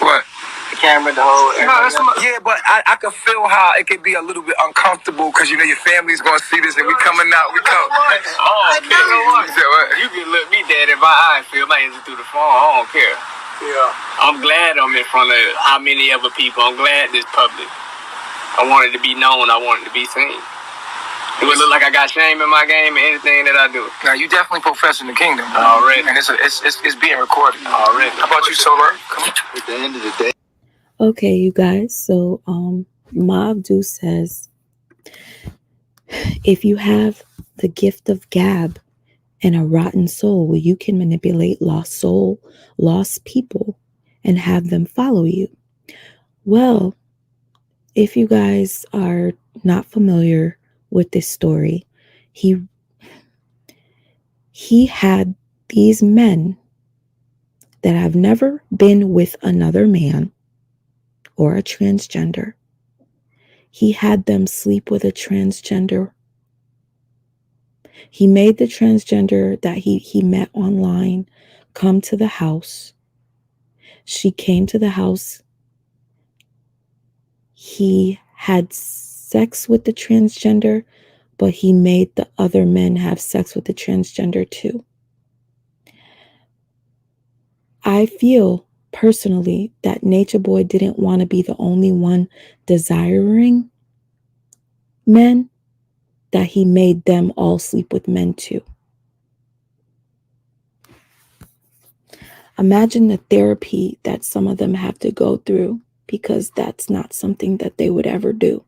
What? The camera, the whole. Yeah, but I can feel how it could be a little bit uncomfortable because your family's gonna see this and we coming out. We come. Oh, okay. You can look me dead in my eye and feel my answer through the phone. I don't care. Yeah. I'm glad I'm in front of how many other people. I'm glad this public. I want it to be known. I want it to be seen. It would look like I got shame in my game and anything that I do. Now you definitely professing the kingdom. Already. And it's being recorded. Already. How about you, Solar? Come on. At the end of the day. Okay, you guys. So Mavdu says, if you have the gift of gab and a rotten soul, you can manipulate lost people, and have them follow you. Well, if you guys are not familiar with this story, he had these men that have never been with another man or a transgender. He had them sleep with a transgender. He made the transgender that he met online come to the house. She came to the house. He had sex with the transgender, but he made the other men have sex with the transgender too. I feel personally that Nature Boy didn't want to be the only one desiring men, that he made them all sleep with men too. Imagine the therapy that some of them have to go through, because that's not something that they would ever do.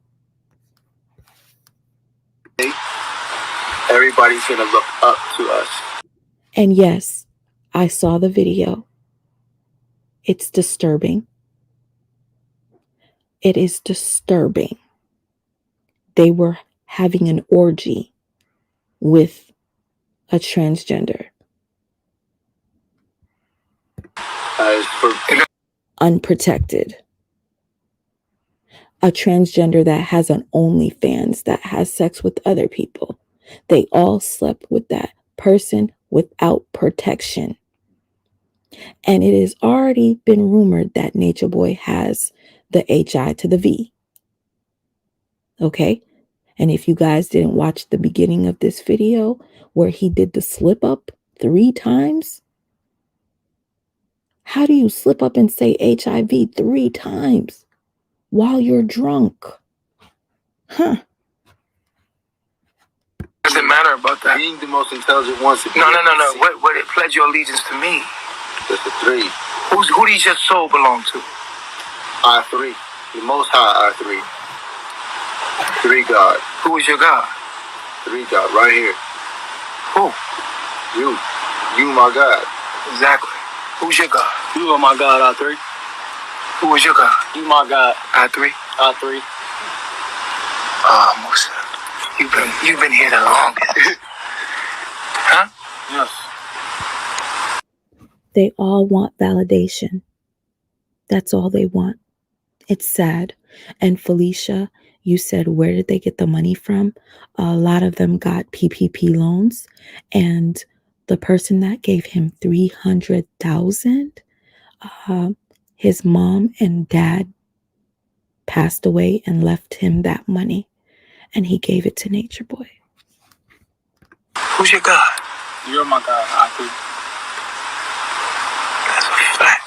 Everybody's gonna look up to us. And yes, I saw the video. It's disturbing. It is disturbing. They were having an orgy with a transgender. Unprotected. A transgender that has an OnlyFans, that has sex with other people. They all slept with that person without protection. And it has already been rumored that Nature Boy has the HI to the V. Okay? And if you guys didn't watch the beginning of this video where he did the slip up 3 times, how do you slip up and say HIV 3 times while you're drunk? Huh. Doesn't matter about that. Being the most intelligent ones. No. What it pledge your allegiance to me? Just the 3. Who does your soul belong to? I3. The Most High I3. 3 God. Who is your God? 3 God, right here. Who? You. You my God. Exactly. Who's your God? You are my God, I3. Who is your God? You my God. I3. I3. Oh, Musa. You've been here the longest. Huh? Yes. They all want validation. That's all they want. It's sad. And Felicia, you said, where did they get the money from? A lot of them got PPP loans. And the person that gave him $300,000, his mom and dad passed away and left him that money. And he gave it to Nature Boy. Who's your God? You're my God, I3. That's a fact.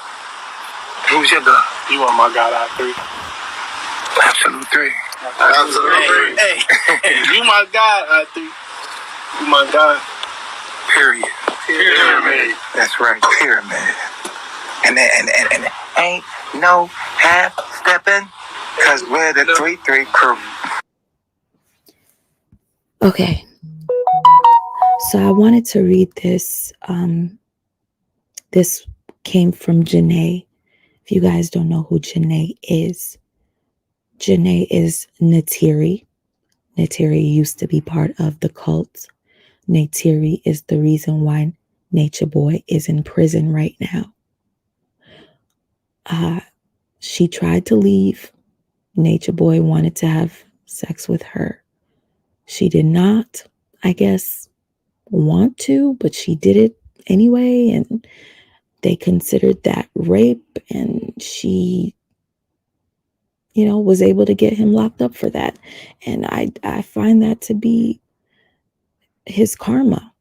Who's your God? You are my God, I3. Absolute 3. Absolutely. Hey, you my God, I3. You my God. Period. Pyramid. That's right, pyramid. And ain't no half stepping, cause we're the 3-3 crew. Okay. So I wanted to read this. This came from Janae. If you guys don't know who Janae is is Natiri. Natiri used to be part of the cult. Natiri is the reason why Nature Boy is in prison right now. She tried to leave. Nature Boy wanted to have sex with her. She did not, I guess, want to, but she did it anyway, and they considered that rape, and she, was able to get him locked up for that. And I find that to be his karma,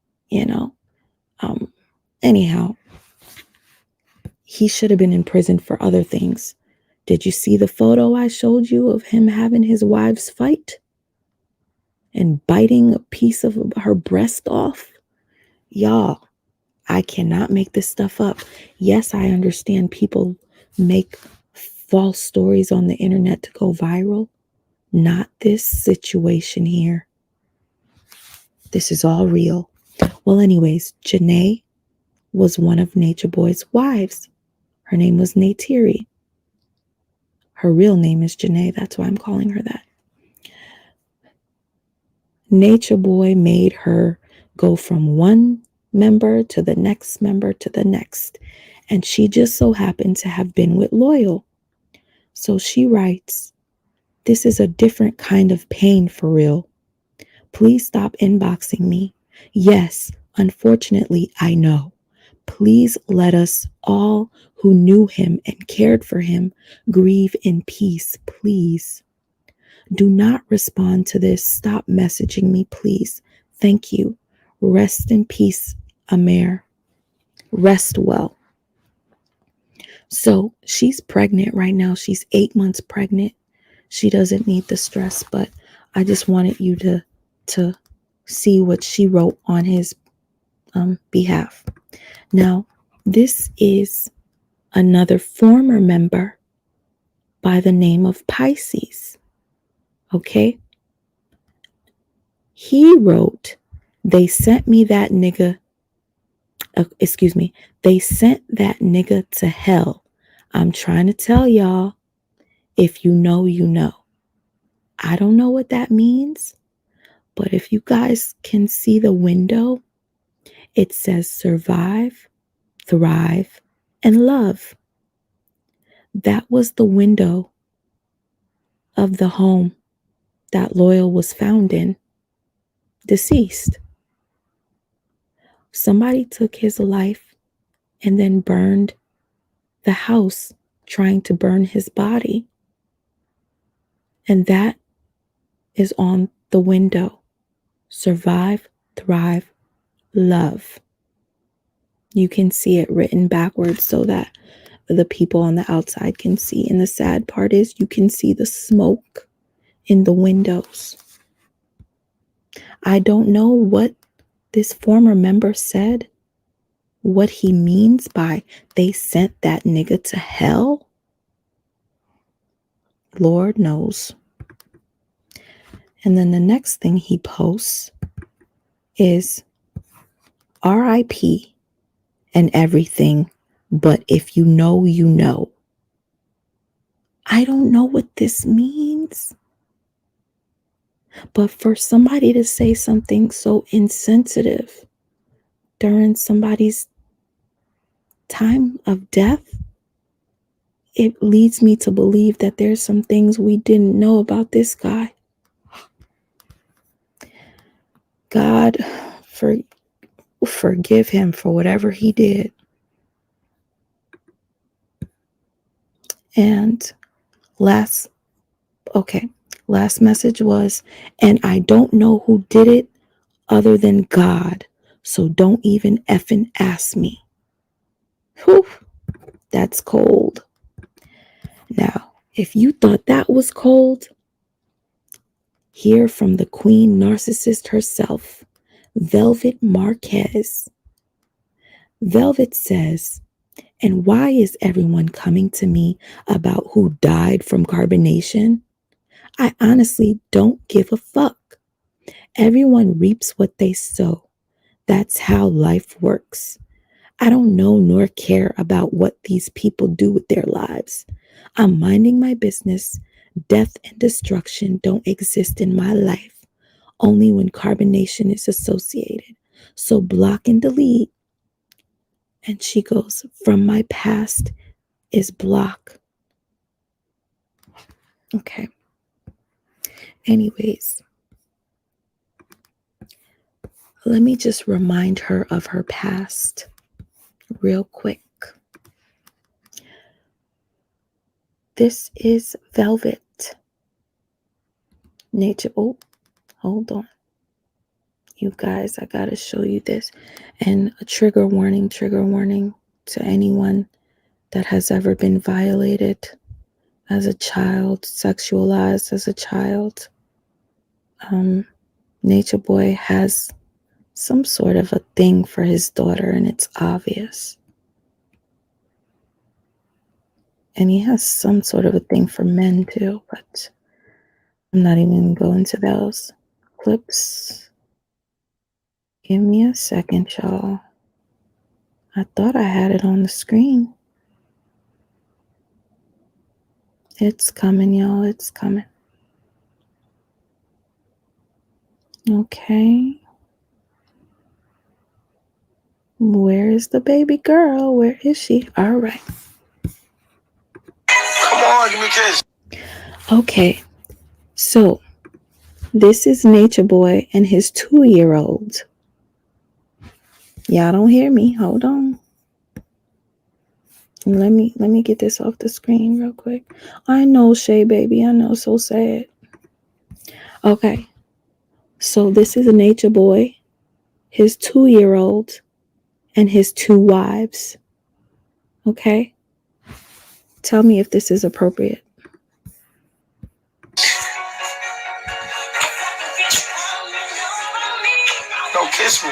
anyhow, he should have been in prison for other things. Did you see the photo I showed you of him having his wives fight and biting a piece of her breast off? Y'all, I cannot make this stuff up. Yes, I understand people make false stories on the internet to go viral. Not this situation here. This is all real. Well, anyways, Janae was one of Nature Boy's wives. Her name was Natiri. Her real name is Janae. That's why I'm calling her that. Nature Boy made her go from one member to the next member to the next. And she just so happened to have been with Loyal. So she writes, "This is a different kind of pain for real. Please stop inboxing me. Yes, unfortunately, I know. Please let us all who knew him and cared for him grieve in peace, please. Do not respond to this. Stop messaging me, please. Thank you. Rest in peace, Amer. Rest well." So she's pregnant right now. She's 8 months pregnant. She doesn't need the stress, but I just wanted you to see what she wrote on his behalf. Now, this is another former member by the name of Pisces. Okay? He wrote They sent me that nigga. They sent that nigga to hell. I'm trying to tell y'all, if you know, you know. I don't know what that means, but if you guys can see the window, it says survive, thrive, and love. That was the window of the home that Loyal was found in, deceased. Somebody took his life and then burned the house, trying to burn his body. And that is on the window. Survive, thrive, love. You can see it written backwards so that the people on the outside can see. And the sad part is you can see the smoke in the windows. I don't know what this former member said, what he means by they sent that nigga to hell. Lord knows. And then the next thing he posts is RIP and everything, but if you know, you know. I don't know what this means. But for somebody to say something so insensitive during somebody's time of death, it leads me to believe that there's some things we didn't know about this guy. God, forgive him for whatever he did. And last message was, and I don't know who did it other than God, so don't even effing ask me. Whew, that's cold. Now, if you thought that was cold, hear from the queen narcissist herself, Velvet Marquez. Velvet says, and why is everyone coming to me about who died from carbonation? I honestly don't give a fuck. Everyone reaps what they sow. That's how life works. I don't know nor care about what these people do with their lives. I'm minding my business. Death and destruction don't exist in my life, only when carbonation is associated. So block and delete. And she goes, from my past is block. Okay. Anyways, let me just remind her of her past real quick. This is Velvet. Nature. Oh, hold on. You guys, I gotta show you this. And a trigger warning to anyone that has ever been violated as a child, sexualized as a child. Nature Boy has some sort of a thing for his daughter, and it's obvious. And he has some sort of a thing for men too, but I'm not even going to go into those clips. Give me a second, y'all. I thought I had it on the screen. It's coming, y'all. It's coming. Okay. Where is the baby girl? Where is she? All right. Come on, give me a kiss. Okay. So, this is Nature Boy and his 2-year-old. Y'all don't hear me. Hold on. Let me get this off the screen real quick. I know, Shay, baby. I know, so sad. Okay. So this is a Nature Boy, his 2-year-old, and his 2 wives. Okay? Tell me if this is appropriate. Don't kiss me.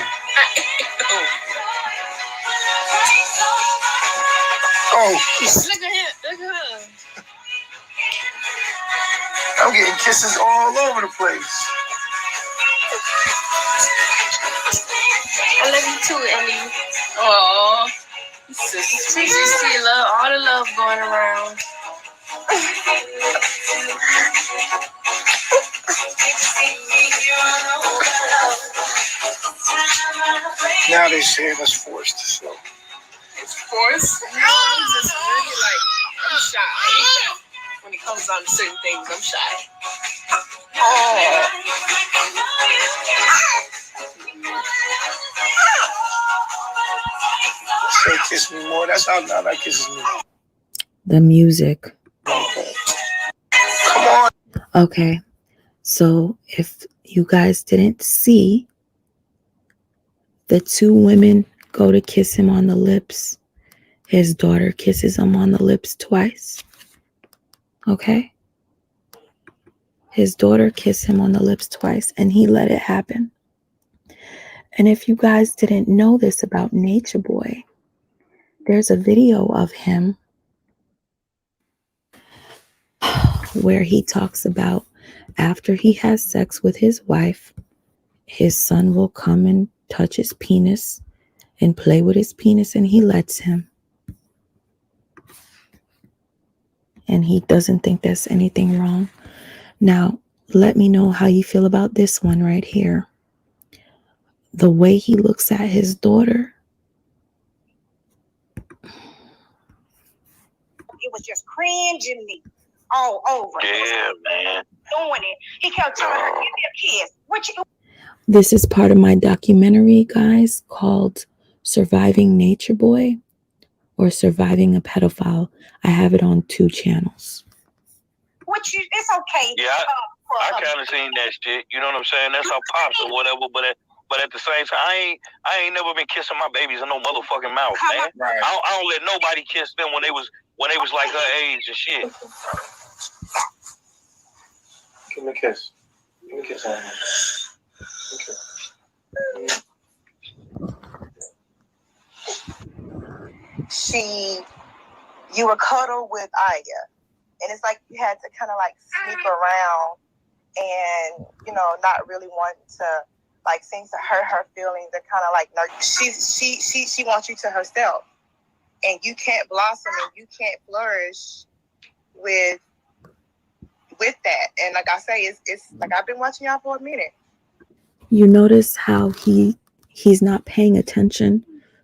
Oh. Look at him. Look at her. I'm getting kisses all over the place. I love you too, Ellie. Aww. Sister, see love, all the love going around. Now they saying it's forced, so. It's forced? No, I'm just really like, I'm shy. When it comes down to certain things, I'm shy. Oh. Say kiss me more. That's how Nana kisses me. The music. Come on. Okay, so if you guys didn't see, the two women go to kiss him on the lips. His daughter kisses him on the lips twice. Okay? His daughter kissed him on the lips twice, and he let it happen. And if you guys didn't know this about Nature Boy, there's a video of him where he talks about after he has sex with his wife, his son will come and touch his penis and play with his penis, and he lets him. And he doesn't think there's anything wrong. Now, let me know how you feel about this one right here. The way he looks at his daughter. It was just cringing me all over. Yeah, man. Doing it. He kept telling her, give me a kiss. This is part of my documentary, guys, called Surviving Nature Boy or Surviving a Pedophile. I have it on 2 channels. It's okay. Yeah, I kind of seen that shit. You know what I'm saying? That's our pops or whatever. But at the same time, I ain't never been kissing my babies in no motherfucking mouth, man. Right. I don't let nobody kiss them when they was like her age and shit. Give me a kiss. Give me a kiss. Okay. You were cuddled with Aya, and it's like you had to kind of like sneak around and, not really want to, like, things to hurt her feelings. They're kind of like, no, she wants you to herself, and you can't blossom and you can't flourish with that. And like I say, it's like I've been watching y'all for a minute. You notice how he's not paying attention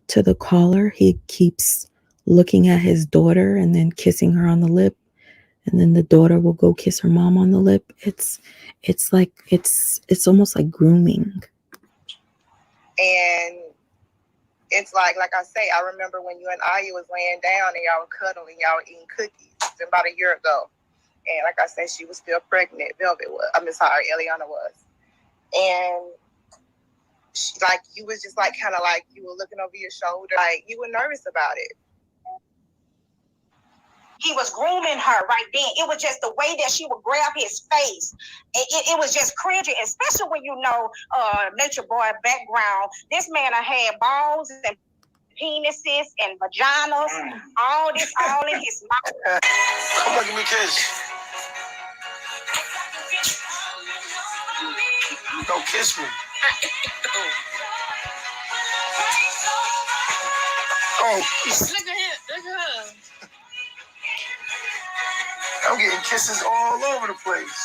to the caller. He keeps looking at his daughter and then kissing her on the lip, and then the daughter will go kiss her mom on the lip. It's almost like grooming. And it's like I say, I remember when you and Aya was laying down and y'all were cuddling, y'all were eating cookies about a year ago. And like I said, she was still pregnant. Eliana was. And you was just like, kind of like you were looking over your shoulder, like you were nervous about it. He was grooming her right then. It was just the way that she would grab his face. It was just cringy, especially when you know Nature Boy background. This man had balls and penises and vaginas, all in his mouth. Come on, give me a kiss. Don't kiss me. Oh, Look at him. Look at her. I'm getting kisses all over the place.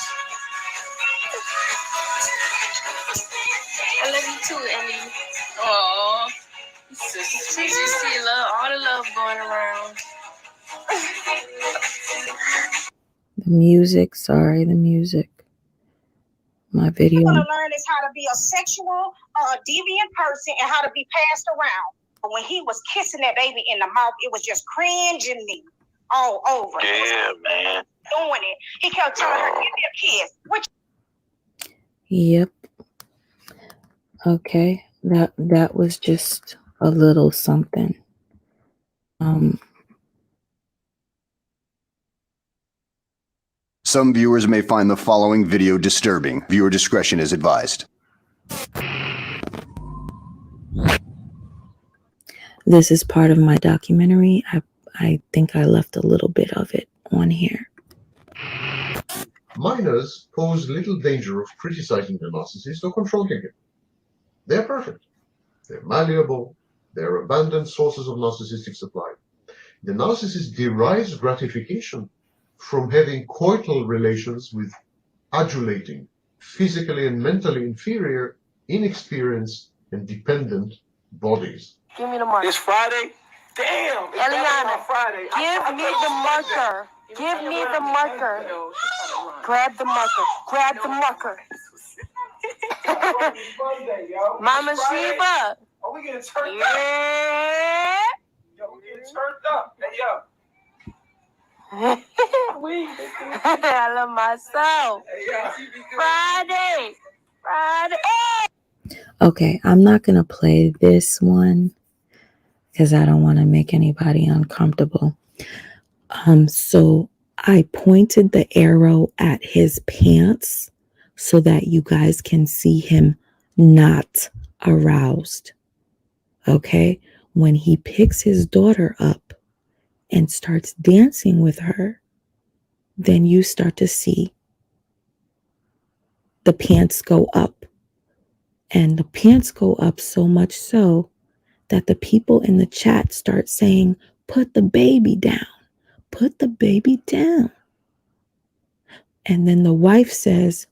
I love you too, Ellie. Aww. Sister, see love, all the love going around. The music. My video. What you're going to learn is how to be a sexual, deviant person and how to be passed around. But when he was kissing that baby in the mouth, it was just cringing me all over. Yeah, man. Doing it. He kept telling her, give me a kiss. Yep. Okay. That was just a little something. Some viewers may find the following video disturbing. Viewer discretion is advised. This is part of my documentary. I think I left a little bit of it on here. Minors pose little danger of criticizing the narcissist or confronting him. They're perfect. they're malleable, they're abundant sources of narcissistic supply. The narcissist derives gratification from having coital relations with adulating, physically and mentally inferior, inexperienced, and dependent bodies. Give me the marker. It's Friday? Damn! It's Eliana, Friday. give me the marker. Give me the marker. Grab the marker. Grab the marker. Mama Sheba. Oh, we getting turned up. Yeah. Yo, we getting turned up. Hey, yo. I love myself. Friday. Okay, I'm not going to play this one because I don't want to make anybody uncomfortable. So I pointed the arrow at his pants so that you guys can see him not aroused. Okay, when he picks his daughter up and starts dancing with her, then you start to see the pants go up. And the pants go up so much so that the people in the chat start saying, put the baby down, put the baby down. And then the wife says,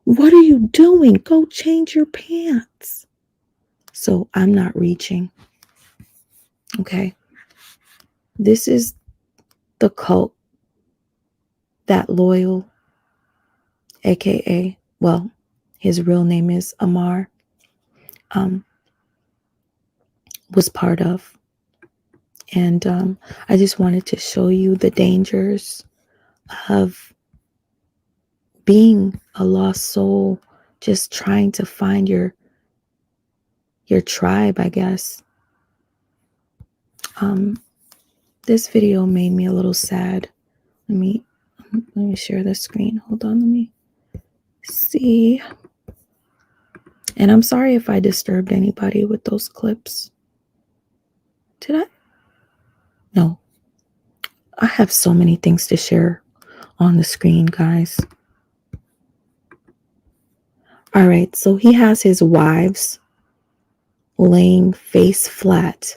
what are you doing? Go change your pants. So I'm not reaching. Okay. This is the cult that Loyal, aka, well, his real name is Amar, was part of. And I just wanted to show you the dangers of being a lost soul, just trying to find your tribe, I guess. This video made me a little sad. Let me share the screen. Hold on, let me see. And I'm sorry if I disturbed anybody with those clips. Did I? No. I have so many things to share on the screen, guys. All right, so he has his wives laying face flat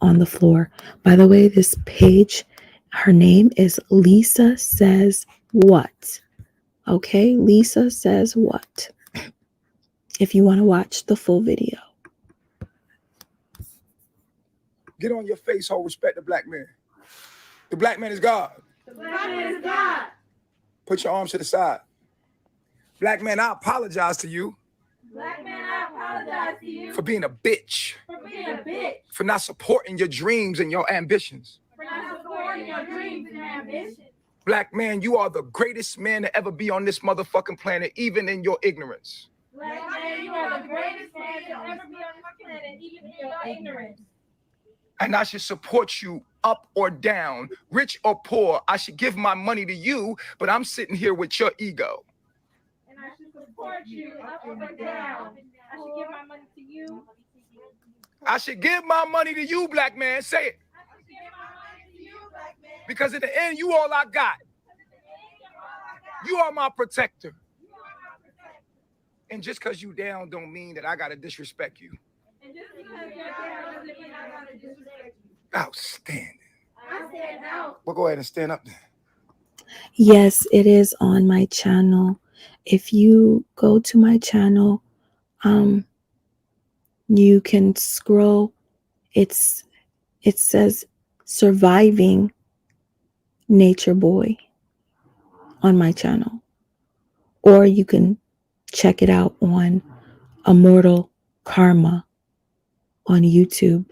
on the floor. By the way, this page, her name is Lisa Says What. Okay, Lisa Says What. If you want to watch the full video. Get on your face, ho. Respect the black man. The black man is God. The black man is God. Put your arms to the side. Black man, I apologize to you. Black man, I apologize to you. For being a bitch. For being a bitch. For not supporting your dreams and your ambitions. For not supporting your dreams and your ambitions. Black man, you are the greatest man to ever be on this motherfucking planet, even in your ignorance. Black man, you are the greatest man to ever be on this planet, even in your ignorance. And I should support you up or down, rich or poor. I should give my money to you, but I'm sitting here with your ego. And I should support you up or down. I should give my money to you. I should give my money to you, black man. Say it. I should give my money to you, black man. Because in the end, you all I got. You are my protector. And just because you down don't mean that I got to disrespect you. And just because you're down doesn't mean I got to disrespect you. Outstanding. I said out. Well, go ahead and stand up then. Yes, it is on my channel. If you go to my channel, you can scroll. It says Surviving Nature Boy on my channel. Or you can check it out on Immortal Karma on YouTube.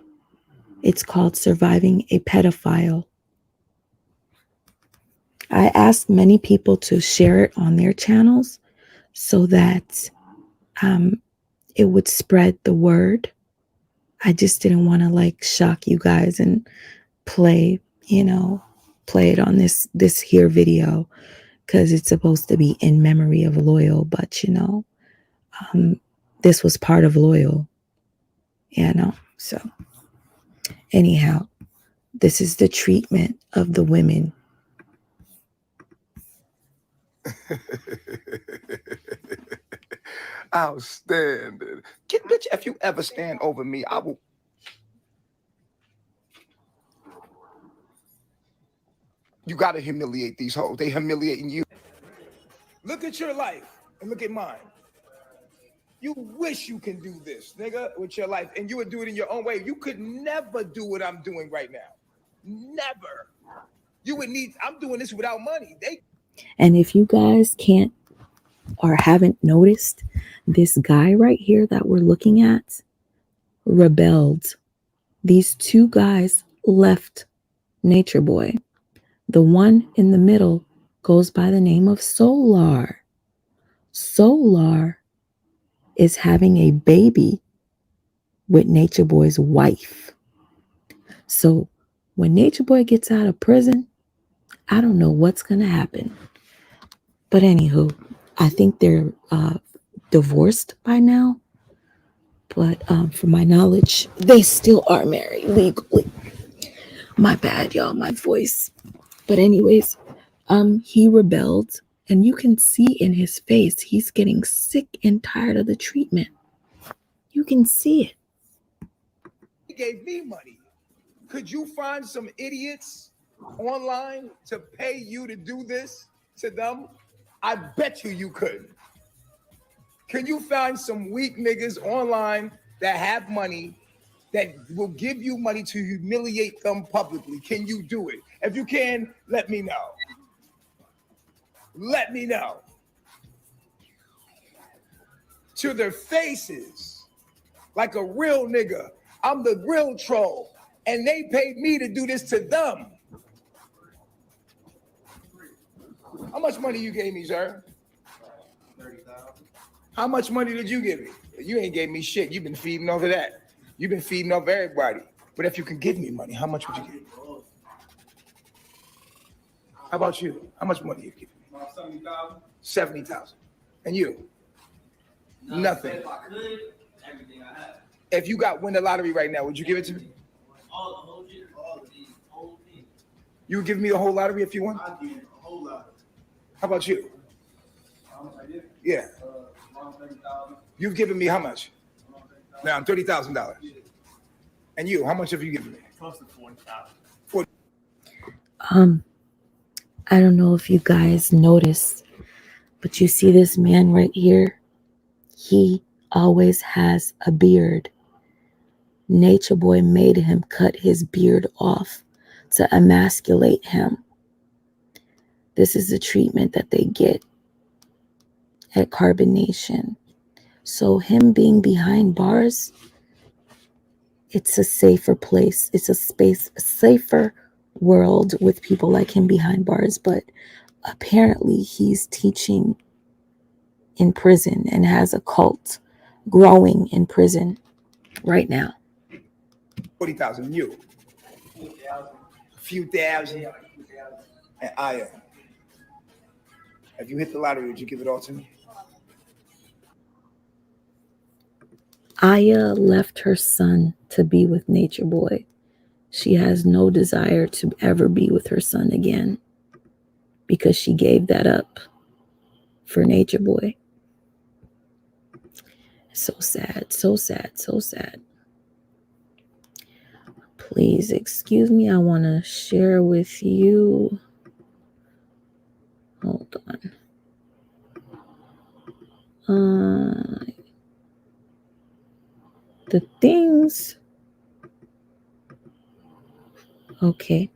It's called Surviving a Pedophile. I asked many people to share it on their channels so that it would spread the word. I just didn't want to shock you guys and play it on this here video because it's supposed to be in memory of Loyal, but this was part of Loyal, so anyhow, this is the treatment of the women. Outstanding. Get bitch, if you ever stand over me, I will. You gotta humiliate these hoes. They humiliating you. Look at your life and look at mine. You wish you can do this, nigga, with your life, and you would do it in your own way. You could never do what I'm doing right now. Never. You would need, I'm doing this without money. And if you guys can't or haven't noticed, this guy right here that we're looking at rebelled. These two guys left Nature Boy. The one in the middle goes by the name of Solar. Solar is having a baby with Nature Boy's wife. So when Nature Boy gets out of prison, I don't know what's going to happen. But anywho, I think they're divorced by now. But from my knowledge, they still are married legally. My bad, y'all, my voice. But anyways, he rebelled. And you can see in his face, he's getting sick and tired of the treatment. You can see it. He gave me money. Could you find some idiots online to pay you to do this to them? I bet you could. Can you find some weak niggas online that have money that will give you money to humiliate them publicly? Can you do it? If you can, let me know. Let me know. To their faces, like a real nigga. I'm the real troll, and they paid me to do this to them. How much money you gave me, sir? 30,000. How much money did you give me? You ain't gave me shit. You've been feeding over that. You've been feeding over everybody. But if you can give me money, how much would you give me? How about you? How much money you give me? 70,000. 70,000. And you? Nothing. If I could, everything I have. If you got win the lottery right now, would you give it to me? All the whole year, all these whole things. You would give me the whole lottery if you won? I'd give you a whole lottery. How about you? How much I give? Yeah. 30,000. You've given me how much? Now I'm $30,000. Yeah. And you, how much have you given me? Close to 40,000. 40. I don't know if you guys noticed, but you see this man right here? He always has a beard. Nature Boy made him cut his beard off to emasculate him. This is the treatment that they get at Carbonation. So him being behind bars, it's a safer place. It's a safer world with people like him behind bars. But apparently he's teaching in prison and has a cult growing in prison right now. 40,000. You? A few thousand. And I am. If you hit the lottery, would you give it all to me? Aya left her son to be with Nature Boy. She has no desire to ever be with her son again because she gave that up for Nature Boy. So sad, so sad, so sad. Please excuse me. I want to share with you. Hold on. The things. Okay.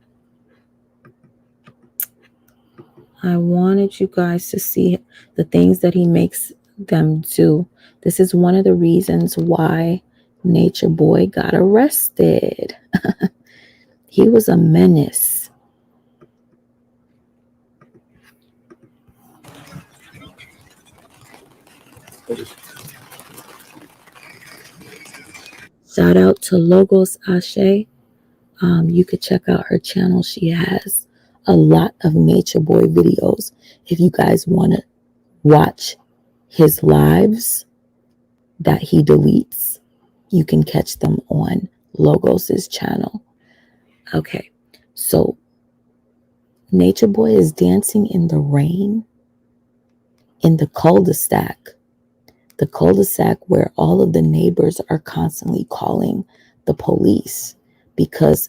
I wanted you guys to see the things that he makes them do. This is one of the reasons why Nature Boy got arrested. He was a menace. Shout out to Logos Ashe. You could check out her channel. She has a lot of Nature Boy videos. If you guys want to watch his lives that he deletes, you can catch them on Logos's channel. Okay, so Nature Boy is dancing in the rain in the cul-de-sac The cul-de-sac where all of the neighbors are constantly calling the police because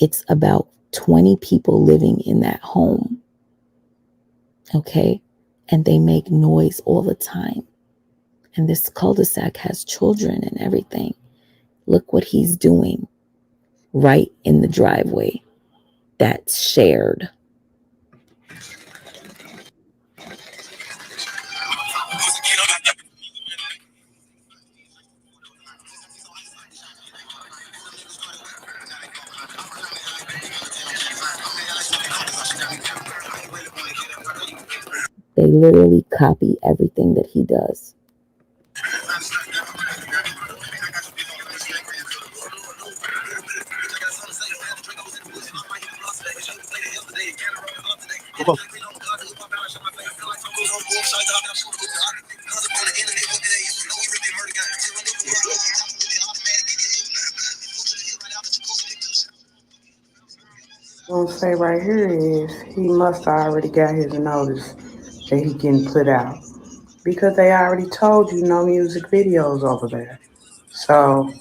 it's about 20 people living in that home. Okay? And they make noise all the time. And this cul-de-sac has children and everything. Look what he's doing right in the driveway that's shared. They literally copy everything that he does. What I'm gonna say right here is he must have already got his notice that he getting put out because they already told you no music videos over there. So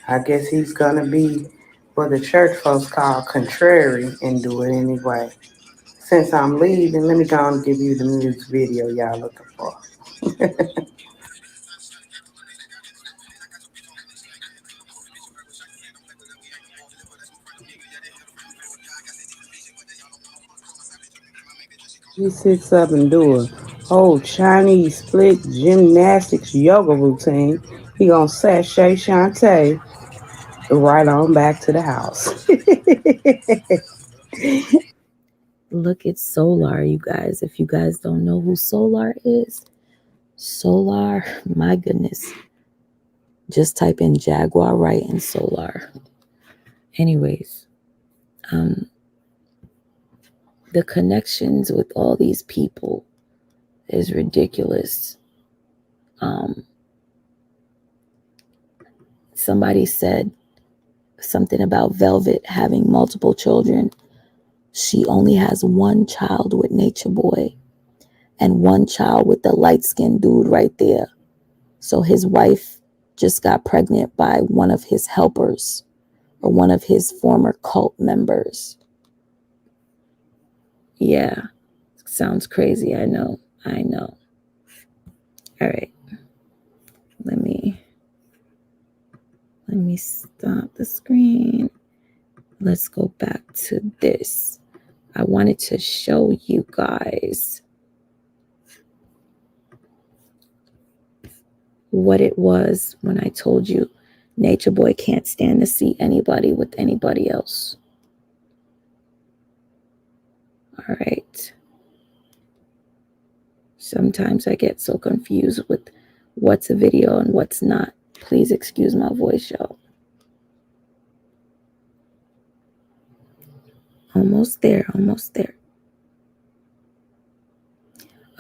I guess he's gonna be what the church folks call contrary and do it anyway. Since I'm leaving, let me go and give you the music video y'all looking for. He sits up and do a whole Chinese split gymnastics yoga routine. He gonna sashay Shantae right on back to the house. Look at Solar, you guys. If you guys don't know who Solar is, Solar, my goodness. Just type in Jaguar Wright and Solar. Anyways, the connections with all these people is ridiculous. Somebody said something about Velvet having multiple children. She only has one child with Nature Boy and one child with the light-skinned dude right there. So his wife just got pregnant by one of his helpers or one of his former cult members. Yeah, sounds crazy. I know. All right. Let me stop the screen. Let's go back to this. I wanted to show you guys what it was when I told you Nature Boy can't stand to see anybody with anybody else. All right. Sometimes I get so confused with what's a video and what's not. Please excuse my voice, y'all. Almost there.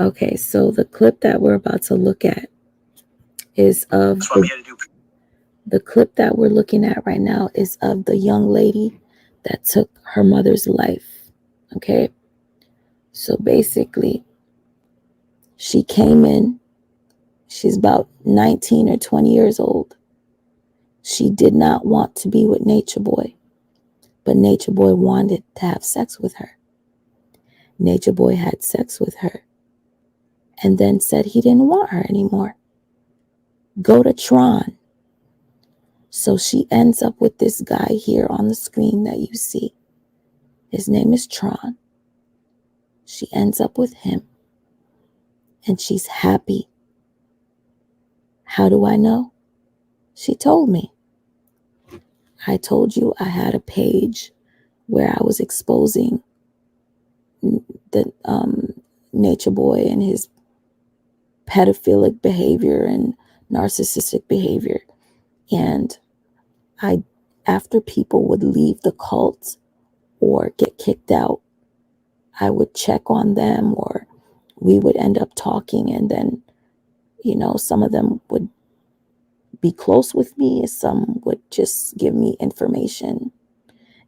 Okay, so the clip that we're about to look at is of the clip that we're looking at right now is of the young lady that took her mother's life. Okay, so basically she came in, she's about 19 or 20 years old. She did not want to be with Nature Boy, but Nature Boy wanted to have sex with her. Nature Boy had sex with her and then said he didn't want her anymore. Go to Tron. So she ends up with this guy here on the screen that you see. His name is Tron. She ends up with him. And she's happy. How do I know? She told me. I told you I had a page where I was exposing the Nature Boy and his pedophilic behavior and narcissistic behavior. And after people would leave the cult or get kicked out, I would check on them or we would end up talking, and then, some of them would be close with me, some would just give me information.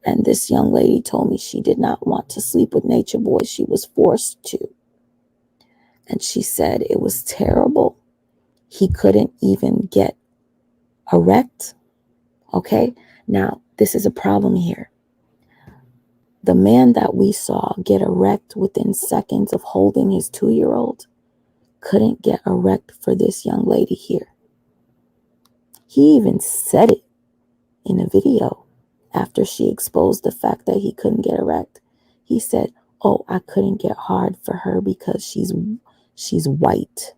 And this young lady told me she did not want to sleep with Nature Boy. She was forced to. And she said it was terrible. he couldn't even get erect. Okay, now this is a problem here. The man that we saw get erect within seconds of holding his 2-year-old couldn't get erect for this young lady here. He even said it in a video after she exposed the fact that he couldn't get erect. He said, "Oh, I couldn't get hard for her because she's white."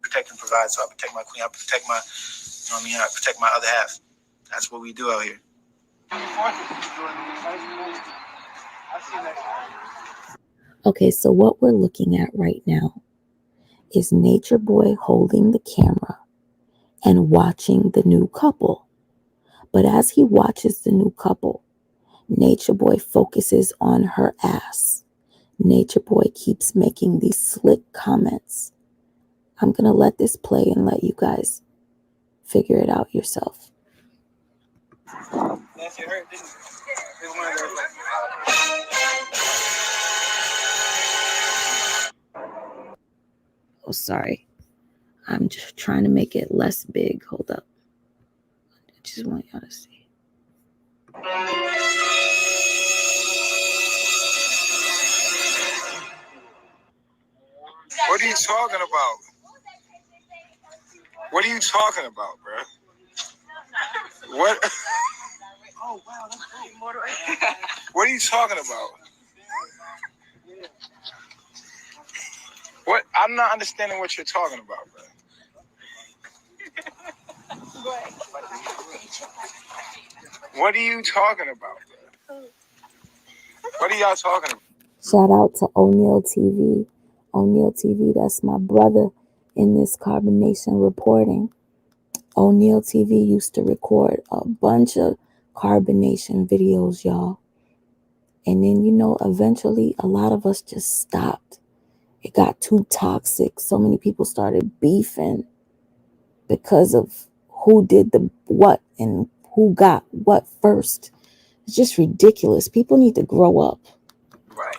Protect and provide, so I protect my queen, I protect my, you know what I mean, I protect my other half. That's what we do out here. Okay, so what we're looking at right now is Nature Boy holding the camera and watching the new couple. But as he watches the new couple, Nature Boy focuses on her ass. Nature Boy keeps making these slick comments. I'm going to let this play and let you guys figure it out yourself. Oh, sorry. I'm just trying to make it less big. Hold up. I just want y'all to see. What are you talking about? What are you talking about, bro? What? Oh, wow, that's great. What are you talking about? What? I'm not understanding what you're talking about, bro. What are you talking about, bro? What are y'all talking about? Shout out to O'Neal TV. O'Neal TV, that's my brother in this Carbonation reporting. O'Neal TV used to record a bunch of Carbonation videos, y'all. And then, eventually a lot of us just stopped. It got too toxic. So many people started beefing because of who did the what and who got what first. It's just ridiculous. People need to grow up. Right.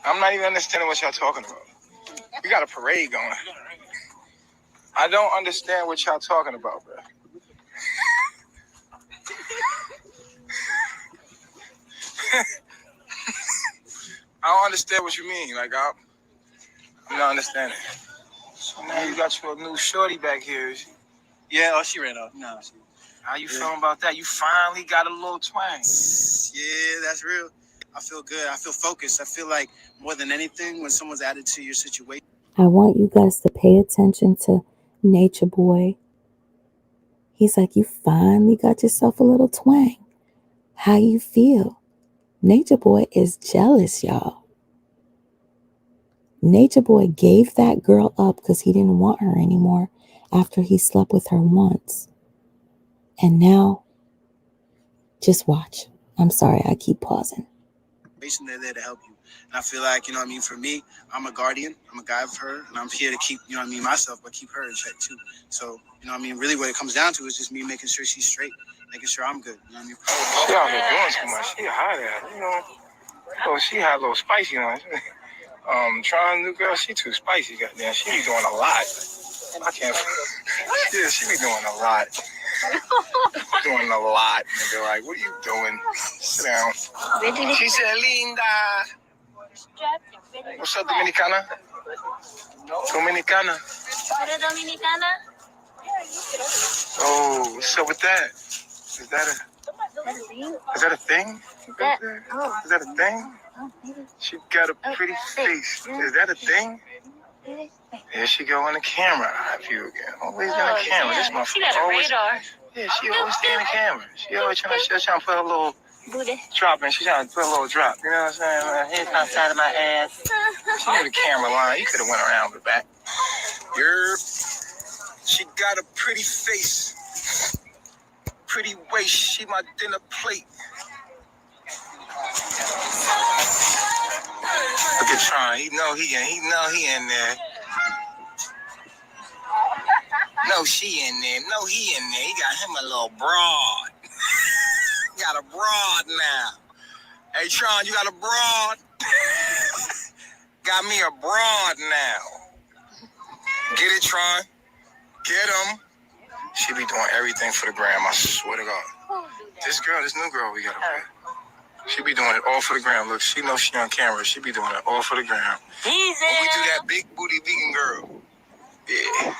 I'm not even understanding what y'all talking about. We got a parade going. I don't understand what y'all talking about, bro. I don't understand what you mean. Like, I'm not understanding. So now you got your new shorty back here. Yeah, oh, she ran off. No, How you feeling about that? You finally got a little twang. Yeah, that's real. I feel good. I feel focused. I feel like more than anything, when someone's added to your situation. I want you guys to pay attention to Nature Boy. He's like, you finally got yourself a little twang. How you feel? Nature Boy is jealous, y'all. Nature Boy gave that girl up because he didn't want her anymore after he slept with her once. And now, just watch. I'm sorry, I keep pausing. They're there to help you. And I feel like, you know what I mean, for me, I'm a guardian. I'm a guy of her. And I'm here to keep, you know what I mean, myself, but keep her in check too. So, you know what I mean, really what it comes down to is just me making sure she's straight, making sure I'm good. You know what I mean? She out here doing too much. She hot at, you know. Oh, she had a little spicy on it. Trying a new girl, she too spicy, goddamn. She be doing a lot. I can't. Yeah, she be doing a lot. Doing a lot, nigga. Like, what are you doing? Sit down. She said, Linda. What's up, Dominicana? Dominicana. Oh, what's up with that? Is that a thing? Is that a thing? She got a pretty face. Is that a thing? There she go on the camera. Eye view again. Always in the camera. This motherfucker. She got a radar. Yeah, she always stay in the camera. She always trying to put a little drop in. She's trying to put a little drop. You know what I'm saying? Here's outside of my ass. She knew the camera line. You could have went around the back. She got a pretty face. Pretty waist. She my dinner plate. Look at Tron. He know he in there. No, she in there. No, he in there. He got him a little broad. Got a broad now. Hey, Tron, you got a broad? got me a broad now. Get it, Tron. Get him. She be doing everything for the gram, I swear to God. This new girl we got up here. She be doing it all for the gram. Look, she knows she on camera. She be doing it all for the gram. Easy. When we do that big booty vegan girl. Yeah.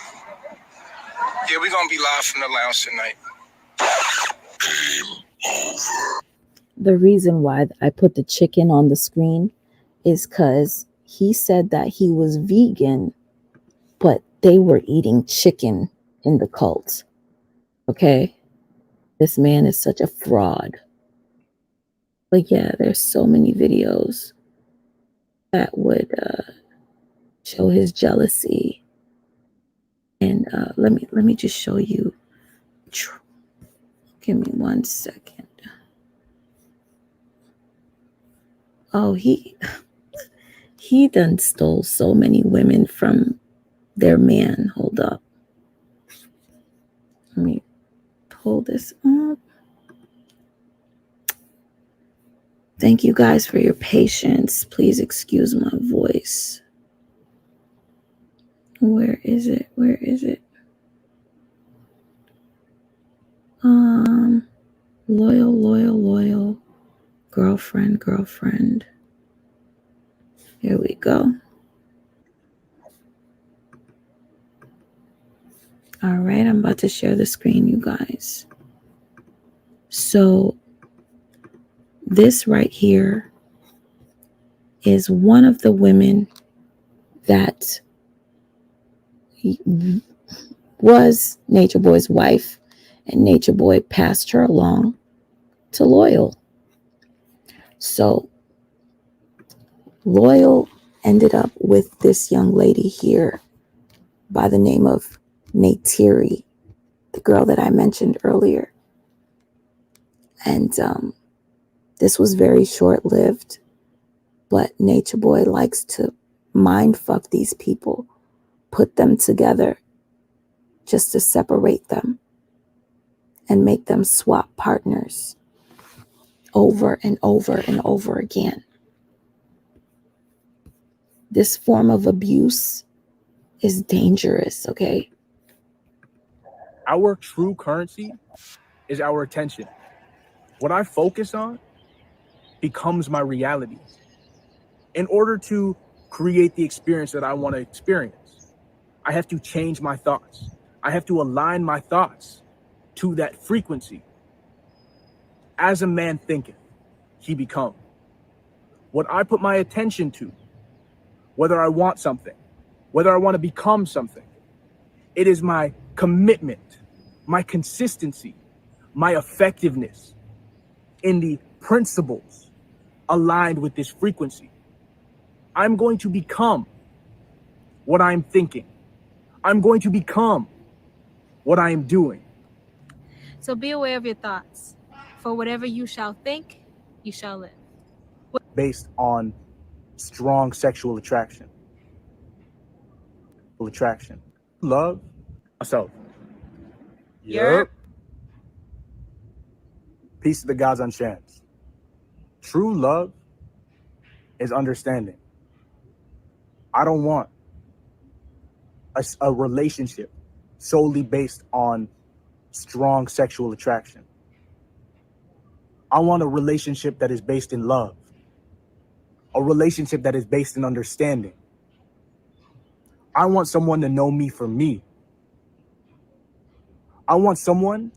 Yeah, we gonna be live from the lounge tonight. The reason why I put the chicken on the screen is because he said that he was vegan, but they were eating chicken in the cult. Okay? This man is such a fraud. But yeah, there's so many videos that would show his jealousy. And let me just show you. Give me 1 second. Oh, he done stole so many women from their man. Hold up. Let me pull this up. Thank you guys for your patience. Please excuse my voice. Where is it? Where is it? Loyal. Girlfriend. Here we go. All right, I'm about to share the screen, you guys. So this right here is one of the women that was Nature Boy's wife, and Nature Boy passed her along to Loyal. So Loyal ended up with this young lady here by the name of Neytiri, the girl that I mentioned earlier. And this was very short-lived, but Nature Boy likes to mind fuck these people, put them together just to separate them and make them swap partners over and over and over again. This form of abuse is dangerous, okay? Our true currency is our attention. What I focus on becomes my reality. In order to create the experience that I want to experience, I have to change my thoughts. I have to align my thoughts to that frequency. As a man thinketh, he become. What I put my attention to, whether I want something, whether I want to become something, it is my commitment, my consistency, my effectiveness in the principles aligned with this frequency. I'm going to become what I'm thinking. I'm going to become what I am doing. So be aware of your thoughts. For whatever you shall think, you shall live. Based on strong sexual attraction. Love myself. Yep. Peace to the gods on chance. True love is understanding. I don't want a relationship solely based on strong sexual attraction. I want a relationship that is based in love. A relationship that is based in understanding. I want someone to know me for me. I want someone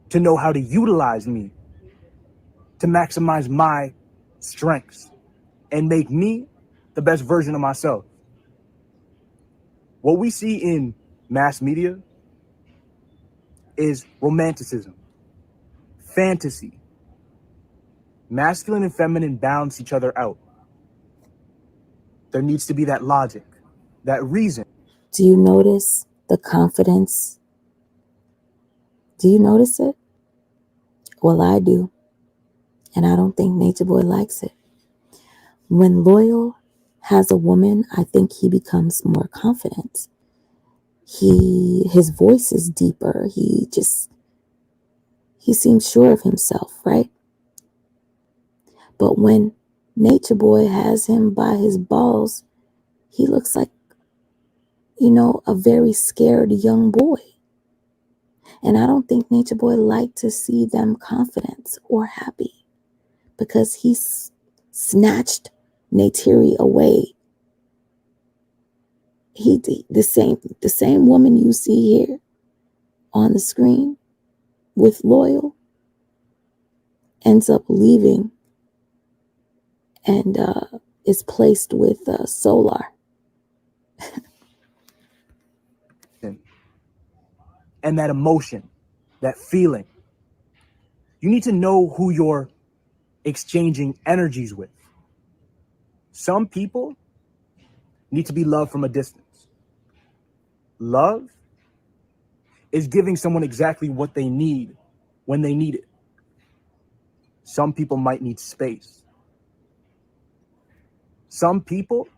to know how to utilize me to maximize my strengths and make me the best version of myself. What we see in mass media is romanticism, fantasy. Masculine and feminine balance each other out. There needs to be that logic, that reason. Do you notice the confidence? Do you notice it? Well, I do. And I don't think Nature Boy likes it. When Loyal has a woman, I think he becomes more confident. His voice is deeper. He seems sure of himself, right? But when Nature Boy has him by his balls. He looks like, a very scared young boy. And I don't think Nature Boy liked to see them confident or happy, because he snatched Neytiri away. The same woman you see here on the screen with Loyal ends up leaving and is placed with Solar. And that emotion, that feeling. You need to know who you're exchanging energies with. Some people need to be loved from a distance. Love is giving someone exactly what they need when they need it. Some people might need space. Some people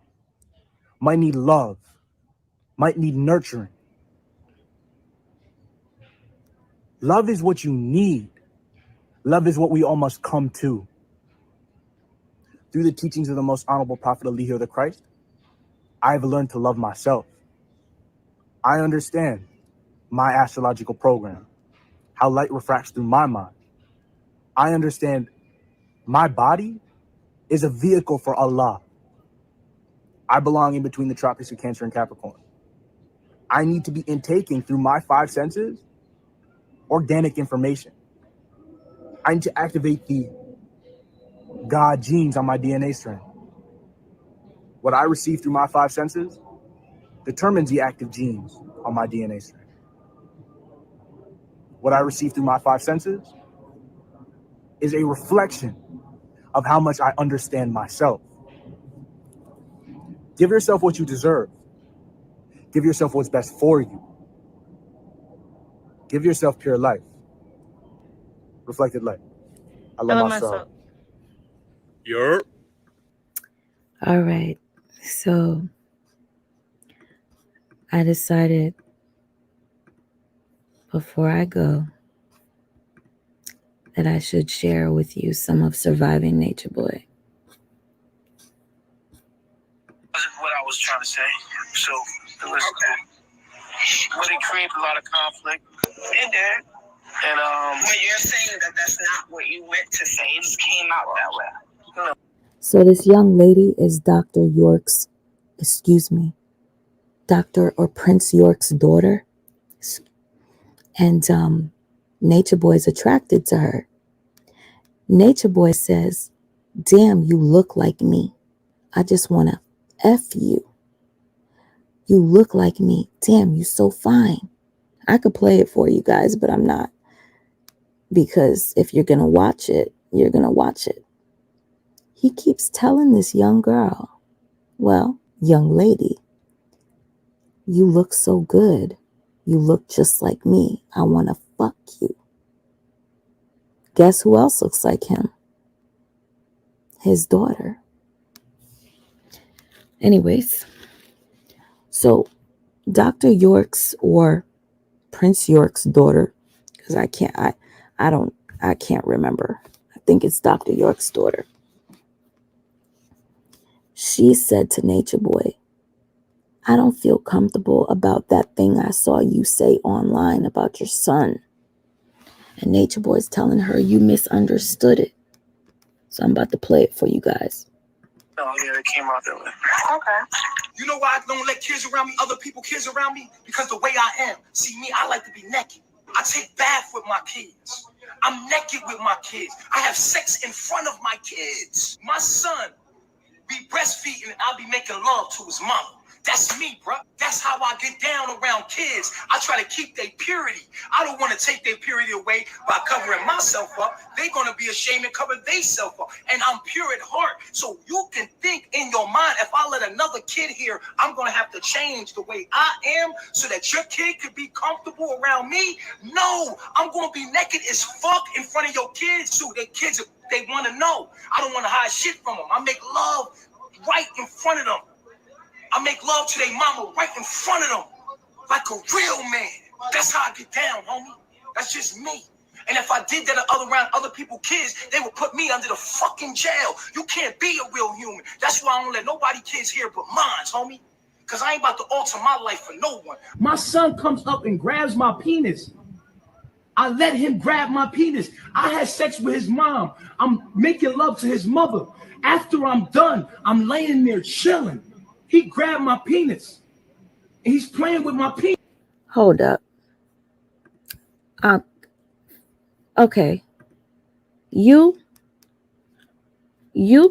might need love, might need nurturing. Love is what you need. Love is what we all must come to. Through the teachings of the most honorable Prophet Ali the Christ, I have learned to love myself. I understand my astrological program, how light refracts through my mind. I understand my body is a vehicle for Allah. I belong in between the tropics of Cancer and Capricorn. I need to be intaking through my 5 senses organic information. I need to activate the God genes on my DNA strand. What I receive through my 5 senses determines the active genes on my DNA strand. What I receive through my 5 senses is a reflection of how much I understand myself. Give yourself what you deserve. Give yourself what's best for you. Give yourself pure life. Reflected light. I love myself. All right. So I decided before I go that I should share with you some of surviving Nature Boy. What I was trying to say. So, but it created a lot of conflict. It did. And but you're saying that that's not what you meant to say. It just came out that way. So this young lady is Dr. Prince York's daughter. And Nature Boy is attracted to her. Nature Boy says, "Damn, you look like me. I just want to F you. You look like me. Damn, you so fine." I could play it for you guys, but I'm not. Because if you're going to watch it, you're going to watch it. He keeps telling this young girl, young lady, "You look so good. You look just like me. I want to fuck you." Guess who else looks like him? His daughter. Anyways, so Dr. York's or Prince York's daughter, because I can't remember. I think it's Dr. York's daughter. She said to Nature Boy, "I don't feel comfortable about that thing I saw you say online about your son." And Nature Boy's telling her, "You misunderstood it." So I'm about to play it for you guys. Oh, yeah, it came out that way. Okay. You know why I don't let kids around me, other people kids around me? Because the way I am. See, me, I like to be naked. I take bath with my kids. I'm naked with my kids. I have sex in front of my kids. My son be breastfeeding and I'll be making love to his mama. That's me, bro. That's how I get down around kids. I try to keep their purity. I don't want to take their purity away by covering myself up. They're going to be ashamed and cover themselves up. And I'm pure at heart. So you can think in your mind, if I let another kid here, I'm going to have to change the way I am so that your kid could be comfortable around me. No, I'm going to be naked as fuck in front of your kids too. Their kids, they want to know. I don't want to hide shit from them. I make love right in front of them. I make love to their mama right in front of them, like a real man. That's how I get down, homie. That's just me. And if I did that around other people's kids, they would put me under the fucking jail. You can't be a real human. That's why I don't let nobody kids here but mine, homie. Because I ain't about to alter my life for no one. My son comes up and grabs my penis. I let him grab my penis. I had sex with his mom. I'm making love to his mother. After I'm done, I'm laying there chilling. He grabbed my penis. And he's playing with my penis. Hold up. Okay. You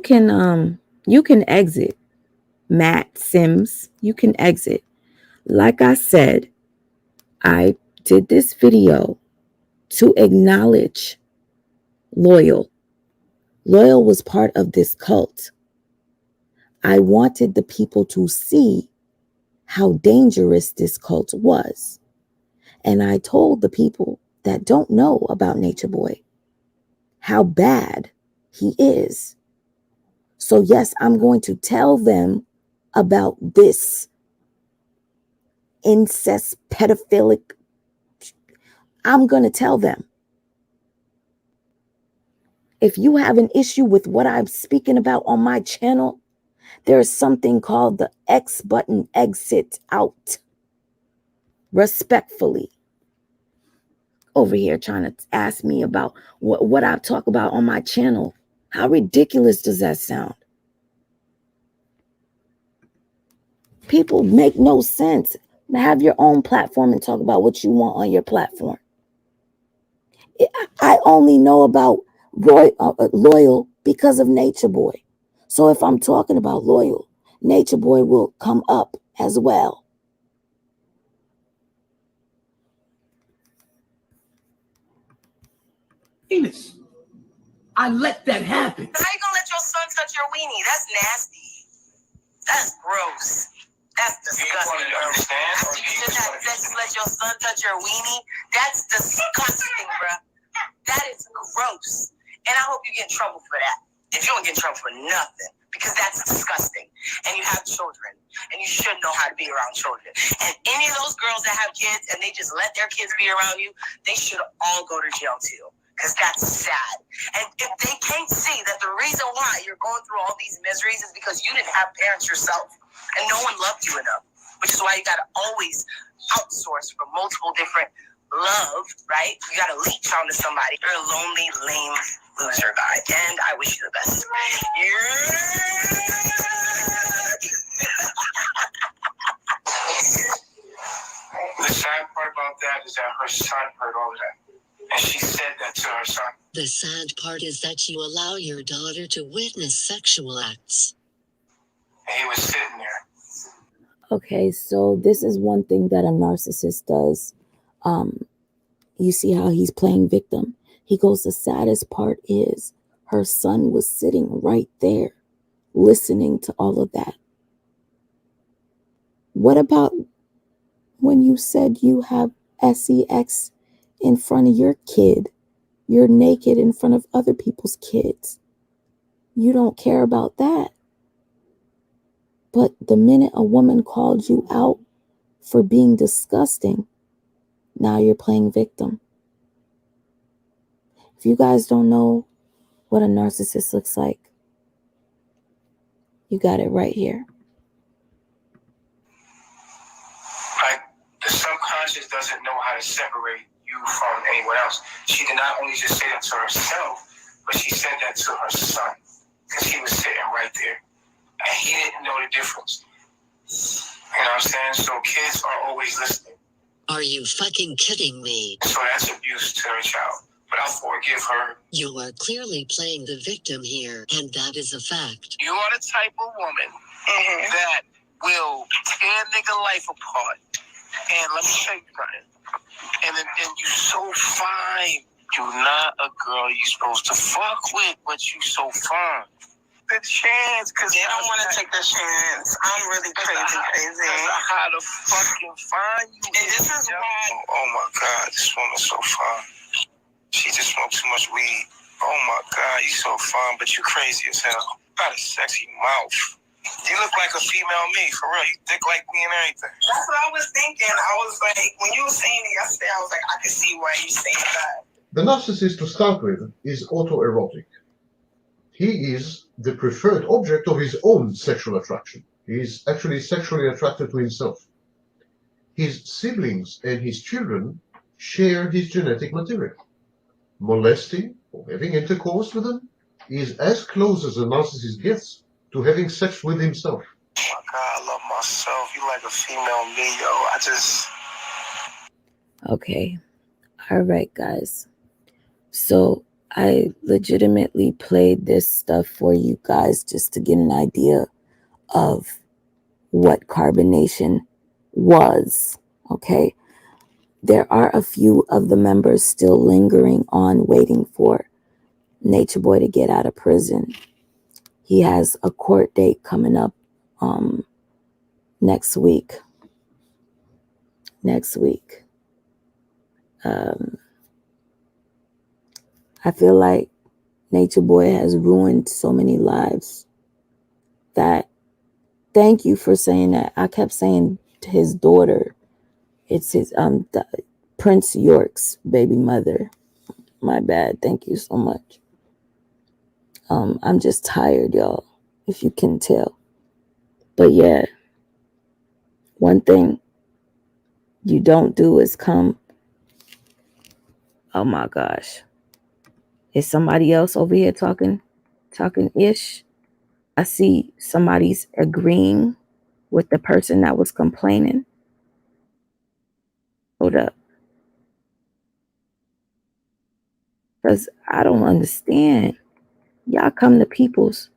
can exit. Matt Sims, you can exit. Like I said, I did this video to acknowledge Loyal. Loyal was part of this cult. I wanted the people to see how dangerous this cult was. And I told the people that don't know about Nature Boy how bad he is. So yes, I'm going to tell them about this incest, pedophilic. I'm going to tell them. If you have an issue with what I'm speaking about on my channel, there's something called the X button, exit out. Respectfully. Over here trying to ask me about what I talk about on my channel. How ridiculous does that sound? People make no sense. Have your own platform and talk about what you want on your platform. I only know about Loyal because of Nature Boy. So if I'm talking about Loyal, Nature Boy will come up as well. Penis. I let that happen. How you gonna let your son touch your weenie? That's nasty. That's gross. That's disgusting. Bro. After you just had sex and let your son touch your weenie, that's disgusting, bro. That is gross. And I hope you get in trouble for that. If you don't get in trouble for nothing, because that's disgusting. And you have children, and you should know how to be around children. And any of those girls that have kids and they just let their kids be around you, they should all go to jail too. Because that's sad. And if they can't see that the reason why you're going through all these miseries is because you didn't have parents yourself and no one loved you enough, which is why you got to always outsource for multiple different love, right? You got to leech onto somebody. You're a lonely, lame loser guy. And I wish you the best. The sad part about that is that her son heard all of that. And she said that to her son. The sad part is that you allow your daughter to witness sexual acts. And he was sitting there. Okay, so this is one thing that a narcissist does. You see how he's playing victim. He goes, the saddest part is her son was sitting right there listening to all of that. What about when you said you have sex in front of your kid? You're naked in front of other people's kids. You don't care about that. But the minute a woman called you out for being disgusting, now you're playing victim. If you guys don't know what a narcissist looks like, you got it right here. Like, the subconscious doesn't know how to separate you from anyone else. She did not only just say that to herself, but she said that to her son. Because he was sitting right there. And he didn't know the difference. You know what I'm saying? So kids are always listening. Are you fucking kidding me? So that's abuse to her child. But I'll forgive her. You are clearly playing the victim here, and that is a fact. You are the type of woman that will tear nigga life apart. And let me tell you something. And you so fine. You're not a girl you supposed to fuck with, but you so fine. The chance, because they don't want to take the chance. I'm really crazy. How to fucking find you. And this is why. Oh my God, this woman's so fine. She just smoked too much weed. Oh my God, you so fine, but you crazy as hell. Got a sexy mouth. You look like a female me, for real. You thick like me and everything. That's what I was thinking. I was like, when you were saying it yesterday, I was like, I could see why you saying that. The narcissist, to start with, is autoerotic. He is the preferred object of his own sexual attraction. He is actually sexually attracted to himself. His siblings and his children share his genetic material. Molesting or having intercourse with them is as close as a narcissist gets to having sex with himself. Oh my God, I love myself. You like a female me, yo. I just... Okay. All right, guys. So I legitimately played this stuff for you guys just to get an idea of what carbonation was. Okay. There are a few of the members still lingering on, waiting for Nature Boy to get out of prison. He has a court date coming up next week. I feel like Nature Boy has ruined so many lives that, thank you for saying that. I kept saying to his daughter, it's his Prince York's baby mother. My bad. Thank you so much. I'm just tired, y'all, if you can tell. But yeah, one thing you don't do is come. Oh my gosh. Is somebody else over here talking ish? I see somebody's agreeing with the person that was complaining. Hold up. Because I don't understand. Y'all come to people's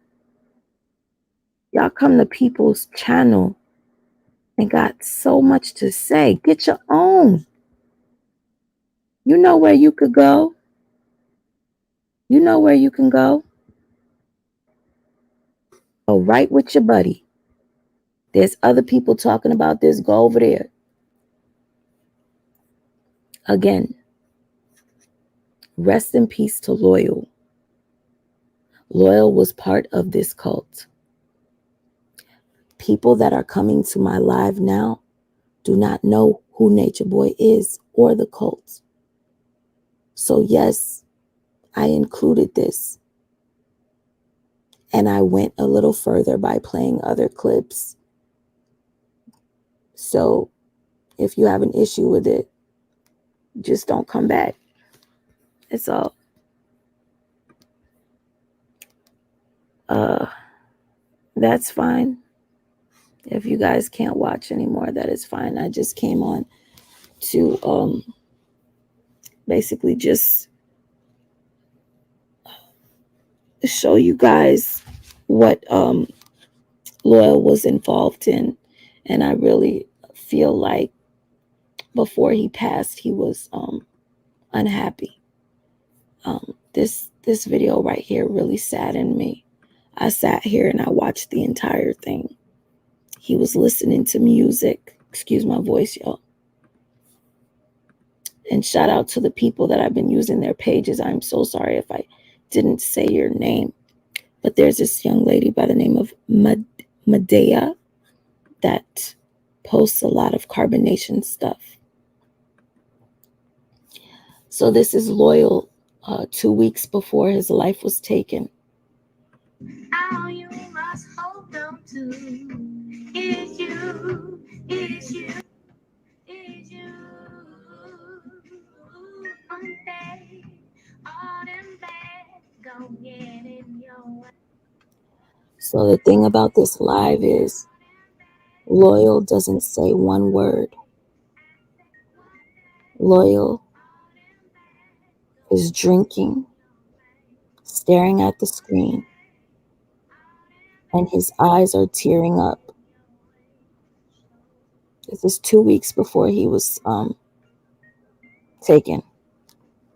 channel and got so much to say. Get your own. You know where you could go. You know where you can go. Go right with your buddy. There's other people talking about this. Go over there. Again, rest in peace to Loyal. Loyal was part of this cult. People that are coming to my live now do not know who Nature Boy is or the cult. So yes, I included this. And I went a little further by playing other clips. So if you have an issue with it, just don't come back. It's all. That's fine. If you guys can't watch anymore, that is fine. I just came on to basically just show you guys what Loyal was involved in. And I really feel like before he passed, he was unhappy. This video right here really saddened me. I sat here and I watched the entire thing. He was listening to music. Excuse my voice, y'all. And shout out to the people that I've been using their pages. I'm so sorry if I didn't say your name. But there's this young lady by the name of Medea that posts a lot of carbonation stuff. So this is Loyal 2 weeks before his life was taken. All you must hold on to is you, is you, is you. One day, all them bad gon' get in your way. So the thing about this live is Loyal doesn't say one word. Loyal is drinking, staring at the screen, and his eyes are tearing up. This is 2 weeks before he was taken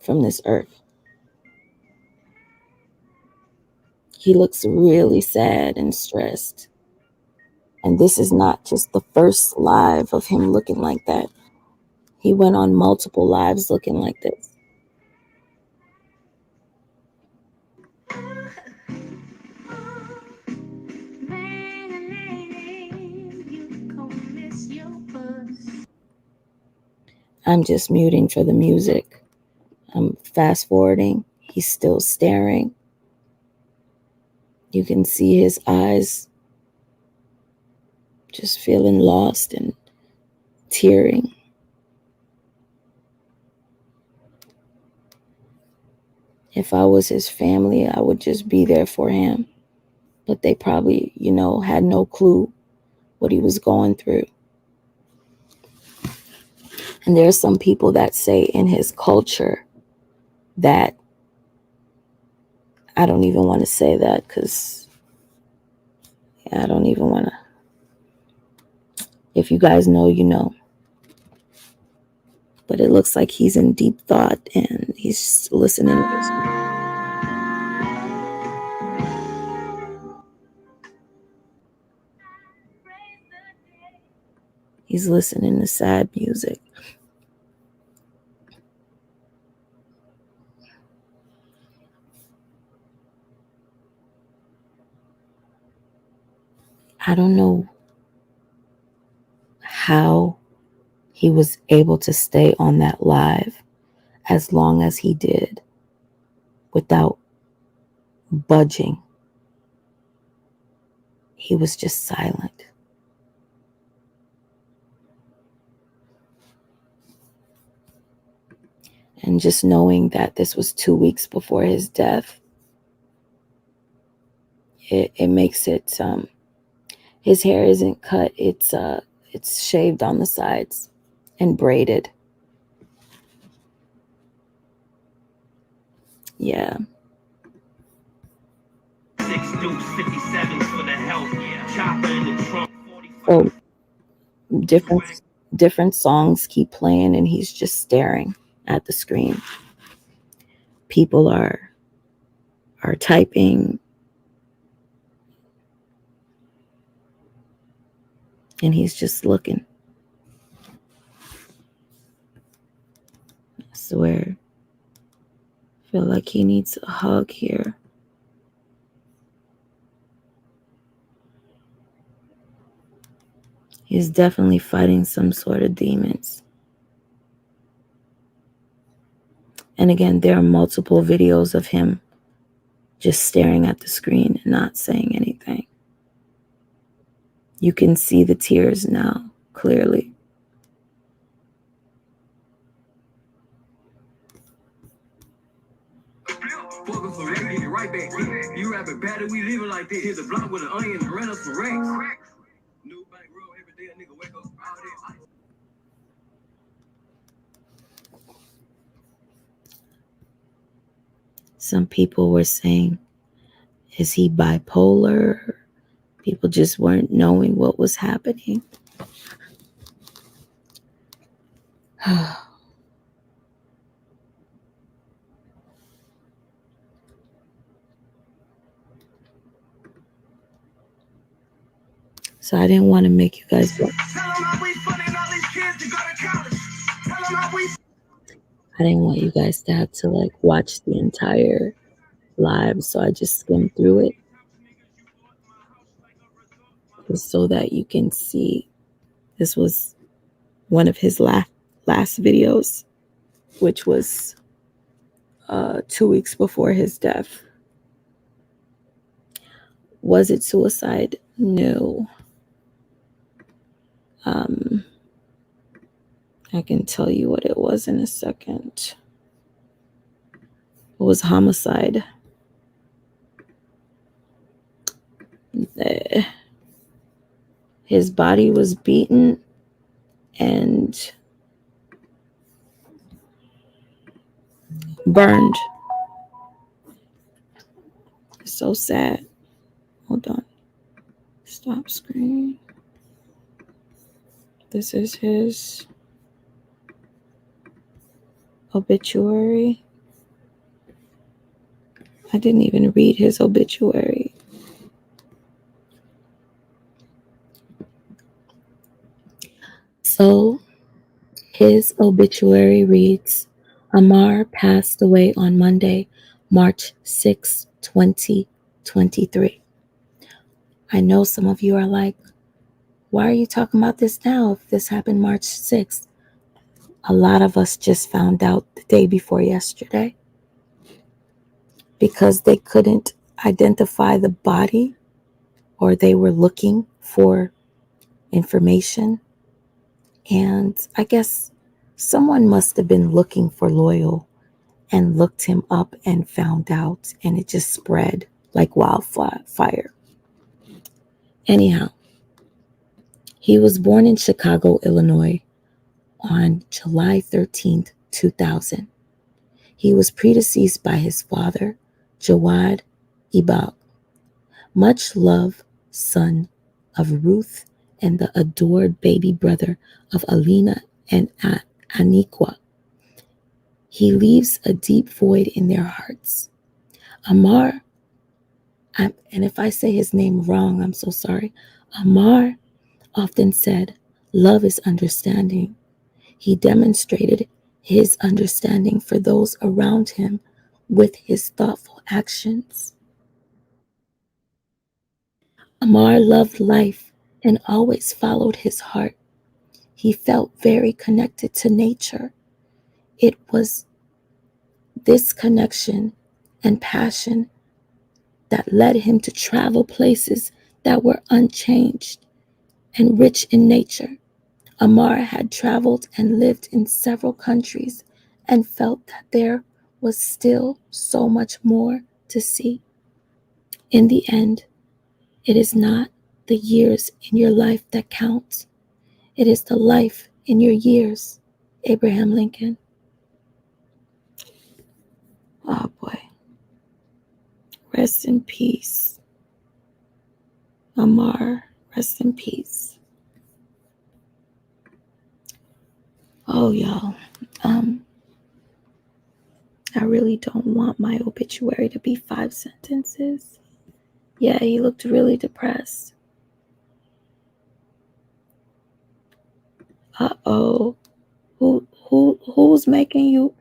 from this earth. He looks really sad and stressed. And this is not just the first live of him looking like that. He went on multiple lives looking like this. I'm just muting for the music. I'm fast forwarding. He's still staring. You can see his eyes just feeling lost and tearing. If I was his family, I would just be there for him. But they probably, had no clue what he was going through. And there are some people that say in his culture that, I don't even want to say that because I don't even want to. If you guys know, you know. But it looks like he's in deep thought and he's listening to this. He's listening to sad music. I don't know how he was able to stay on that live as long as he did without budging. He was just silent. And just knowing that this was 2 weeks before his death, it makes it, his hair isn't cut, it's shaved on the sides and braided. Yeah. So different songs keep playing and he's just staring at the screen. People are typing and he's just looking. I swear. I feel like he needs a hug here. He's definitely fighting some sort of demons. And again, there are multiple videos of him just staring at the screen and not saying anything. You can see the tears now, clearly. You rapping bad, we leaving like this. Here's a block with an onion and rent us for racks. New bankroll every day, a nigga wake up all day. Some people were saying, is he bipolar? People just weren't knowing what was happening. So I didn't want to make you guys look. I didn't want you guys to have to watch the entire live, so I just skimmed through it just so that you can see. This was one of his last videos, which was 2 weeks before his death. Was it suicide? No. I can tell you what it was in a second. It was homicide. His body was beaten and burned. So sad. Hold on. Stop screen. This is his obituary. I didn't even read his obituary. So his obituary reads, Amar passed away on Monday, March 6, 2023. I know some of you are like, why are you talking about this now if this happened March 6th? A lot of us just found out the day before yesterday because they couldn't identify the body or they were looking for information. And I guess someone must have been looking for Loyal and looked him up and found out, and it just spread like wildfire. Anyhow, he was born in Chicago, Illinois on July 13th, 2000. He was predeceased by his father, Jawad Ibaq, much loved son of Ruth and the adored baby brother of Alina and Aniqua. He leaves a deep void in their hearts. Amar, and if I say his name wrong, I'm so sorry. Amar often said, "Love is understanding." He demonstrated his understanding for those around him with his thoughtful actions. Amar loved life and always followed his heart. He felt very connected to nature. It was this connection and passion that led him to travel places that were unchanged and rich in nature. Amar had traveled and lived in several countries and felt that there was still so much more to see. In the end, it is not the years in your life that count. It is the life in your years. Abraham Lincoln. Oh boy. Rest in peace. Amar, rest in peace. Oh, y'all. I really don't want my obituary to be 5 sentences. Yeah, he looked really depressed. Uh-oh. Who's making you?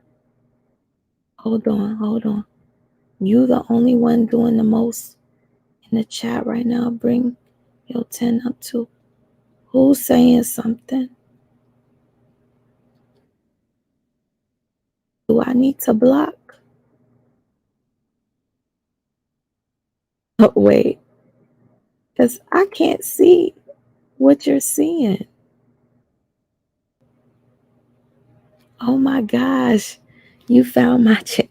Hold on. You the only one doing the most in the chat right now. Bring your 10 up too. Who's saying something? Do I need to block? Oh, wait. Because I can't see what you're seeing. Oh my gosh. You found my chat.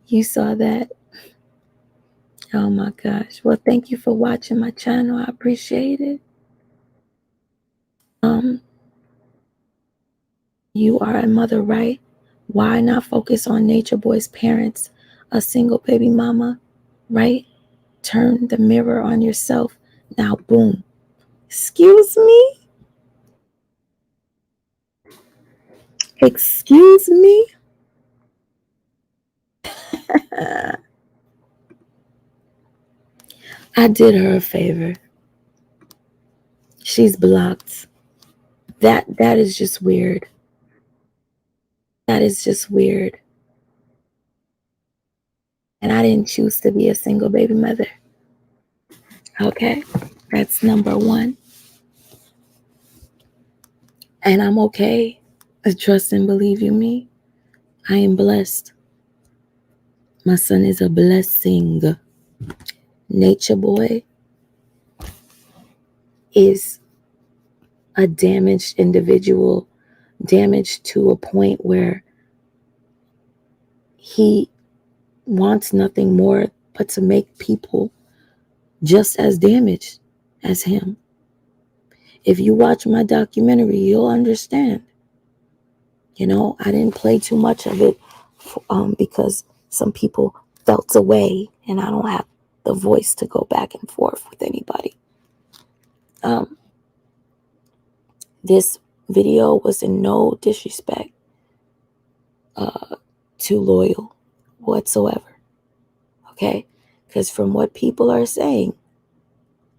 You saw that. Oh my gosh. Well, thank you for watching my channel. I appreciate it. You are a mother, right? Why not focus on Nature Boy's parents, a single baby mama, right? Turn the mirror on yourself. Now, boom. Excuse me? Excuse me? I did her a favor. She's blocked. That is just weird. That is just weird. And I didn't choose to be a single baby mother. Okay? That's number one. And I'm okay. Trust and believe you me. I am blessed. My son is a blessing. Nature Boy is a damaged individual, damaged to a point where he wants nothing more but to make people just as damaged as him. If you watch my documentary, you'll understand. You know, I didn't play too much of it because some people felt away, and I don't have the voice to go back and forth with anybody. This video was in no disrespect to Loyal whatsoever. Okay? Because from what people are saying,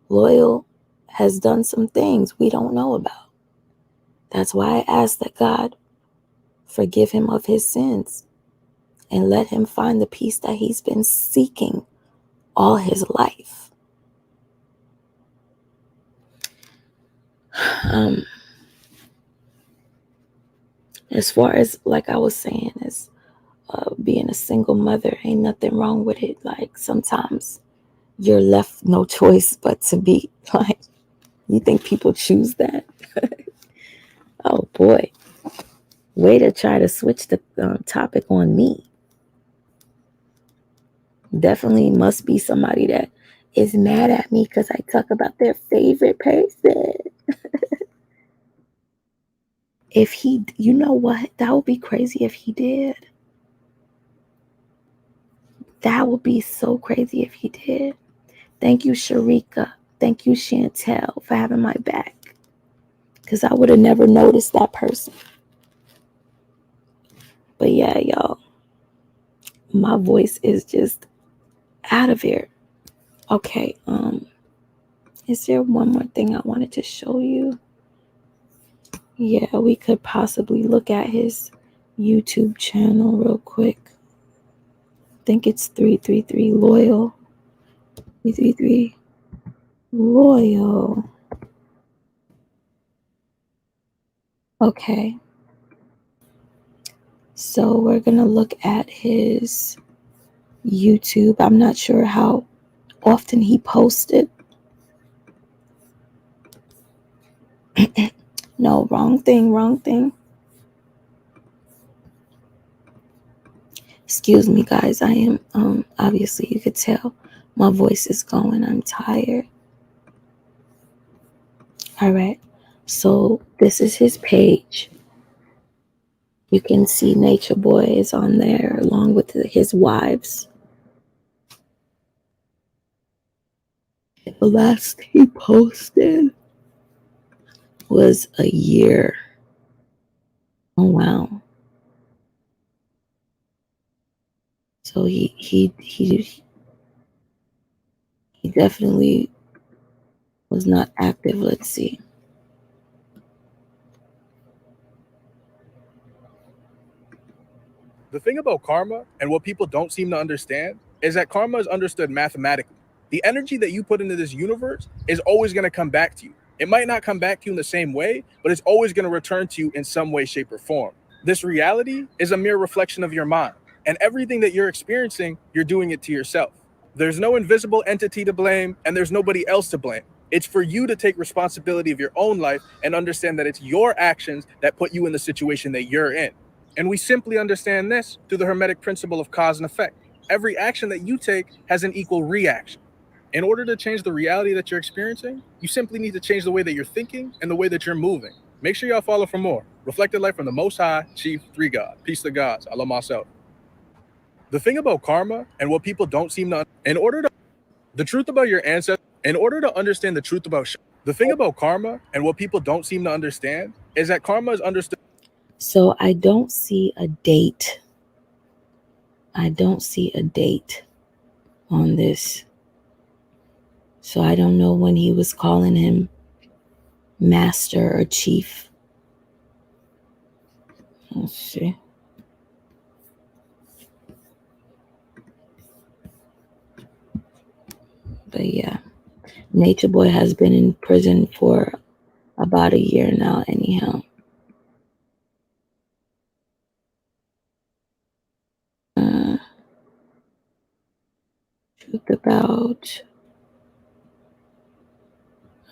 Loyal has done some things we don't know about. That's why I ask that God forgive him of his sins and let him find the peace that he's been seeking all his life. As far as, like I was saying, as being a single mother, ain't nothing wrong with it. Like, sometimes you're left no choice but to be like, you think people choose that? Oh boy, way to try to switch the topic on me. Definitely must be somebody that is mad at me because I talk about their favorite person. If he, you know what, that would be crazy if he did. That would be so crazy if he did. Thank you, Sharika. Thank you, Chantel, for having my back. Because I would have never noticed that person. But yeah, y'all, my voice is just out of here. Okay, is there one more thing I wanted to show you? Yeah, we could possibly look at his YouTube channel real quick. I think it's 333 Loyal. 333 Loyal. Okay. So we're going to look at his YouTube. I'm not sure how often he posted. No, wrong thing. Excuse me, guys. I am, obviously you could tell my voice is going. I'm tired. All right. So this is his page. You can see Nature Boy is on there along with his wives. The last he posted was a year. Oh wow. So he definitely was not active. Let's see. The thing about karma and what people don't seem to understand is that karma is understood mathematically. The energy that you put into this universe is always going to come back to you. It might not come back to you in the same way, but it's always going to return to you in some way, shape, or form. This reality is a mere reflection of your mind, and everything that you're experiencing, you're doing it to yourself. There's no invisible entity to blame, and there's nobody else to blame. It's for you to take responsibility of your own life and understand that it's your actions that put you in the situation that you're in. And we simply understand this through the Hermetic principle of cause and effect. Every action that you take has an equal reaction. In order to change the reality that you're experiencing, you simply need to change the way that you're thinking and the way that you're moving. Make sure y'all follow for more. Reflected light from the Most High, Chief, Three God. Peace to gods. I love myself. The thing about karma and what people don't seem to the truth about your ancestors, in order to understand the truth about the thing about karma and what people don't seem to understand is that karma is understood. So I don't see a date. I don't see a date on this. So I don't know when he was calling him master or chief. Let's see. But yeah, Nature Boy has been in prison for about a year now anyhow. Truth about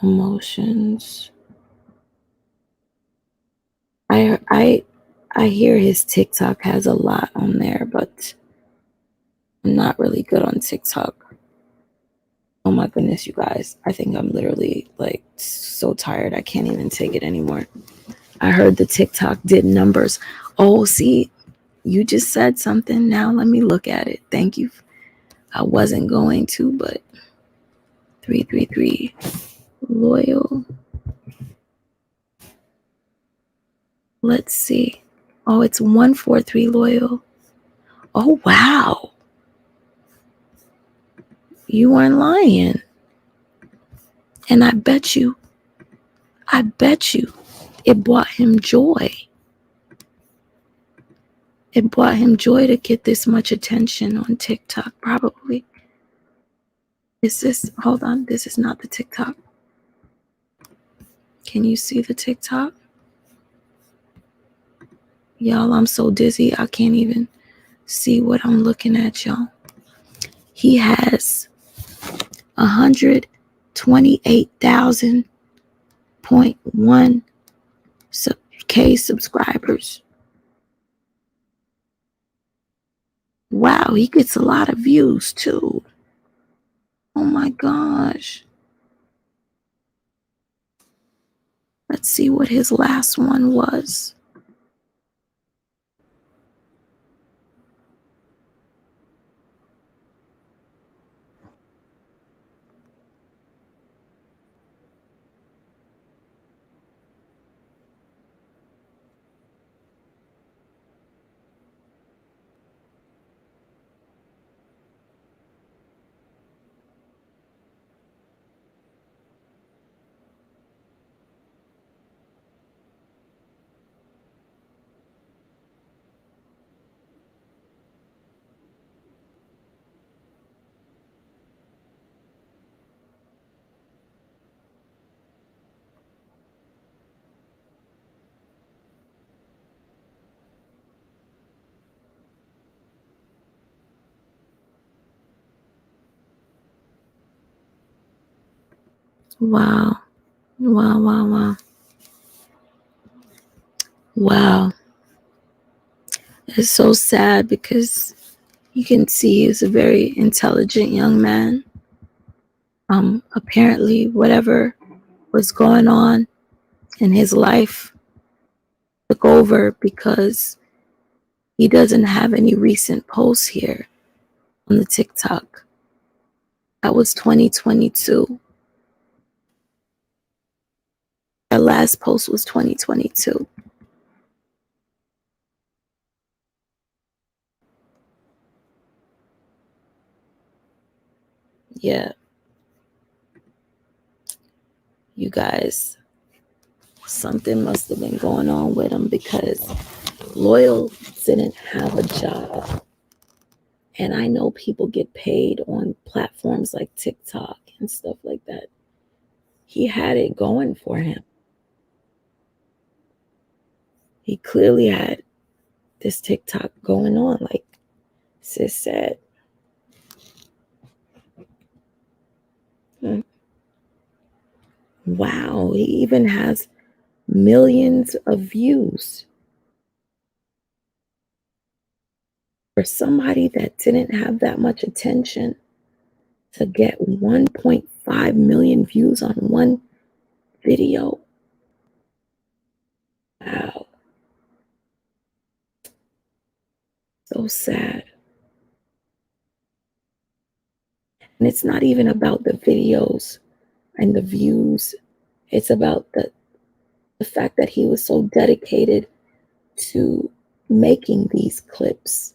emotions. I hear his TikTok has a lot on there, but I'm not really good on TikTok. Oh my goodness, you guys. I think I'm literally like so tired. I can't even take it anymore. I heard the TikTok did numbers. Oh, see, you just said something. Now let me look at it. Thank you. I wasn't going to, but 333 Loyal. Let's see. Oh, it's 143 Loyal. Oh, wow. You weren't lying. And I bet you it brought him joy. It brought him joy to get this much attention on TikTok, probably. Hold on, this is not the TikTok. Can you see the TikTok? Y'all, I'm so dizzy. I can't even see what I'm looking at, y'all. He has 128,000.1 K subscribers. Wow, he gets a lot of views too. Oh my gosh. Let's see what his last one was. Wow. Wow, wow, wow. Wow. It's so sad because you can see he's a very intelligent young man. Apparently, whatever was going on in his life took over because he doesn't have any recent posts here on the TikTok. That was 2022. That last post was 2022. Yeah. You guys, something must have been going on with him because Loyal didn't have a job. And I know people get paid on platforms like TikTok and stuff like that. He had it going for him. He clearly had this TikTok going on, like sis said. Wow, he even has millions of views. For somebody that didn't have that much attention to get 1.5 million views on one video. Wow. So sad. And it's not even about the videos and the views. It's about the fact that he was so dedicated to making these clips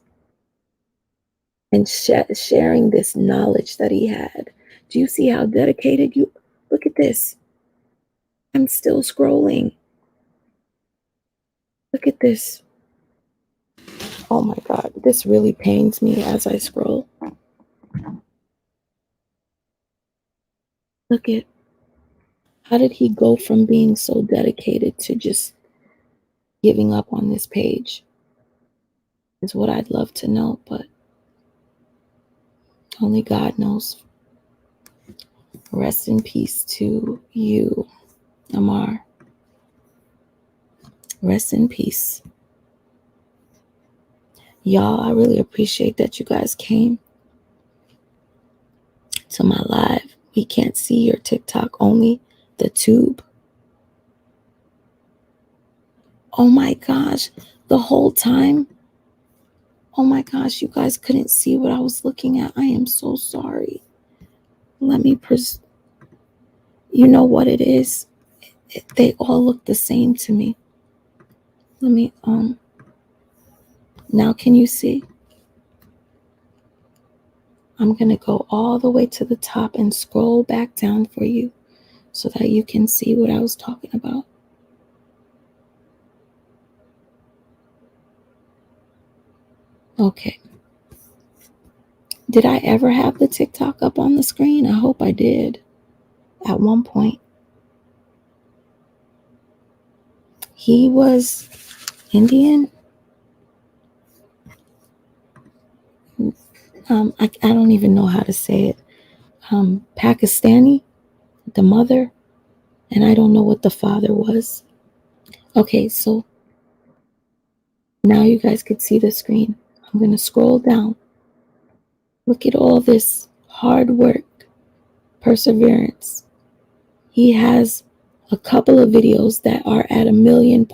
and sharing this knowledge that he had. Do you see how dedicated you? Look at this. I'm still scrolling. Look at this. Oh my God, this really pains me as I scroll. Look at, how did he go from being so dedicated to just giving up on this page? Is what I'd love to know, but only God knows. Rest in peace to you, Amar. Rest in peace. Y'all, I really appreciate that you guys came to my live. We can't see your TikTok, only the tube. Oh my gosh, the whole time. Oh my gosh, you guys couldn't see what I was looking at. I am so sorry. Let me you know what it is? They all look the same to me. Let me, now can you see? I'm going to go all the way to the top and scroll back down for you so that you can see what I was talking about. Okay. Did I ever have the TikTok up on the screen? I hope I did at one point. He was Indian. I don't even know how to say it. Pakistani, the mother, and I don't know what the father was. Okay, so now you guys could see the screen. I'm going to scroll down. Look at all this hard work, perseverance. He has a couple of videos that are at 1.5 million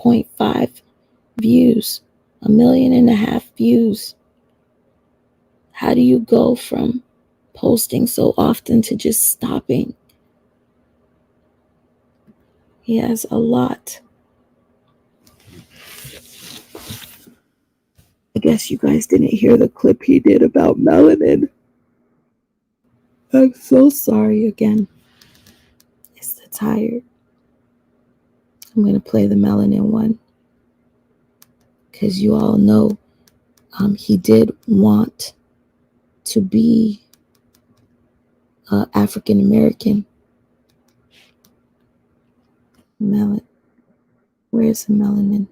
views, 1.5 million views. How do you go from posting so often to just stopping? He has a lot. I guess you guys didn't hear the clip he did about melanin. I'm so sorry again. It's the tired. I'm going to play the melanin one because you all know he did want to be African American. Melanin. Where's the melanin?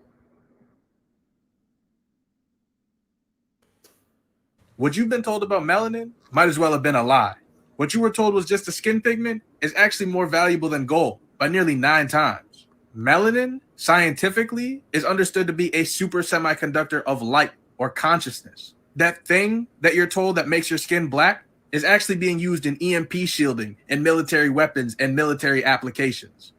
What you've been told about melanin might as well have been a lie. What you were told was just a skin pigment is actually more valuable than gold by nearly 9 times. Melanin, scientifically, is understood to be a super semiconductor of light or consciousness. That thing that you're told that makes your skin black is actually being used in EMP shielding and military weapons and military applications.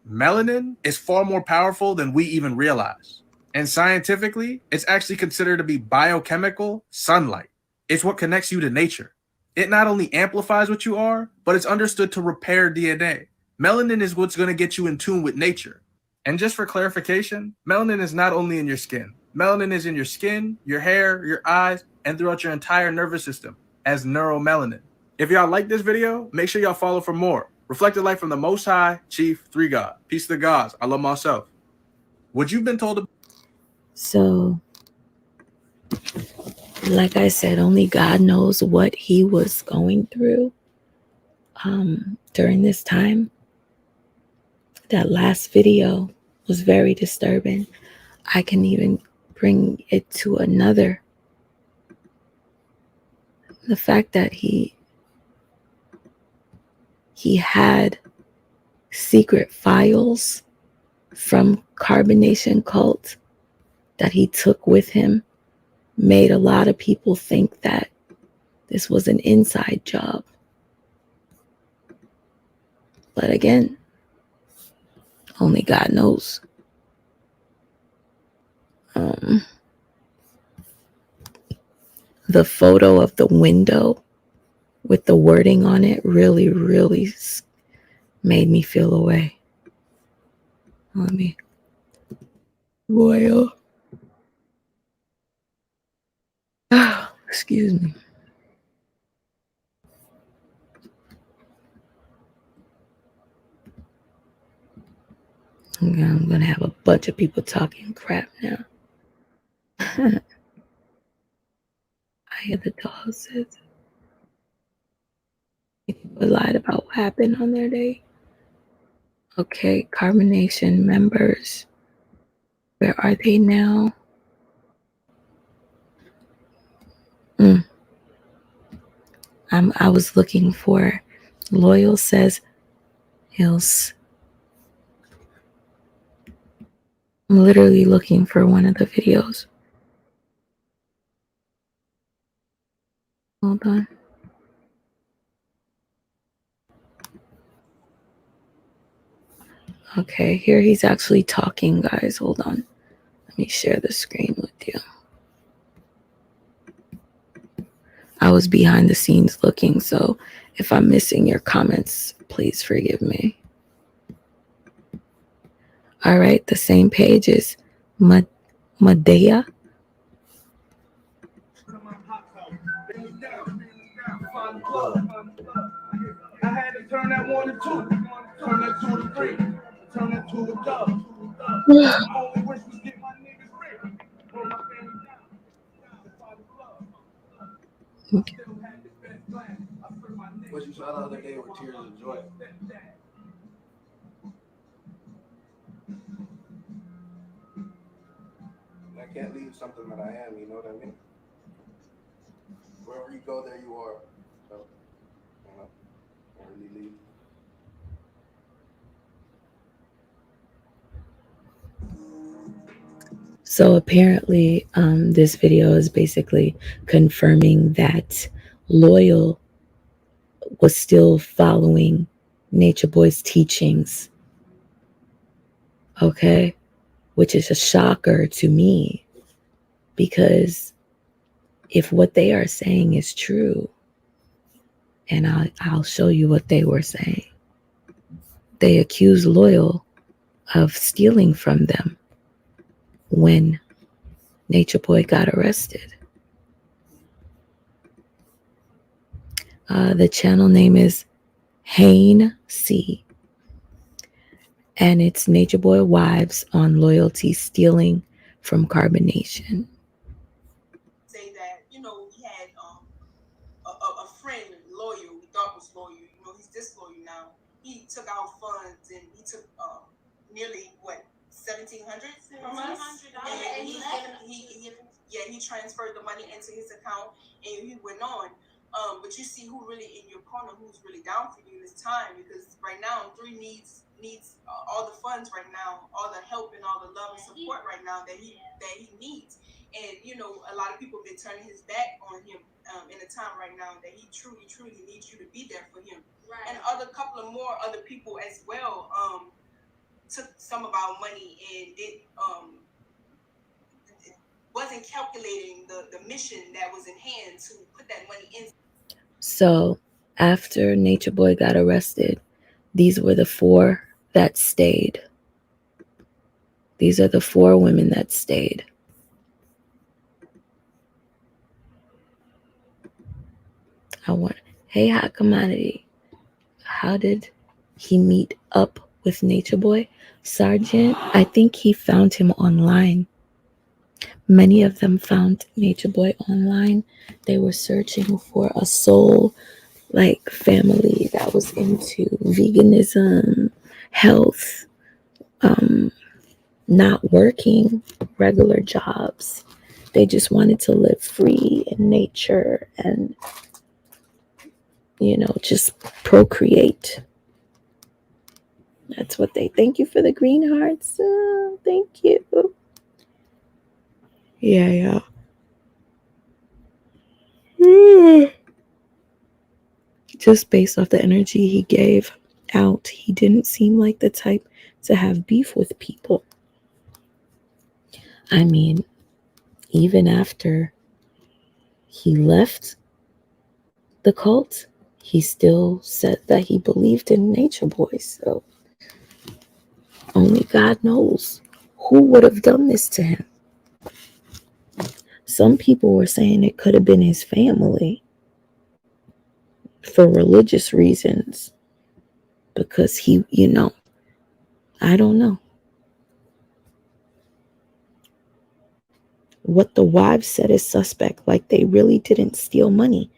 Melanin is far more powerful than we even realize. And scientifically, it's actually considered to be biochemical sunlight. It's what connects you to nature. It not only amplifies what you are, but it's understood to repair DNA. Melanin is what's going to get you in tune with nature. And just for clarification, melanin is not only in your skin. Melanin is in your skin, your hair, your eyes, and throughout your entire nervous system as neuromelanin. If y'all like this video, make sure y'all follow for more. Reflected light from the Most High, Chief, 3 God. Peace to the gods. I love myself. What you've been told. So, like I said, only God knows what he was going through during this time. That last video was very disturbing. I can even bring it to another. The fact that he had secret files from Carbonation cult that he took with him made a lot of people think that this was an inside job. But again, only God knows. The photo of the window with the wording on it really, really made me feel away. Let me. Boy, excuse me. I'm gonna have a bunch of people talking crap now. I hear the dog says people lied about what happened on their day. Okay, Carbonation members. Where are they now? I was looking for. Loyal says I'm literally looking for one of the videos. Hold on. Okay, here he's actually talking, guys. Hold on. Let me share the screen with you. I was behind the scenes looking, so if I'm missing your comments, please forgive me. All right, the same page is Medea. I had to turn that 1 to 2, turn that 2 to 3, turn that 2 to dub. I only wish was get my niggas ready. Roll my family down. Okay. What you saw the other day were tears of joy. I can't leave something that I am, you know what I mean? Word. wherever you go, there you are. So, don't really leave. So apparently, this video is basically confirming that Loyal was still following Nature Boy's teachings. Okay? Which is a shocker to me, because if what they are saying is true, and I'll show you what they were saying. They accused Loyal of stealing from them when Nature Boy got arrested. The channel name is Hain C. And it's Nature Boy Wives on Loyalty Stealing from Carbonation. Say that, you know, he had a friend, Loyal, we thought was Loyal. You know, he's disloyal now. He took out funds and he took nearly, what, $1,700 from us? And he transferred the money into his account and he went on. But you see who really in your corner, who's really down for you in this time, because right now 3 needs all the funds right now, all the help and all the love and support right now that he needs. And you know, a lot of people have been turning his back on him in a time right now that he truly needs you to be there for him. Right. And couple of more other people as well took some of our money and wasn't calculating the mission that was in hand to put that money in. So after Nature Boy got arrested, these were the 4 that stayed. These are the 4 women that stayed. Hey, Hot Commodity, how did he meet up with Nature Boy? Sergeant, I think he found him online. Many of them found Nature Boy online. They were searching for a soul like family that was into veganism, health, not working regular jobs. They just wanted to live free in nature and, you know, just procreate. That's what they. Thank you for the green hearts. Thank you. Yeah. Just based off the energy he gave out, he didn't seem like the type to have beef with people. I mean, even after he left the cult, he still said that he believed in Nature Boy. So only God knows who would have done this to him. Some people were saying it could have been his family for religious reasons, because he, you know, I don't know. What the wives said is suspect, like they really didn't steal money.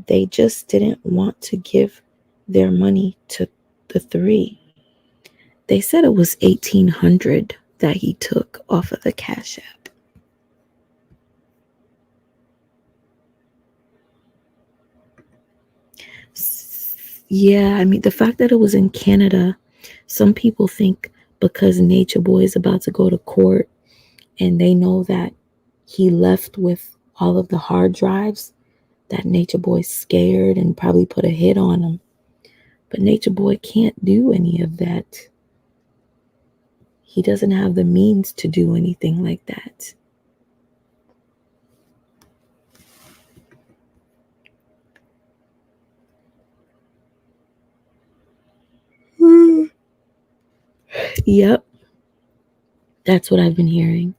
They just didn't want to give their money to the 3. They said it was $1,800 that he took off of the Cash App. Yeah, I mean, the fact that it was in Canada, some people think because Nature Boy is about to go to court and they know that he left with all of the hard drives, that Nature Boy's scared and probably put a hit on him. But Nature Boy can't do any of that. He doesn't have the means to do anything like that. Yep. That's what I've been hearing.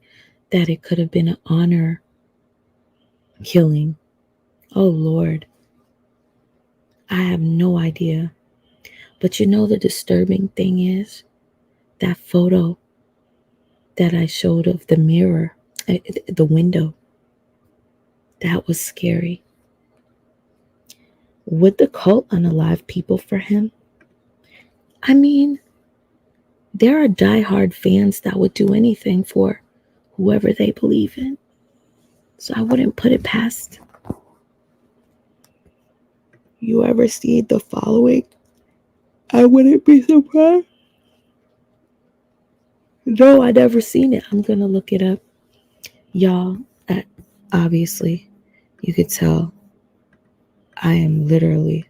That it could have been an honor killing. Oh, Lord. I have no idea. But you know, the disturbing thing is that photo that I showed of the mirror, the window. That was scary. Would the cult unalive people for him? I mean, there are diehard fans that would do anything for whoever they believe in. So I wouldn't put it past you ever see the following, I wouldn't be surprised. No, I never seen it. I'm gonna look it up. Y'all, obviously, you could tell I am literally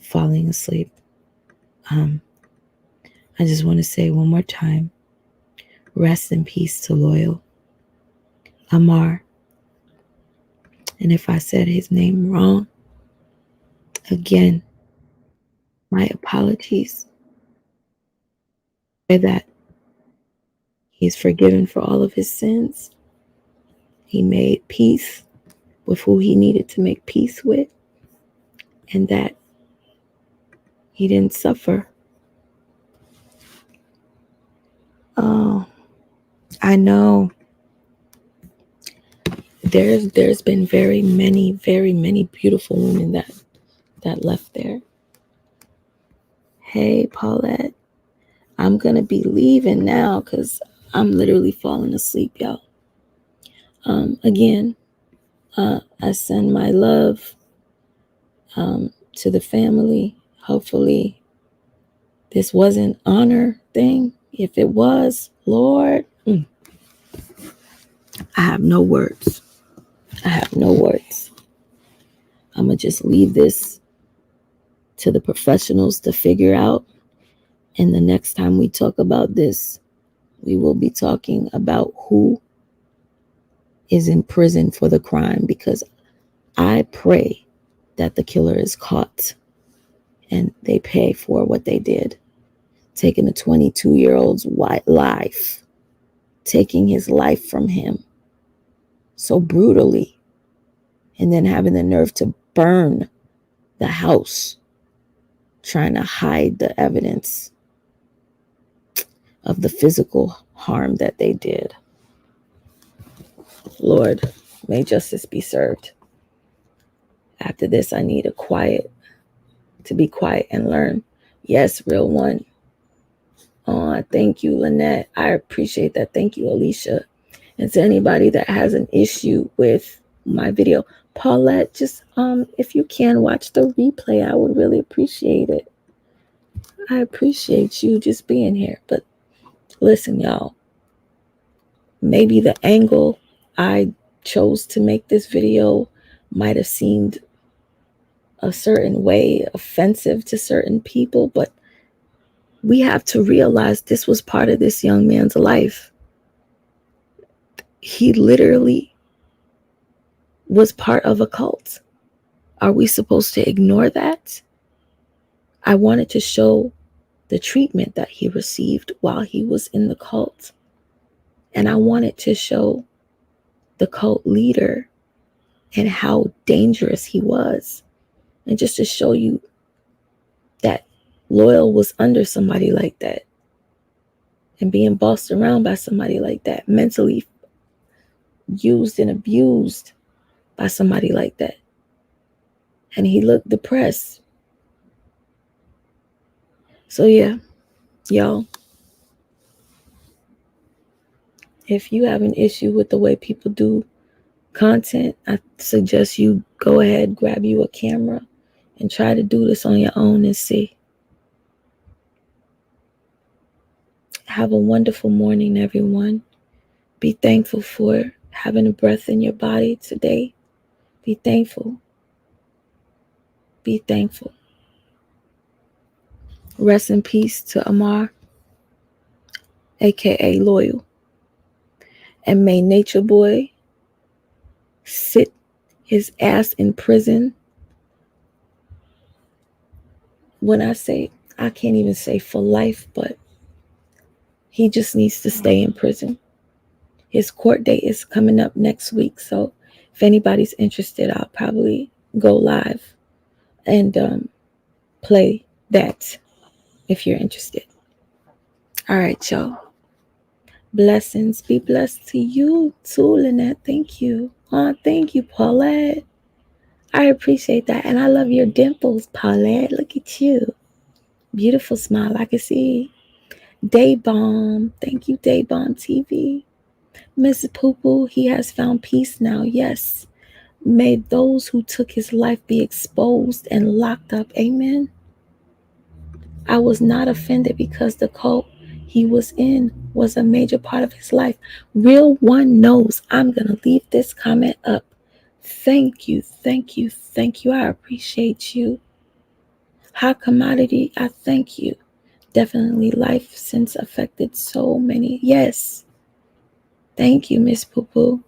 falling asleep. I just want to say one more time, rest in peace to Loyal Amar. And if I said his name wrong, again, my apologies. For that he's forgiven for all of his sins. He made peace with who he needed to make peace with, and that he didn't suffer. Oh, I know there's been very many beautiful women that left there. Hey, Paulette, I'm gonna be leaving now because I'm literally falling asleep, y'all. Again, I send my love to the family. Hopefully this wasn't honor thing. If it was, Lord, I have no words. I have no words. I'm going to just leave this to the professionals to figure out. And the next time we talk about this, we will be talking about who is in prison for the crime, because I pray that the killer is caught and they pay for what they did. Taking a 22-year-old's life, taking his life from him so brutally, and then having the nerve to burn the house, trying to hide the evidence of the physical harm that they did. Lord, may justice be served. After this, I need to be quiet and learn. Yes, real one. Oh, thank you, Lynette. I appreciate that. Thank you, Alicia. And to anybody that has an issue with my video, Paulette, just if you can watch the replay, I would really appreciate it. I appreciate you just being here. But listen, y'all, maybe the angle I chose to make this video might have seemed a certain way offensive to certain people, but we have to realize this was part of this young man's life. He literally was part of a cult. Are we supposed to ignore that? I wanted to show the treatment that he received while he was in the cult. And I wanted to show the cult leader and how dangerous he was. And just to show you that Loyal was under somebody like that and being bossed around by somebody like that, mentally used and abused by somebody like that. And he looked depressed. So yeah, y'all, if you have an issue with the way people do content, I suggest you go ahead, grab you a camera and try to do this on your own and see. Have a wonderful morning, everyone. Be thankful for having a breath in your body today. Be thankful. Be thankful. Rest in peace to Amar, aka Loyal. And may Nature Boy sit his ass in prison. When I say, I can't even say for life, but he just needs to stay in prison. His court date is coming up next week. So if anybody's interested, I'll probably go live and play that if you're interested. All right, y'all. Blessings. Be blessed to you too, Lynette. Thank you. Oh, thank you, Paulette. I appreciate that. And I love your dimples, Paulette. Look at you. Beautiful smile. I can see. Daybomb. Thank you, Daybomb TV. Mrs. Poo Poo, he has found peace now. Yes. May those who took his life be exposed and locked up. Amen. I was not offended because the cult he was in was a major part of his life. Real one knows. I'm going to leave this comment up. Thank you, thank you, thank you. I appreciate you. High commodity, I thank you. Definitely life since affected so many. Yes. Thank you, Miss Poo Poo.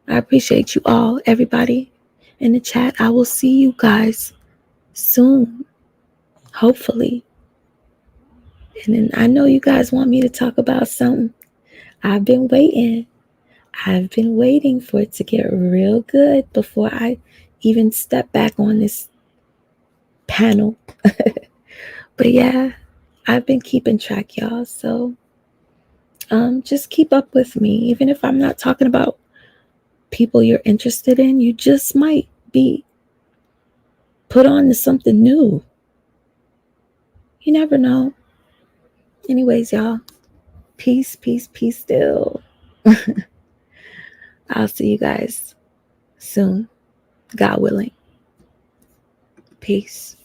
I appreciate you all, everybody in the chat. I will see you guys soon, hopefully. And then I know you guys want me to talk about something. I've been waiting. I've been waiting for it to get real good before I even step back on this panel. But yeah, I've been keeping track, y'all. So just keep up with me. Even if I'm not talking about people you're interested in, you just might be put on to something new. You never know. Anyways, y'all, peace, peace, peace still. I'll see you guys soon, God willing. Peace.